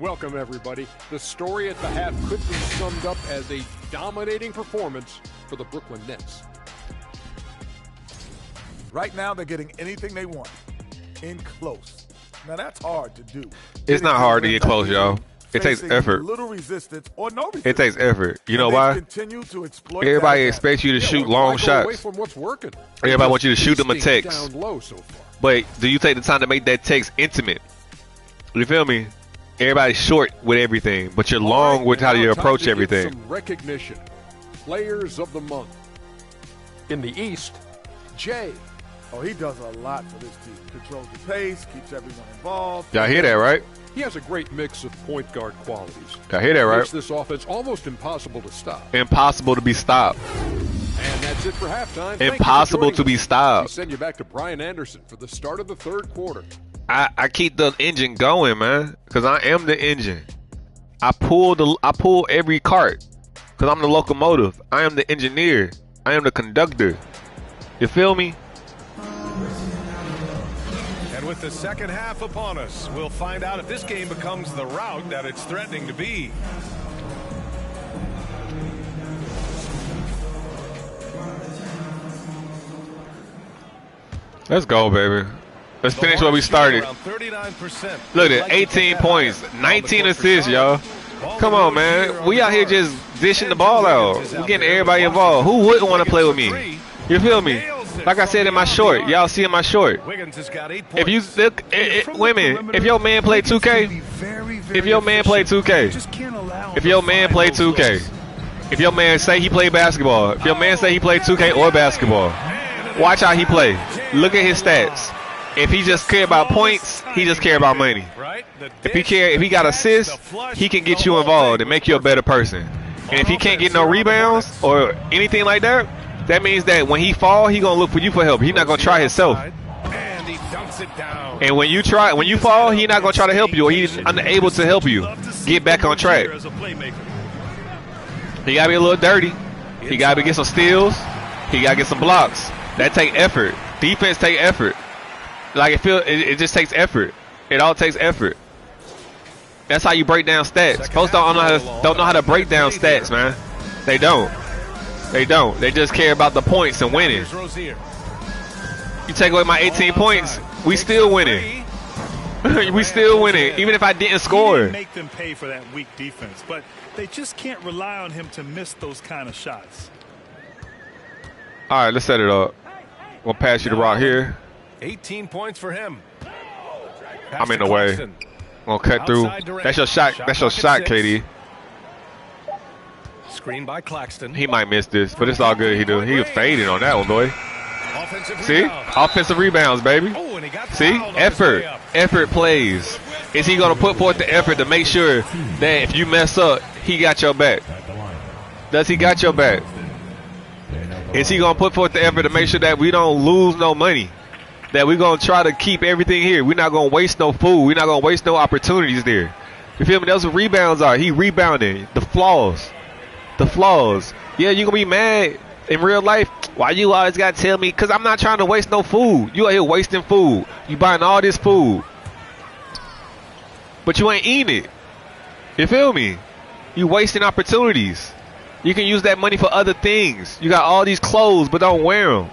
Welcome, everybody. The story at the half could be summed up as a dominating performance for the Brooklyn Nets. Right now, they're getting anything they want in close. Now, that's hard to do. It's not hard to get close, y'all. It takes effort. Little resistance or no resistance. It takes effort. You know why? Everybody expects you to shoot long shots. Away from what's working. Everybody wants you to shoot them a text. Down low so far. But do you take the time to make that text intimate? You feel me? Everybody's short with everything, but you're long with how you approach everything. Some recognition. Players of the month. In the East, Jay. Oh, he does a lot for this team. Controls the pace, keeps everyone involved. Y'all hear that, right? He has a great mix of point guard qualities. Y'all hear that, right? Makes this offense almost impossible to stop. Impossible to be stopped. And that's it for halftime. Impossible to be stopped. We send you back to Brian Anderson for the start of the third quarter. I keep the engine going, man, because I am the engine. I pull every cart because I'm the locomotive. I am the engineer. I am the conductor. You feel me? And with the second half upon us, we'll find out if this game becomes the rout that it's threatening to be. Let's go, baby. Let's finish what we started. Look at 18 points, 19 assists, y'all. Come on, man. We out here just dishing the ball out. We getting everybody involved. Who wouldn't want to play with me? You feel me? Like I said in my short, y'all see in my short. If you look, women, if your man play 2K, if your man play 2K, if your man play 2K, if your man say he play basketball, if your man say he play 2K or basketball, watch how he play. Look at his stats. If he just care about points, he just care about money. If he got assists, he can get you involved and make you a better person. And if he can't get no rebounds or anything like that, that means that when he fall, he gonna look for you for help. He not gonna try himself. And when you fall, he not gonna try to help you, or he's unable to help you get back on track. He gotta be a little dirty. He gotta get some steals. He gotta get some blocks. That take effort. Defense take effort. Like it just takes effort. It all takes effort. That's how you break down stats. Folks don't know how to break down stats, man. They don't. They don't. They just care about the points and winning. You take away my 18 points, we still winning. We still winning, even if I didn't score. He didn't make them pay for that weak defense, but they just can't rely on him to miss those kind of shots. All right, let's set it up. We'll pass you the rock here. 18 points for him. I'm in the way. Gonna cut through. That's your shot. That's your shot, KD. Screen by Claxton. He might miss this, but it's all good. He was fading on that one, boy. See? Offensive rebounds, baby. See? Effort. Effort plays. Is he gonna put forth the effort to make sure that if you mess up, he got your back? Does he got your back? Is he gonna put forth the effort to make sure that we don't lose no money? That we're going to try to keep everything here. We're not going to waste no food. We're not going to waste no opportunities there. You feel me? Those rebounds are. He rebounding. The flaws. The flaws. Yeah, you're going to be mad in real life. Why you always got to tell me? Because I'm not trying to waste no food. You out here wasting food. You buying all this food. But you ain't eating it. You feel me? You wasting opportunities. You can use that money for other things. You got all these clothes, but don't wear them.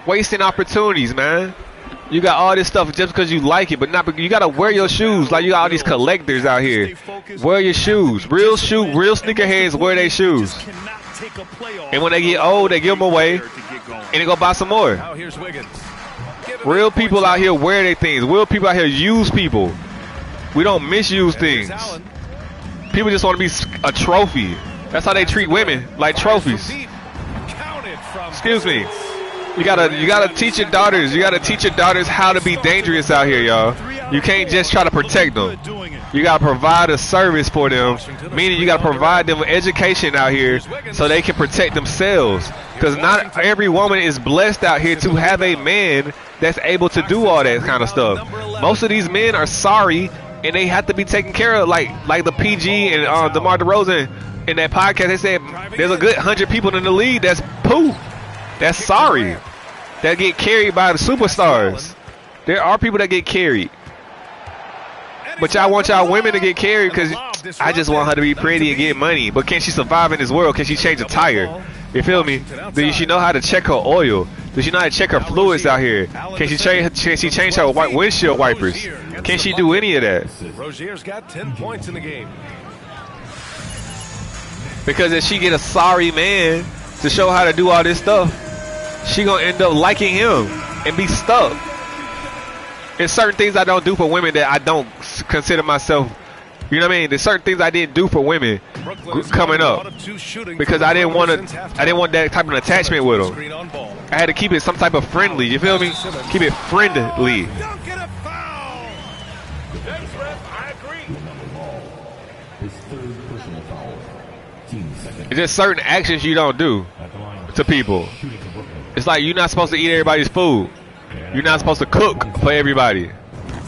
Wasting opportunities, man. You got all this stuff just because you like it, but not. You gotta wear your shoes. Like you got all these collectors out here. Wear your shoes. Real sneakerheads wear their shoes. And when they get old, they give them away, and they go buy some more. Real people out here wear their things. Real people out here use people. We don't misuse things. People just want to be a trophy. That's how they treat women, like trophies. Excuse me. You gotta teach your daughters. You gotta teach your daughters how to be dangerous out here, y'all. You can't just try to protect them. You gotta provide a service for them, meaning you gotta provide them with education out here so they can protect themselves. Because not every woman is blessed out here to have a man that's able to do all that kind of stuff. Most of these men are sorry, and they have to be taken care of, like the PG and DeMar DeRozan in that podcast. They said there's a good 100 people in the league that's poo. That's sorry. That get carried by the superstars. There are people that get carried. But y'all want y'all women to get carried because I just want her to be pretty and get money. But can she survive in this world? Can she change a tire? You feel me? Does she know how to check her oil? Does she know how to check her fluids out here? Can she change her windshield wipers? Can she do any of that? Rozier's got 10 points in the game. Because if she get a sorry man to show how to do all this stuff, she gonna end up liking him and be stuck. There's certain things I don't do for women that I don't consider myself. You know what I mean? There's certain things I didn't do for women coming up because I didn't want that type of attachment with them. I had to keep it some type of friendly. You feel me? Keep it friendly. It's just certain actions you don't do to people. It's like you're not supposed to eat everybody's food. You're not supposed to cook for everybody.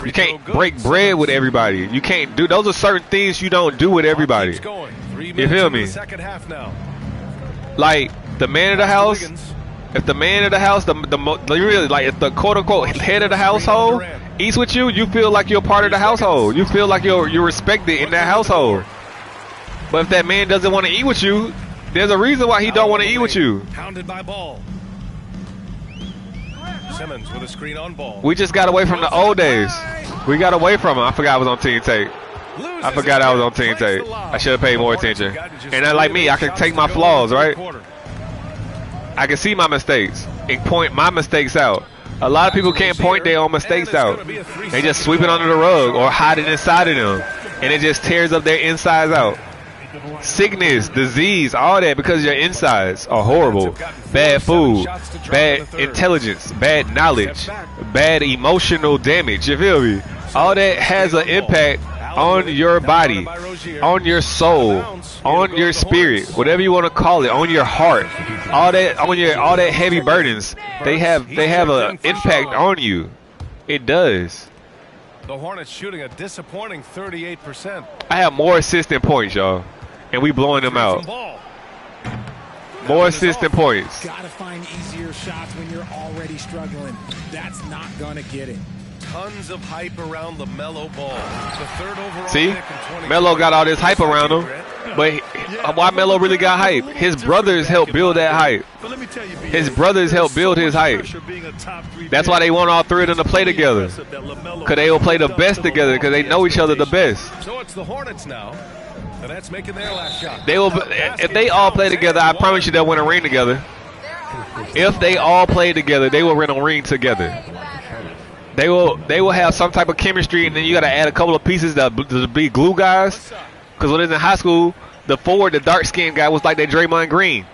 You can't break bread with everybody. You can't do. Those are certain things you don't do with everybody. You feel me? Like the man of the house. If the man of the house, really like if the quote unquote head of the household eats with you, you feel like you're part of the household. You feel like you're respected in that household. But if that man doesn't want to eat with you, there's a reason why he don't want to eat with you. Pounded by ball. Simmons with a screen on ball. We just got away from the old days. We got away from him. I forgot I was on Team Tape. I forgot I was on Team Tape. I should have paid more attention. And like me, I can take my flaws, right? I can see my mistakes and point my mistakes out. A lot of people can't point their own mistakes out. They just sweep it under the rug or hide it inside of them. And it just tears up their insides out. Sickness, disease, all that because your insides are horrible. Bad food, bad intelligence, bad knowledge, bad emotional damage. You feel me? All that has an impact on your body, on your soul, on your spirit, whatever you want to call it, on your heart. All that all that heavy burdens, they have an impact on you. It does. The Hornets shooting a disappointing 38%. I have more assists than points, y'all. And we blowing them out. More assists than points. Gotta find easier shots when you're already struggling. That's not gonna get it. Tons of hype around the Melo ball. The third overall. See, Melo got all this hype around him, but why Melo really got hype? His brothers helped build that hype. His brothers helped build his hype. That's why they want all three of them to play together, because they will play the best together, because they know each other the best. So it's the Hornets now. So that's making their last shot. They will, if they all play together, I promise you they'll win a ring together. If they all play together, they will win a ring together. They will have some type of chemistry, and then you got to add a couple of pieces to be glue guys. Because when it was in high school, the forward, the dark-skinned guy, was like that Draymond Green.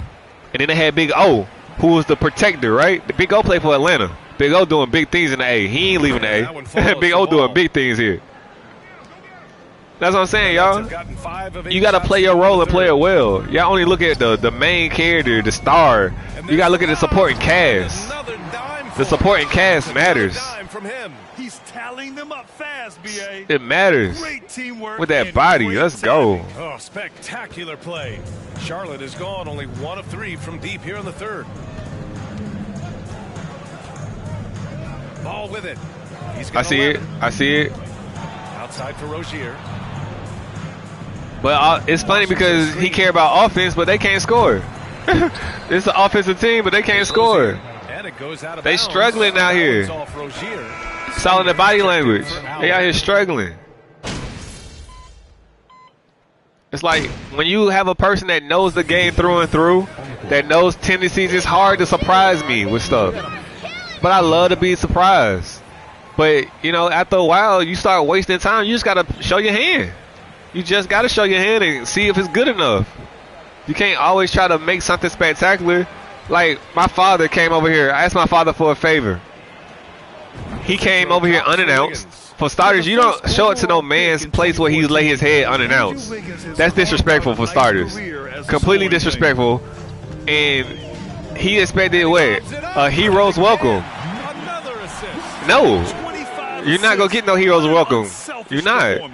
And then they had Big O, who was the protector, right? The Big O played for Atlanta. Big O doing big things in the A. He ain't leaving the A. Big O doing big things here. That's what I'm saying, y'all. You got to play your role and play it well. Y'all only look at the main character, the star. You got to look at the supporting cast. The supporting cast matters. He's tallying them up fast, BA. It matters. Great teamwork with that body. Let's go. Oh, spectacular play. Charlotte is gone, only 1 of 3 from deep here in the third. Ball with it. I see it. I see it. Outside for Rozier. But it's funny because he care about offense, but they can't score. It's an offensive team, but they can't score. They struggling out here. It's all in the body language. They out here struggling. It's like when you have a person that knows the game through and through, that knows tendencies, it's hard to surprise me with stuff. But I love to be surprised. But, you know, after a while, you start wasting time. You just got to show your hand. You just got to show your hand and see if it's good enough. You can't always try to make something spectacular. Like, my father came over here. I asked my father for a favor. He came over here unannounced. For starters, you don't show it to no man's place where he's lay his head unannounced. That's disrespectful for starters. Completely disrespectful. And he expected what? A hero's welcome. No. You're not going to get no hero's welcome. You're not.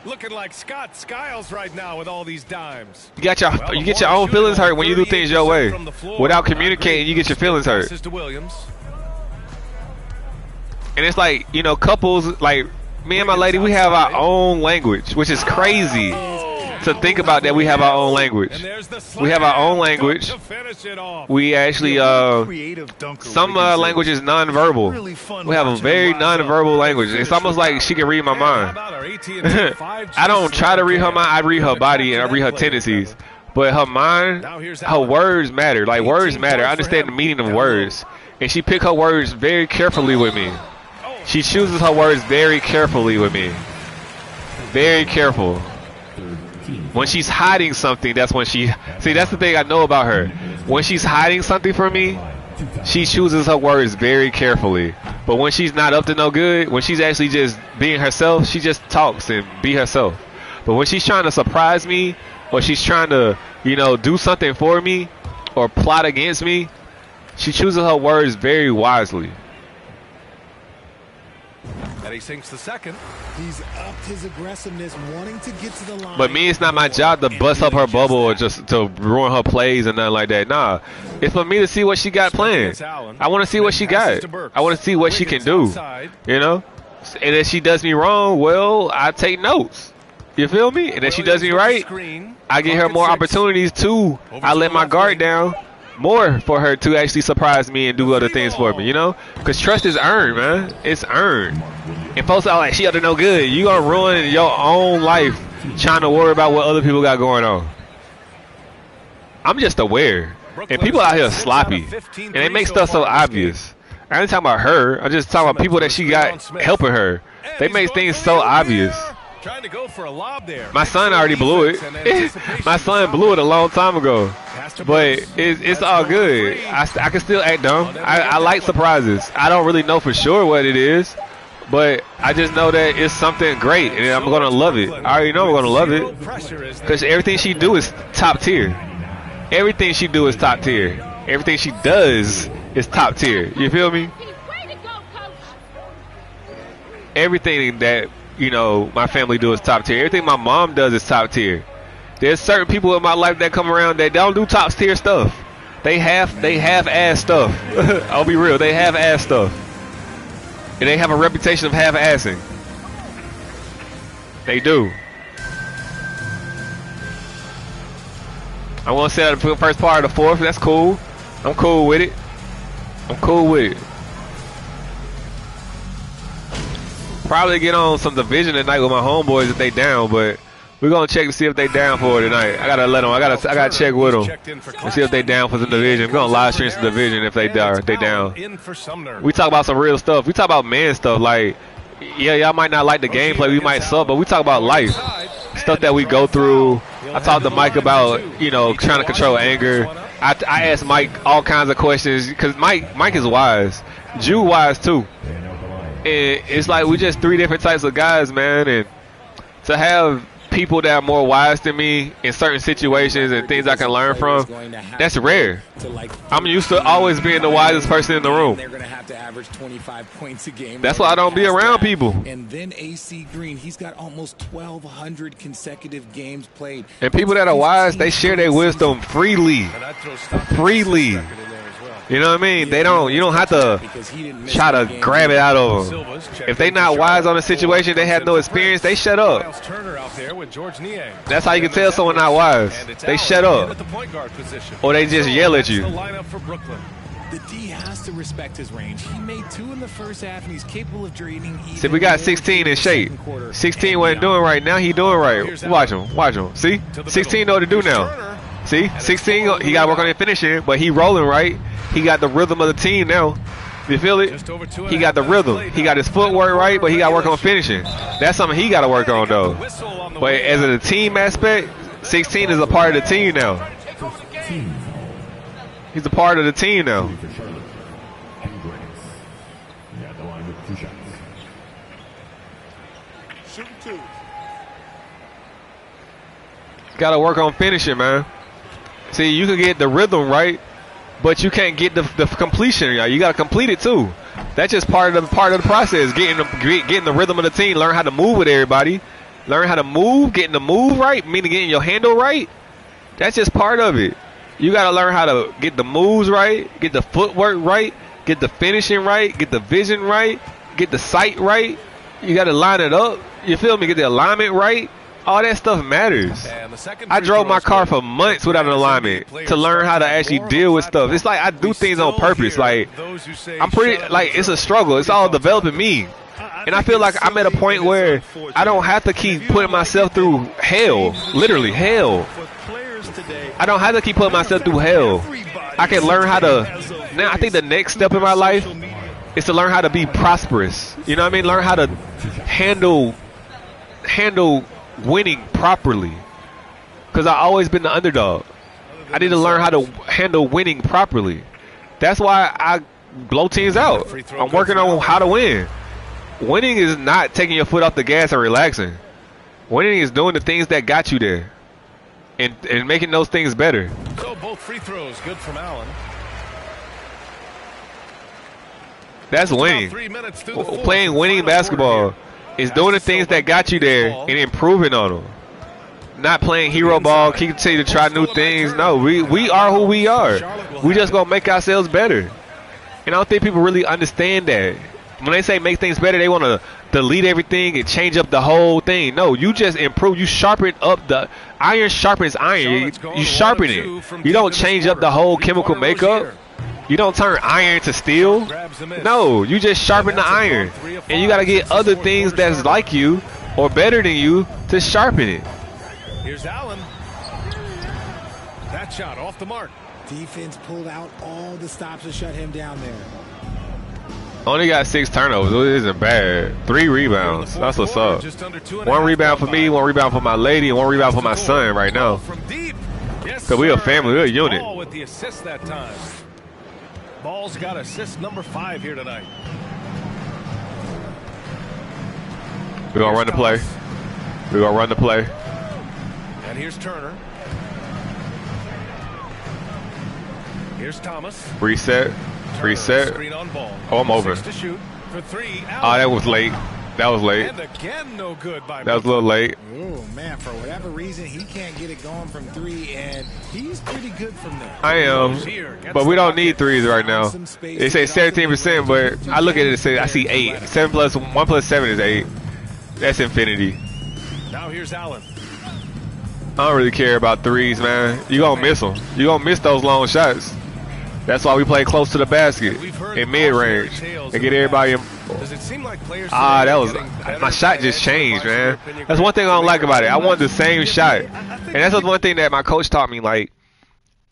Looking like Scott Skiles right now with all these dimes. You get your own feelings hurt when you do things your way. Without communicating, you get your feelings hurt. And it's like, you know, couples, like Me and my lady, we have our own language, which is crazy to think about that we have our own language. We have our own language. We actually, some language is nonverbal. We have a very nonverbal language. It's almost like she can read my mind. I don't try to read her mind. I read her body and I read her tendencies. But her mind, her words matter. Like, words matter. I understand the meaning of words. And she pick her words very carefully with me. She chooses her words very carefully with me. Very careful. When she's hiding something, that's when she... See, that's the thing I know about her. When she's hiding something from me, she chooses her words very carefully. But when she's not up to no good, when she's actually just being herself, she just talks and be herself. But when she's trying to surprise me, or she's trying to, you know, do something for me, or plot against me, she chooses her words very wisely. And he sinks the second. He's upped his aggressiveness, wanting to get to the line. But me, it's not my job to bust up her bubble or just to ruin her plays and nothing like that. Nah, it's for me to see what she got playing. I want to see what she got. I want to see what she can do. You know? And if she does me wrong, well, I take notes. You feel me? And if she does me right, I give her more opportunities too. I let my guard down more for her to actually surprise me and do other things for me, you know? Because trust is earned, man. It's earned. And folks are like, she up to no good. You gonna ruin your own life trying to worry about what other people got going on. I'm just aware. And people out here sloppy. And they make stuff so obvious. I ain't talking about her. I'm just talking about people that she got helping her. They make things so obvious. Trying to go for a lob there. My son already blew it. My son blew it a long time ago. But it's all good. I can still act dumb. I like surprises. I don't really know for sure what it is, but I just know that it's something great, and I'm going to love it. I already know I'm going to love it because everything she do is top tier. Everything she do is top tier. Everything she does is top tier. You feel me? Everything that, you know, my family do is top tier. Everything my mom does is top tier. There's certain people in my life that come around that don't do top tier stuff. They have ass stuff. I'll be real. They have ass stuff. And they have a reputation of half-assing. They do. I want to say that the first part of the fourth. That's cool. I'm cool with it. I'm cool with it. Probably get on some division tonight with my homeboys if they down, but we're gonna check to see if they down for it tonight. I gotta let them. I gotta check with them and see if they down for the division. We're gonna live stream some division if they down. We talk about some real stuff. We talk about man stuff. Like, yeah, y'all might not like the gameplay. We might suck, but we talk about life, stuff that we go through. I talked to Mike about, you know, trying to control anger. I asked Mike all kinds of questions because Mike is wise. Jew wise too. And it's like we just three different types of guys, man. And to have people that are more wise than me in certain situations and things I can learn from, that's rare. I'm used to always being the wisest person in the room. They're going to have to average 25 points a game. That's why I don't be around people. And then AC Green, he's got almost 1,200 consecutive games played. And people that are wise, they share their wisdom freely. Freely. You know what I mean? They don't. You don't have to try to grab it out of them. If they not wise on a situation, they have no experience, they shut up. That's how you can tell someone not wise. They shut up. Or they just yell at you. The D has to respect his range. He made 2 in the first half, and he's capable of draining. See, we got 16 in shape. 16 wasn't doing right. Now he doing right. Watch him. Watch him. See? 16 know what to do now. See? 16, he got to work on his finishing, but he rolling right. He got the rhythm of the team now. You feel it? He got the rhythm. He got his footwork right, but he got to work on finishing. That's something he got to work on, though. But as a team aspect, 16 is a part of the team now. He's a part of the team now. Got to work on finishing, man. See, you can get the rhythm right, but you can't get the completion. You got to complete it too. That's just part of the process. Getting the rhythm of the team. Learn how to move with everybody. Learn how to move. Getting the move right, meaning getting your handle right. That's just part of it. You got to learn how to get the moves right, get the footwork right, get the finishing right, get the vision right, get the sight right. You got to line it up. You feel me? Get the alignment right. All that stuff matters. I drove my car for months without an alignment to learn how to actually deal with stuff. It's like I do things on purpose. Like I'm pretty like it's a struggle. It's all developing me. And I feel like I'm at a point where I don't have to keep putting myself through hell. Literally hell. I don't have to keep putting myself through hell. I can learn how to. Now I think the next step in my life is to learn how to be prosperous. You know what I mean? Learn how to handle winning properly, because I've always been the underdog. I need to learn how to handle winning properly. That's why I blow teams out. I'm working on how to win. Winning is not taking your foot off the gas and relaxing. Winning is doing the things that got you there and making those things better. So both free throws good from Allen. That's winning. Playing winning basketball is doing the things that got you there and improving on them. Not playing hero ball, continue to try new things. No, we are who we are. We just gonna make ourselves better. And I don't think people really understand that. When they say make things better, they want to delete everything and change up the whole thing. No, you just improve. You sharpen up the iron. Sharpens iron. You sharpen it. You don't change up the whole chemical makeup. You don't turn iron to steel. No, you just sharpen the iron. And you got to get other things that's like you or better than you to sharpen it. Here's Allen. That shot off the mark. Defense pulled out all the stops to shut him down there. Only got 6 turnovers. It isn't bad. 3 rebounds. That's what's up. 1 rebound for me, 1 rebound for my lady, and 1 rebound for my son right now. Because we a family, we're a unit. Ball with the assist that time. Ball's got assist number 5 here tonight. We're going to run the play. We're going to run the play. And here's Turner. Here's Thomas. Reset. Reset. Oh, I'm over. Oh, that was late. That was late. And again, no good by that was a little late. Oh, man, for whatever reason, he can't get it going from 3, and he's pretty good from there. I am, but we don't need threes right now. They say 17%, but I look at it and say I see 8. 7 plus 1 plus 7 is 8. That's infinity. Now here's Allen. I don't really care about threes, man. You gonna miss them. You gonna miss those long shots. That's why we play close to the basket in mid-range and get everybody in. That was my shot just changed, man. That's one thing I don't like about it. I want the same shot, and that's one thing that my coach taught me. Like,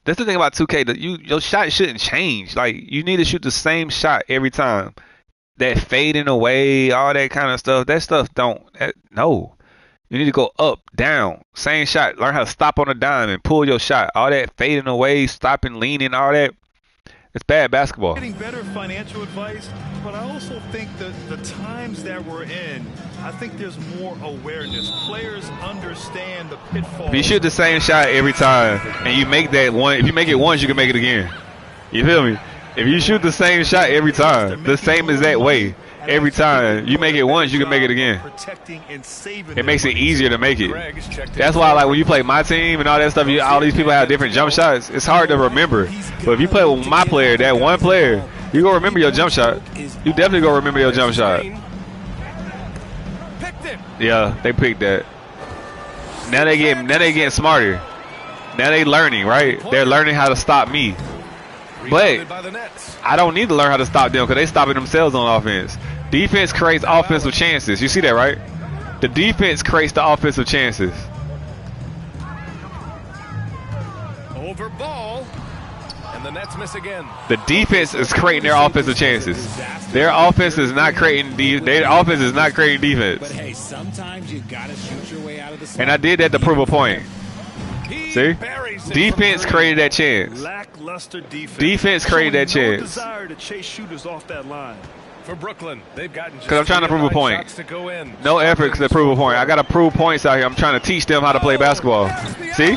that's the thing about 2K, that your shot shouldn't change. Like, you need to shoot the same shot every time. That fading away, all that kind of stuff. That stuff no. You need to go up, down, same shot. Learn how to stop on a dime and pull your shot. All that fading away, stopping, leaning, all that. It's bad basketball. Getting better financial advice, but I also think that the times that we're in, I think there's more awareness. Players understand the pitfalls. If you shoot the same shot every time and you make that one, if you make it once, you can make it again. You feel me? If you shoot the same shot every time, the same exact way, every time, you make it once, you can make it again. It makes it easier to make it. That's why, like, when you play my team and all that stuff, all these people have different jump shots. It's hard to remember. But if you play with my player, that one player, you gonna remember your jump shot. You definitely gonna remember your jump shot. Yeah, they picked that. Now they getting smarter. Now they learning, right? They're learning how to stop me. But I don't need to learn how to stop them because they stopping themselves on offense. Defense creates offensive chances. You see that, right? The defense creates the offensive chances. Over ball, and the Nets miss again. The defense is creating their offensive chances. Their offense is not creating their offense is not creating defense. But hey, sometimes you gotta shoot your way out of the slump. And I did that to prove a point. See? Defense created that chance. Lackluster defense. Defense created that chance. Desire to chase shooters off that line. For Brooklyn, they've gotten because I'm trying to prove a point. No effort to prove a point. I got to prove points out here. I'm trying to teach them how to play basketball. See?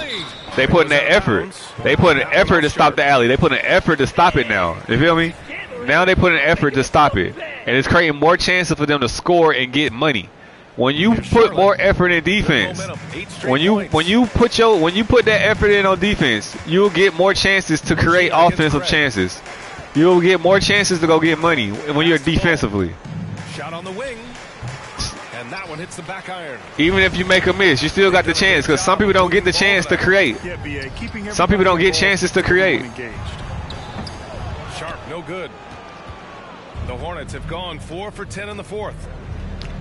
They put in that effort. They put an effort to stop the alley. They put an effort to stop it now. You feel me? Now they put an effort to stop it. And it's creating more chances for them to score and get money. When you put more effort in defense, when you put that effort in on defense, you'll get more chances to create offensive chances. You'll get more chances to go get money when you're defensively. Shot on the wing. And that one hits the back iron. Even if you make a miss, you still got the chance, because some people don't get the chance to create. Some people don't get chances to create. Sharp, no good. The Hornets have gone 4 for 10 in the fourth.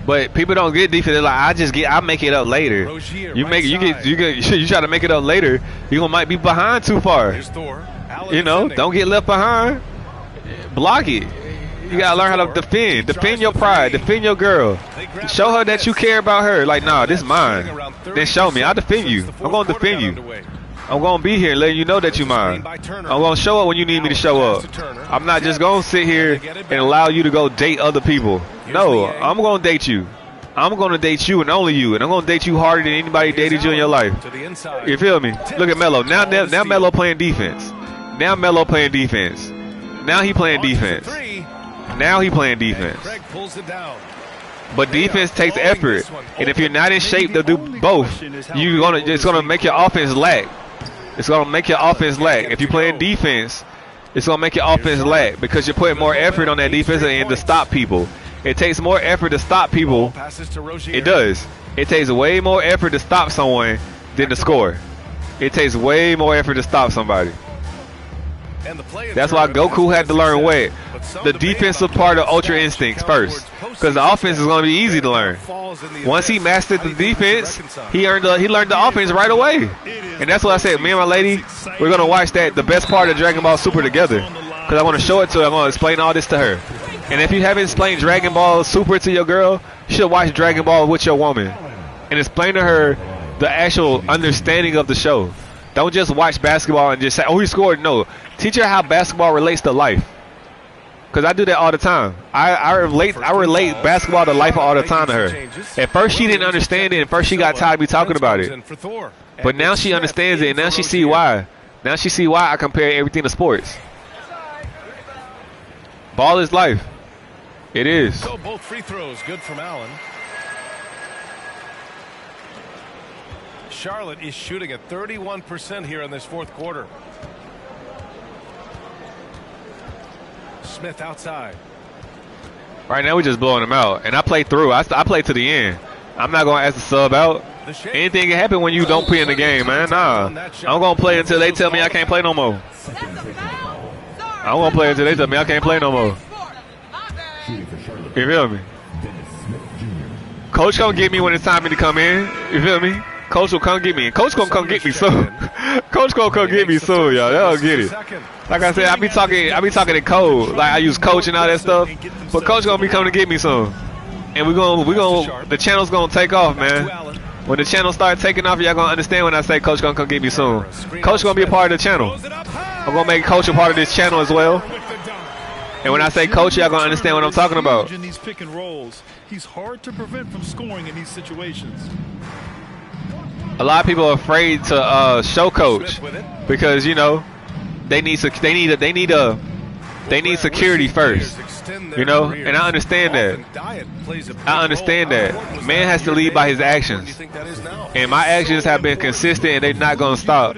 But people don't get defense. They're like, I make it up later. You try to make it up later. You might be behind too far. You know, don't get left behind. Block it. You gotta learn how to defend. Defend your pride. Defend your girl. Show her that you care about her. Like, nah, this is mine. Then show me. I'll defend you. I'm gonna defend you. I'm gonna be here letting you know that you're mine. I'm gonna show up when you need me to show up. I'm not just gonna sit here and allow you to go date other people. No, I'm gonna date you. I'm gonna date you and only you, and I'm gonna date you harder than anybody dated you in your life. You feel me? Look at Melo. Now Melo playing defense. Now Melo playing defense. Now he playing defense. Now he playing defense. But defense takes effort, and if you're not in shape to do both, it's gonna make your offense lag. It's gonna make your offense lag. If you're playing defense, it's gonna make your offense lag because you're putting more effort on that defensive end to stop people. It takes more effort to stop people. It does. It takes way more effort to stop someone than to score. It takes way more effort to stop somebody. That's why Goku had to learn the defensive part of Ultra Instincts first, because the offense is going to be easy to learn. Once he mastered the defense, he learned the offense right away. And that's what I said. Me and my lady, we're going to watch the best part of Dragon Ball Super together, because I want to show it to her. I'm going to explain all this to her. And if you haven't explained Dragon Ball Super to your girl, you should watch Dragon Ball with your woman and explain to her the actual understanding of the show. Don't just watch basketball and just say, oh, he scored. No. Teach her how basketball relates to life. Because I do that all the time. I relate basketball to life all the time to her. At first she didn't understand it. At first she got tired of me talking about it. But now she understands it, and now she see why. Now she see why I compare everything to sports. Ball is life. It is. So both free throws good from Allen. Charlotte is shooting at 31% here in this fourth quarter. Smith outside. Right now we're just blowing them out. And I play through. I play to the end. I'm not going to ask the sub out. Anything can happen when you don't play in the game, man. Nah. I'm going to play until they tell me I can't play no more. I'm going to play until they tell me I can't play no more. You feel me? Coach going to get me when it's time for me to come in. You feel me? Coach will come get me. And Coach going to come get me soon. Coach going to come get me soon, y'all. Y'all get it. Like I said, I be talking in code. Like I use Coach and all that stuff. But Coach going to be coming to get me soon. And the channel's going to take off, man. When the channel start taking off, y'all going to understand when I say Coach going to come get me soon. Coach going to be a part of the channel. I'm going to make Coach a part of this channel as well. And when I say Coach, y'all going to understand what I'm talking about. In these pick and rolls, he's hard to prevent from scoring in these situations. A lot of people are afraid to show Coach because, you know, they need security first. You know, and I understand that. I understand that. Man has to lead by his actions. And my actions have been consistent, and they're not going to stop.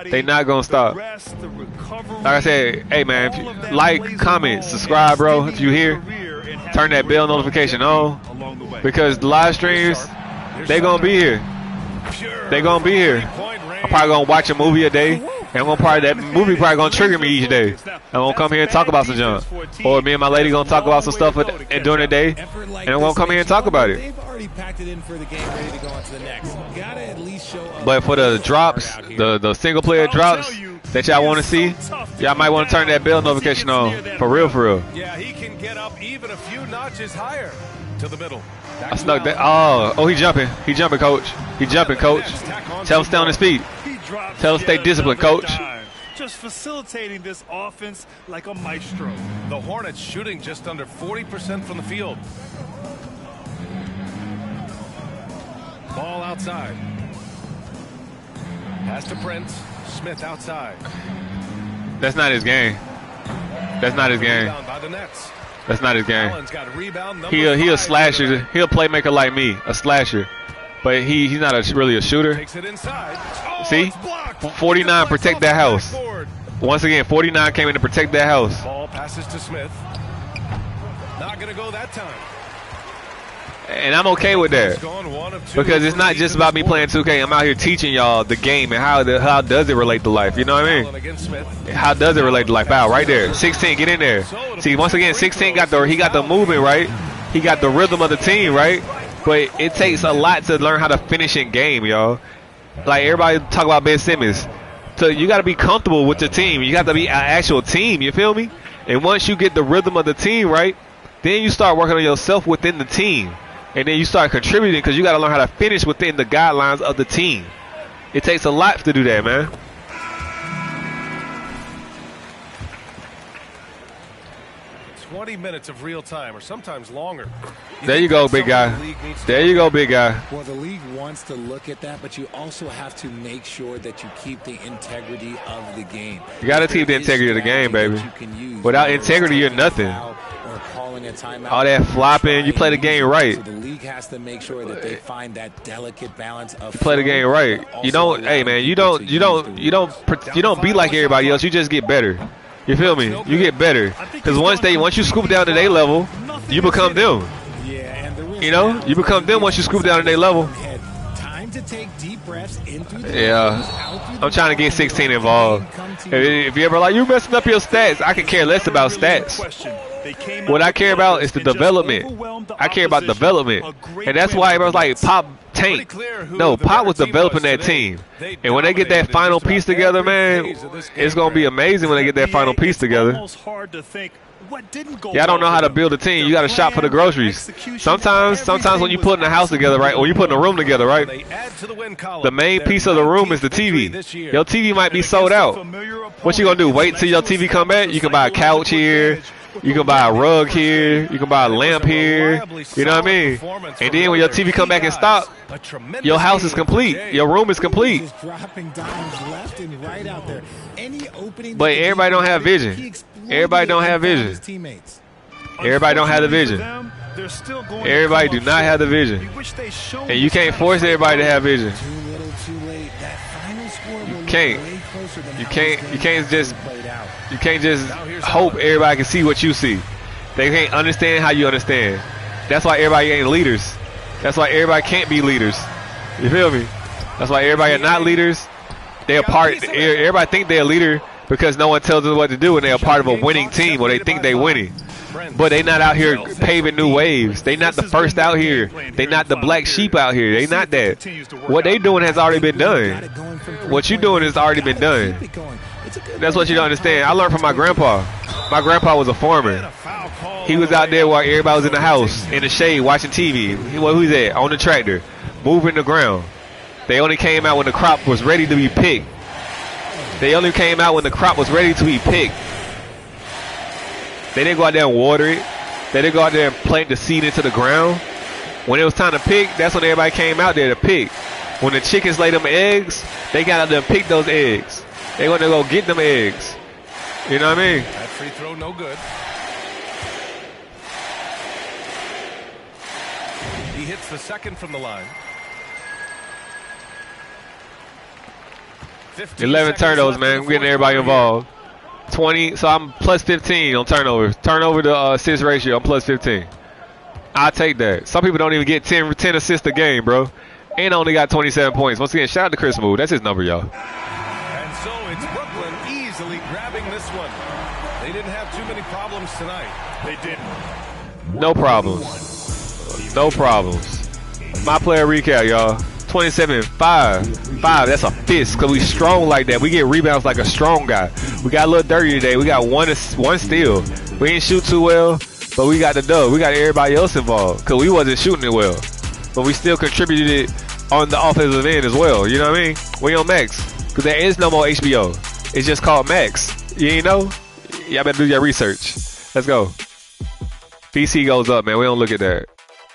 They're not going to stop. Like I said, hey, man, like, comment, subscribe, bro. If you're here, turn that bell notification on. Because the live streams, they're going to be here. They're going to be here. I'm probably going to watch a movie a day. And that movie probably going to trigger me each day. I'm going to come here and talk about some junk. Or me and my lady going to talk about some stuff during the day. And I'm going to come here and talk about it. But for the drops, the single player drops that y'all want to see, y'all might want to turn that bell notification on. For real, for real. Yeah, he can get up even a few notches higher to the middle. I snuck that. Oh, he jumping. He jumping, Coach. He jumping, Coach. Tell him stay on his feet. Tell him stay disciplined, Coach. Just facilitating this offense like a maestro. The Hornets shooting just under 40% from the field. Ball outside. Pass to Prince. Smith outside. That's not his game. That's not his game. That's not his game. He a slasher. He a playmaker like me, a slasher. But he's not really a shooter. See? 49 protect that house. Once again, 49 came in to protect that house. Ball passes to Smith. Not going to go that time. And I'm okay with that. Because it's not just about me playing 2K. I'm out here teaching y'all the game and how does it relate to life. You know what I mean? How does it relate to life? Wow, right there. 16, get in there. See, once again, 16 got the movement right. He got the rhythm of the team right. But it takes a lot to learn how to finish in game, y'all. Like everybody talk about Ben Simmons. So you got to be comfortable with the team. You got to be an actual team. You feel me? And once you get the rhythm of the team right, then you start working on yourself within the team. And then you start contributing because you got to learn how to finish within the guidelines of the team. It takes a lot to do that, man. 20 minutes of real time, or sometimes longer. There you go, big guy. There you go, big guy. Well, the league wants to look at that, but you also have to make sure that you keep the integrity of the game. You got to keep the integrity of the game, baby. Without integrity, you're nothing. All that flopping, you play the game right. So the league has to make sure that they find that delicate balance of. You play the game right. You don't. Hey, man, you don't be like everybody else. You just get better. You feel me? You get better because once you scoop down to their level, you become them. You know, you become them once you scoop down to their level. Yeah, I'm trying to get 16 involved. If you ever like you messing up your stats, I can care less about stats. What I care about is the development. I care about development, and that's why everyone's like Pop tank. No, Pop was developing that team, and when they get that final piece together, man, it's gonna be amazing when they get that final piece together. Y'all don't know how to build a team. You got to shop for the groceries. Sometimes when you putting a house together, right, or you putting a room together, right, the main piece of the room is the TV. Your TV might be sold out. What you gonna do? Wait till your TV come back? You can buy a couch here. You can buy a rug here. You can buy a lamp here. You know what I mean? And then when your TV come back and stop, your house is complete. Your room is complete. But everybody don't have vision. Everybody don't have vision. Everybody don't have the vision. Everybody do not have the vision. And you can't force everybody to have vision. You can't. You can't just hope everybody can see what you see. They can't understand how you understand. That's why everybody ain't leaders. That's why everybody can't be leaders. You feel me? That's why everybody are not leaders. They're part. Everybody think they're a leader because no one tells them what to do, and they're a part of a winning team, or they think they're winning. But they not out here paving new waves. They not the first out here. They not the black sheep out here. They not that. What they doing has already been done. What you doing has already been done. That's what you don't understand. I learned from my grandpa. My grandpa was a foreman. He was out there while everybody was in the house, in the shade, watching TV. Who's at? On the tractor, moving the ground. They only came out when the crop was ready to be picked. They only came out when the crop was ready to be picked. They didn't go out there and water it. They didn't go out there and plant the seed into the ground. When it was time to pick, that's when everybody came out there to pick. When the chickens lay them eggs, they got out there and pick those eggs. They want to go get them eggs. You know what I mean? That free throw, no good. He hits the second from the line. 11 turnovers, man. We're getting everybody involved. 20, so I'm plus 15 on turnovers. Turnover to assist ratio, I'm plus 15. I'll take that. Some people don't even get 10 assists a game, bro. And only got 27 points. Once again, shout out to Chris Mood. That's his number, y'all. And so it's Brooklyn easily grabbing this one. They didn't have too many problems tonight. They didn't. No problems. No problems. My player recap, y'all. 27-5. That's a fist because we strong like that. We get rebounds like a strong guy. We got a little dirty today. We got one steal. We ain't shoot too well, but we got the dub. We got everybody else involved because we wasn't shooting it well. But we still contributed it on the offensive end as well. You know what I mean? We on Max because there is no more HBO. It's just called Max. You ain't know? Y'all better do your research. Let's go. PC goes up, man. We don't look at that.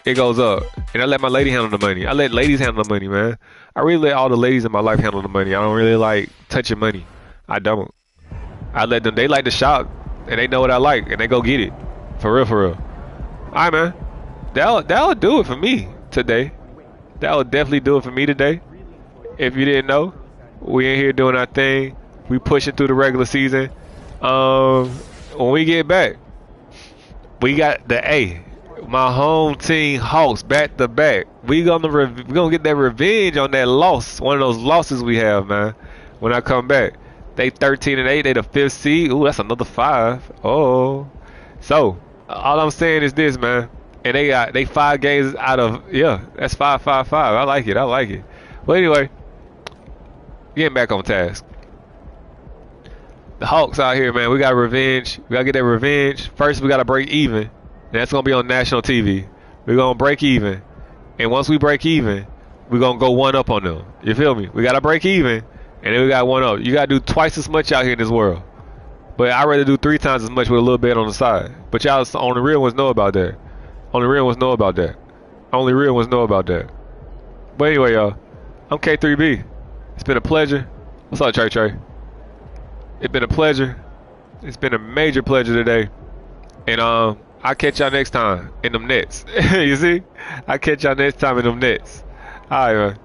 It goes up. And I let my lady handle the money. I let ladies handle the money, man. I really let all the ladies in my life handle the money. I don't really like touching money. I don't. I let them. They like to shop, and they know what I like, and they go get it. For real, for real. All right, man. That'll do it for me today. That'll definitely do it for me today. If you didn't know, we in here doing our thing. We pushing through the regular season. When we get back, we got the A. my home team Hawks back to back. We gonna get that revenge on that loss. One of those losses we have, man. When I come back, they 13-8. They the 5th seed. Ooh, that's another 5. Oh, so all I'm saying is this, man. And they 5 games out of that's 5-5-5. I like it. I like it. But anyway, getting back on task. The Hawks out here, man. We got revenge. We gotta get that revenge. First, we gotta break even. And that's gonna be on national TV. We're gonna break even. And once we break even, we're gonna go 1 up on them. You feel me? We gotta break even, and then we got 1 up. You gotta do twice as much out here in this world. But I'd rather do 3 times as much with a little bit on the side. But y'all on the real ones know about that. Only real ones know about that. Only real ones know about that. But anyway, y'all, I'm K3B. It's been a pleasure. What's up, Trey? It's been a pleasure. It's been a major pleasure today. And I'll catch y'all next time in them nets. You see? I'll catch y'all next time in them nets. All right, man.